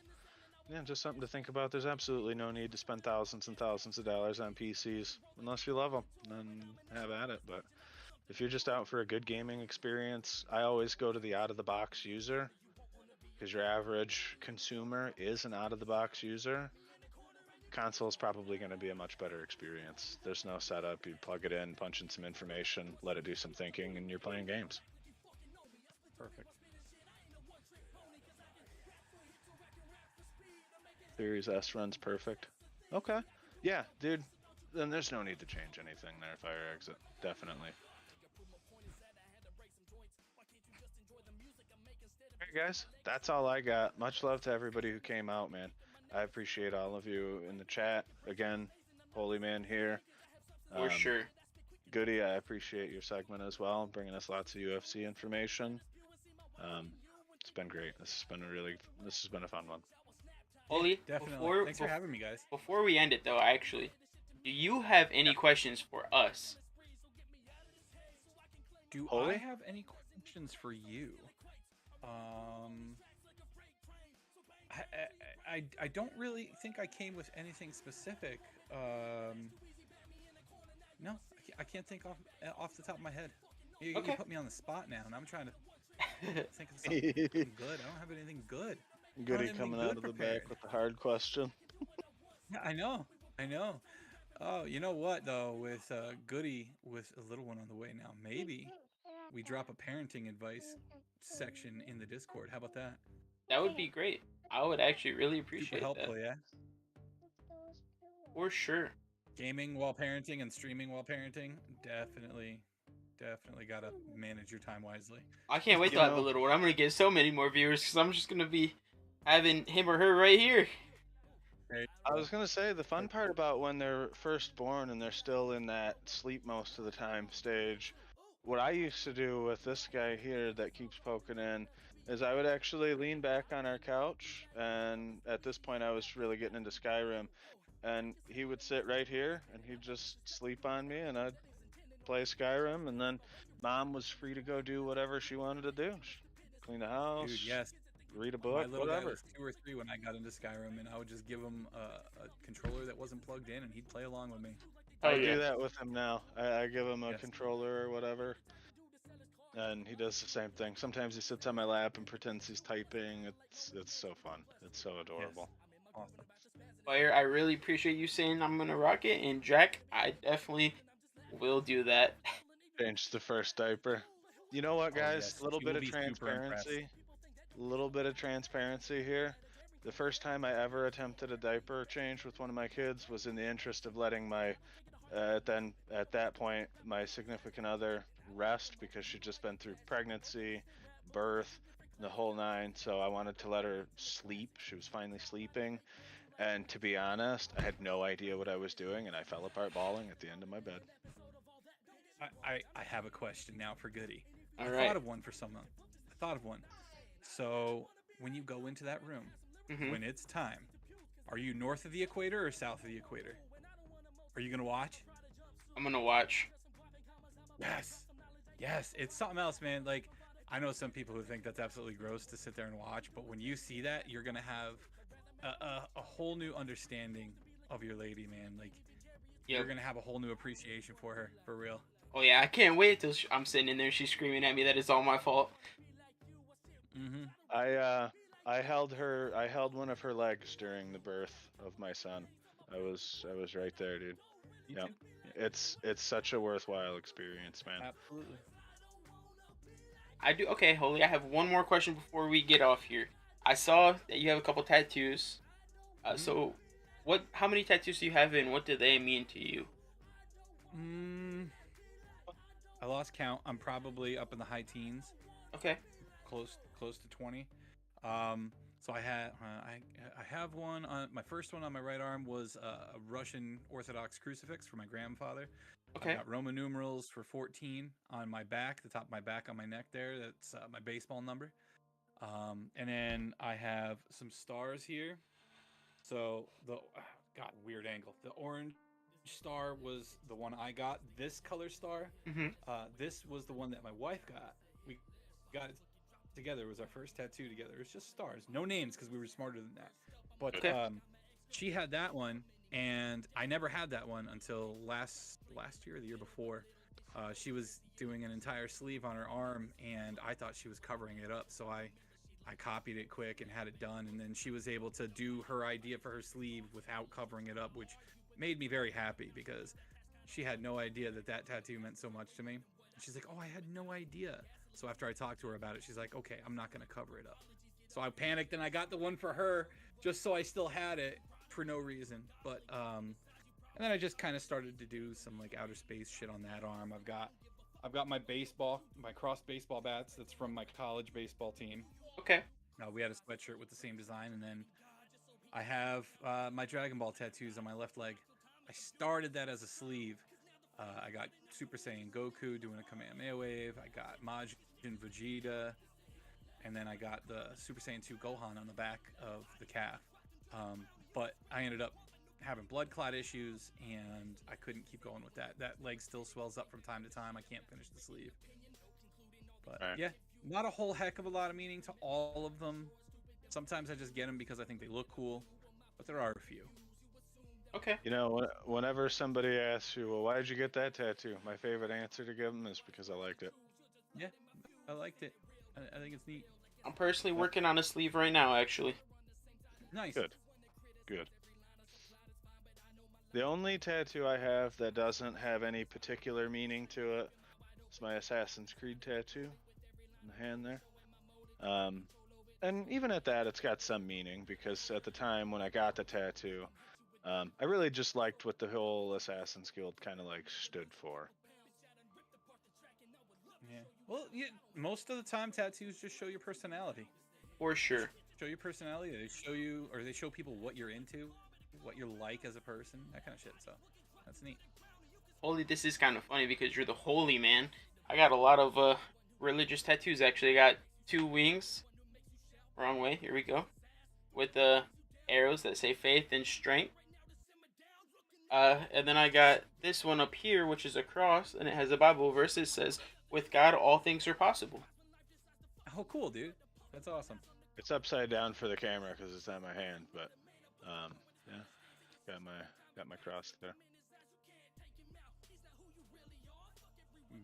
Yeah, just something to think about. There's absolutely no need to spend thousands and thousands of dollars on PCs unless you love them. Then have at it. But if you're just out for a good gaming experience, I always go to the out-of-the-box user because your average consumer is an out-of-the-box user. Console is probably going to be a much better experience. There's no setup. You plug it in, punch in some information, let it do some thinking, and you're playing games. Perfect. Series S runs perfect. Okay. Yeah, dude. Then there's no need to change anything there. Fire exit. Definitely. Alright, guys. That's all I got. Much love to everybody who came out, man. I appreciate all of you in the chat. Again, TheeHolyMan here. For sure. Goody, I appreciate your segment as well, bringing us lots of UFC information. It's been great. This has been a fun one. Holy, Definitely. Thanks for having me, guys. Before we end it, though, actually, do you have any questions for us? Do Holy? I have any questions for you? I don't really think I came with anything specific. No, I can't think off the top of my head. You put me on the spot now, and I'm trying to think of something good. I don't have anything good. Goody coming out of the back with the hard question. Yeah, I know. Oh, you know what though? With Goody, with a little one on the way now, maybe we drop a parenting advice section in the Discord. How about that? That would be great. I would actually really Super appreciate helpful, that. yeah. For sure. Gaming while parenting and streaming while parenting, definitely gotta manage your time wisely. I can't wait to have a little one. I'm gonna get so many more viewers because I'm just gonna be having him or her right here. I was gonna say the fun part about when they're first born and they're still in that sleep most of the time stage, what I used to do with this guy here that keeps poking in is I would actually lean back on our couch, and at this point I was really getting into Skyrim, and he would sit right here and he'd just sleep on me and I'd play Skyrim, and then mom was free to go do whatever she wanted to do. Clean the house. Dude, yes. Read a book, My little whatever. guy was 2 or 3 when I got into Skyrim, and I would just give him a controller that wasn't plugged in, and he'd play along with me. I do that with him now. I give him a controller or whatever, and he does the same thing. Sometimes he sits on my lap and pretends he's typing. It's so fun. It's so adorable. Yes. Awesome. Fire, I really appreciate you saying I'm gonna rock it, and Jack, I definitely will do that. Change the first diaper. You know what, guys? Yes. A little She bit will of be super impressed. transparency. A little bit of transparency here. The first time I ever attempted a diaper change with one of my kids was in the interest of letting my, at that point, my significant other rest because she'd just been through pregnancy, birth, the whole nine. So I wanted to let her sleep. She was finally sleeping. And to be honest, I had no idea what I was doing, and I fell apart bawling at the end of my bed. I have a question now for Goody. All I right. thought of one for someone. I thought of one. So when you go into that room, when it's time, are you north of the equator or south of the equator? Are you gonna watch? I'm gonna watch. Yes. It's something else, man. Like, I know some people who think that's absolutely gross to sit there and watch, but when you see that, you're gonna have a whole new understanding of your lady, man. Like, you're gonna have a whole new appreciation for her, for real. Oh yeah, I can't wait till I'm sitting in there. She's screaming at me that it's all my fault. I held one of her legs during the birth of my son. I was right there, dude. Yeah. It's such a worthwhile experience, man. Absolutely. I do. Okay, Holy, I have one more question before we get off here. I saw that you have a couple tattoos. So, how many tattoos do you have, and what do they mean to you? I lost count. I'm probably up in the high teens. Okay. Close to 20. So I have one on my first one on my right arm was a Russian Orthodox crucifix for my grandfather. Okay. I got Roman numerals for 14 on my back, the top of my back on my neck there. That's my baseball number. And then I have some stars here. So God, weird angle. The orange star was the one I got. This color star, Mhm. this was the one that my wife got. We got it together. It was our first tattoo together. It's just stars, no names because we were smarter than that. But Okay. she had that one, and I never had that one until last year or the year before. She was doing an entire sleeve on her arm, and I thought she was covering it up, so I copied it quick and had it done, and then she was able to do her idea for her sleeve without covering it up, which made me very happy because she had no idea that tattoo meant so much to me. And she's like, "Oh, I had no idea." So after I talked to her about it, she's like, "Okay, I'm not going to cover it up." So I panicked and I got the one for her just so I still had it for no reason. But and then I just kind of started to do some like outer space shit on that arm. I've got my cross baseball bats. That's from my college baseball team. Okay. We had a sweatshirt with the same design, and then I have my Dragon Ball tattoos on my left leg. I started that as a sleeve. I got Super Saiyan Goku doing a Kamehameha wave. I got Majin Vegeta, and then I got the Super Saiyan 2 Gohan on the back of the calf. But I ended up having blood clot issues, and I couldn't keep going with that. That leg still swells up from time to time. I can't finish the sleeve. But yeah, not a whole heck of a lot of meaning to all of them. Sometimes I just get them because I think they look cool, but there are a few. Okay. You know, whenever somebody asks you, well, why did you get that tattoo? My favorite answer to give them is because I liked it. Yeah, I liked it. I think it's neat. I'm personally working on a sleeve right now, actually. Nice. Good. The only tattoo I have that doesn't have any particular meaning to it is my Assassin's Creed tattoo in the hand there. And even at that, it's got some meaning because at the time when I got the tattoo, I really just liked what the whole Assassin's Guild kind of like stood for. Yeah. Well, most of the time, tattoos just show your personality. For sure. Show your personality. They show you, or they show people what you're into, what you're like as a person, that kind of shit. So that's neat. Holy, this is kind of funny because you're the holy man. I got a lot of religious tattoos, actually. I got 2 wings. Wrong way. Here we go. With the arrows that say faith and strength. And then I got this one up here, which is a cross, and it has a Bible verse that says, "With God, all things are possible." Oh, cool, dude. That's awesome. It's upside down for the camera because it's on my hand, but yeah, got my cross there.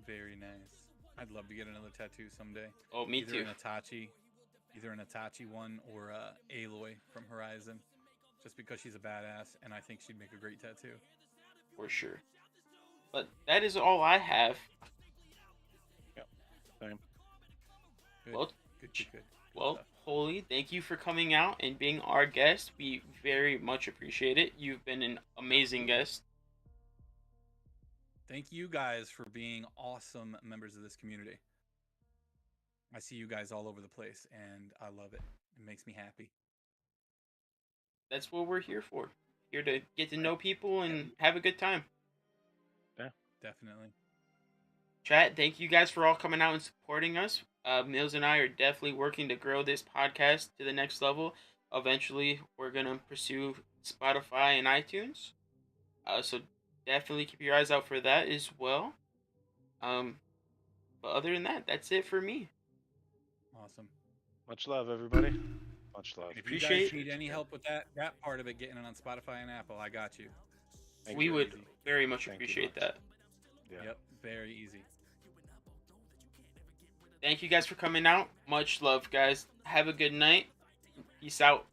Very nice. I'd love to get another tattoo someday. Oh, me either too. Either an Itachi one or Aloy from Horizon, just because she's a badass, and I think she'd make a great tattoo. For sure. But that is all I have. Yep. Same. Good. Well, Good. Well, stuff. Holy, thank you for coming out and being our guest. We very much appreciate it. You've been an amazing guest. Thank you guys for being awesome members of this community. I see you guys all over the place, and I love it. It makes me happy. That's what we're here for. Here to get to know people and have a good time. Yeah. Definitely. Chat, thank you guys for all coming out and supporting us. Mills and I are definitely working to grow this podcast to the next level. Eventually, we're going to pursue Spotify and iTunes. So definitely keep your eyes out for that as well. But other than that, that's it for me. Awesome. Much love, everybody. Much love. If you Appreciate- guys need any help with that part of it, getting it on Spotify and Apple, I got you. We would Easy. very much Thank you appreciate much. that. Yeah. Yep, very easy. Thank you guys for coming out. Much love, guys. Have a good night. Peace out.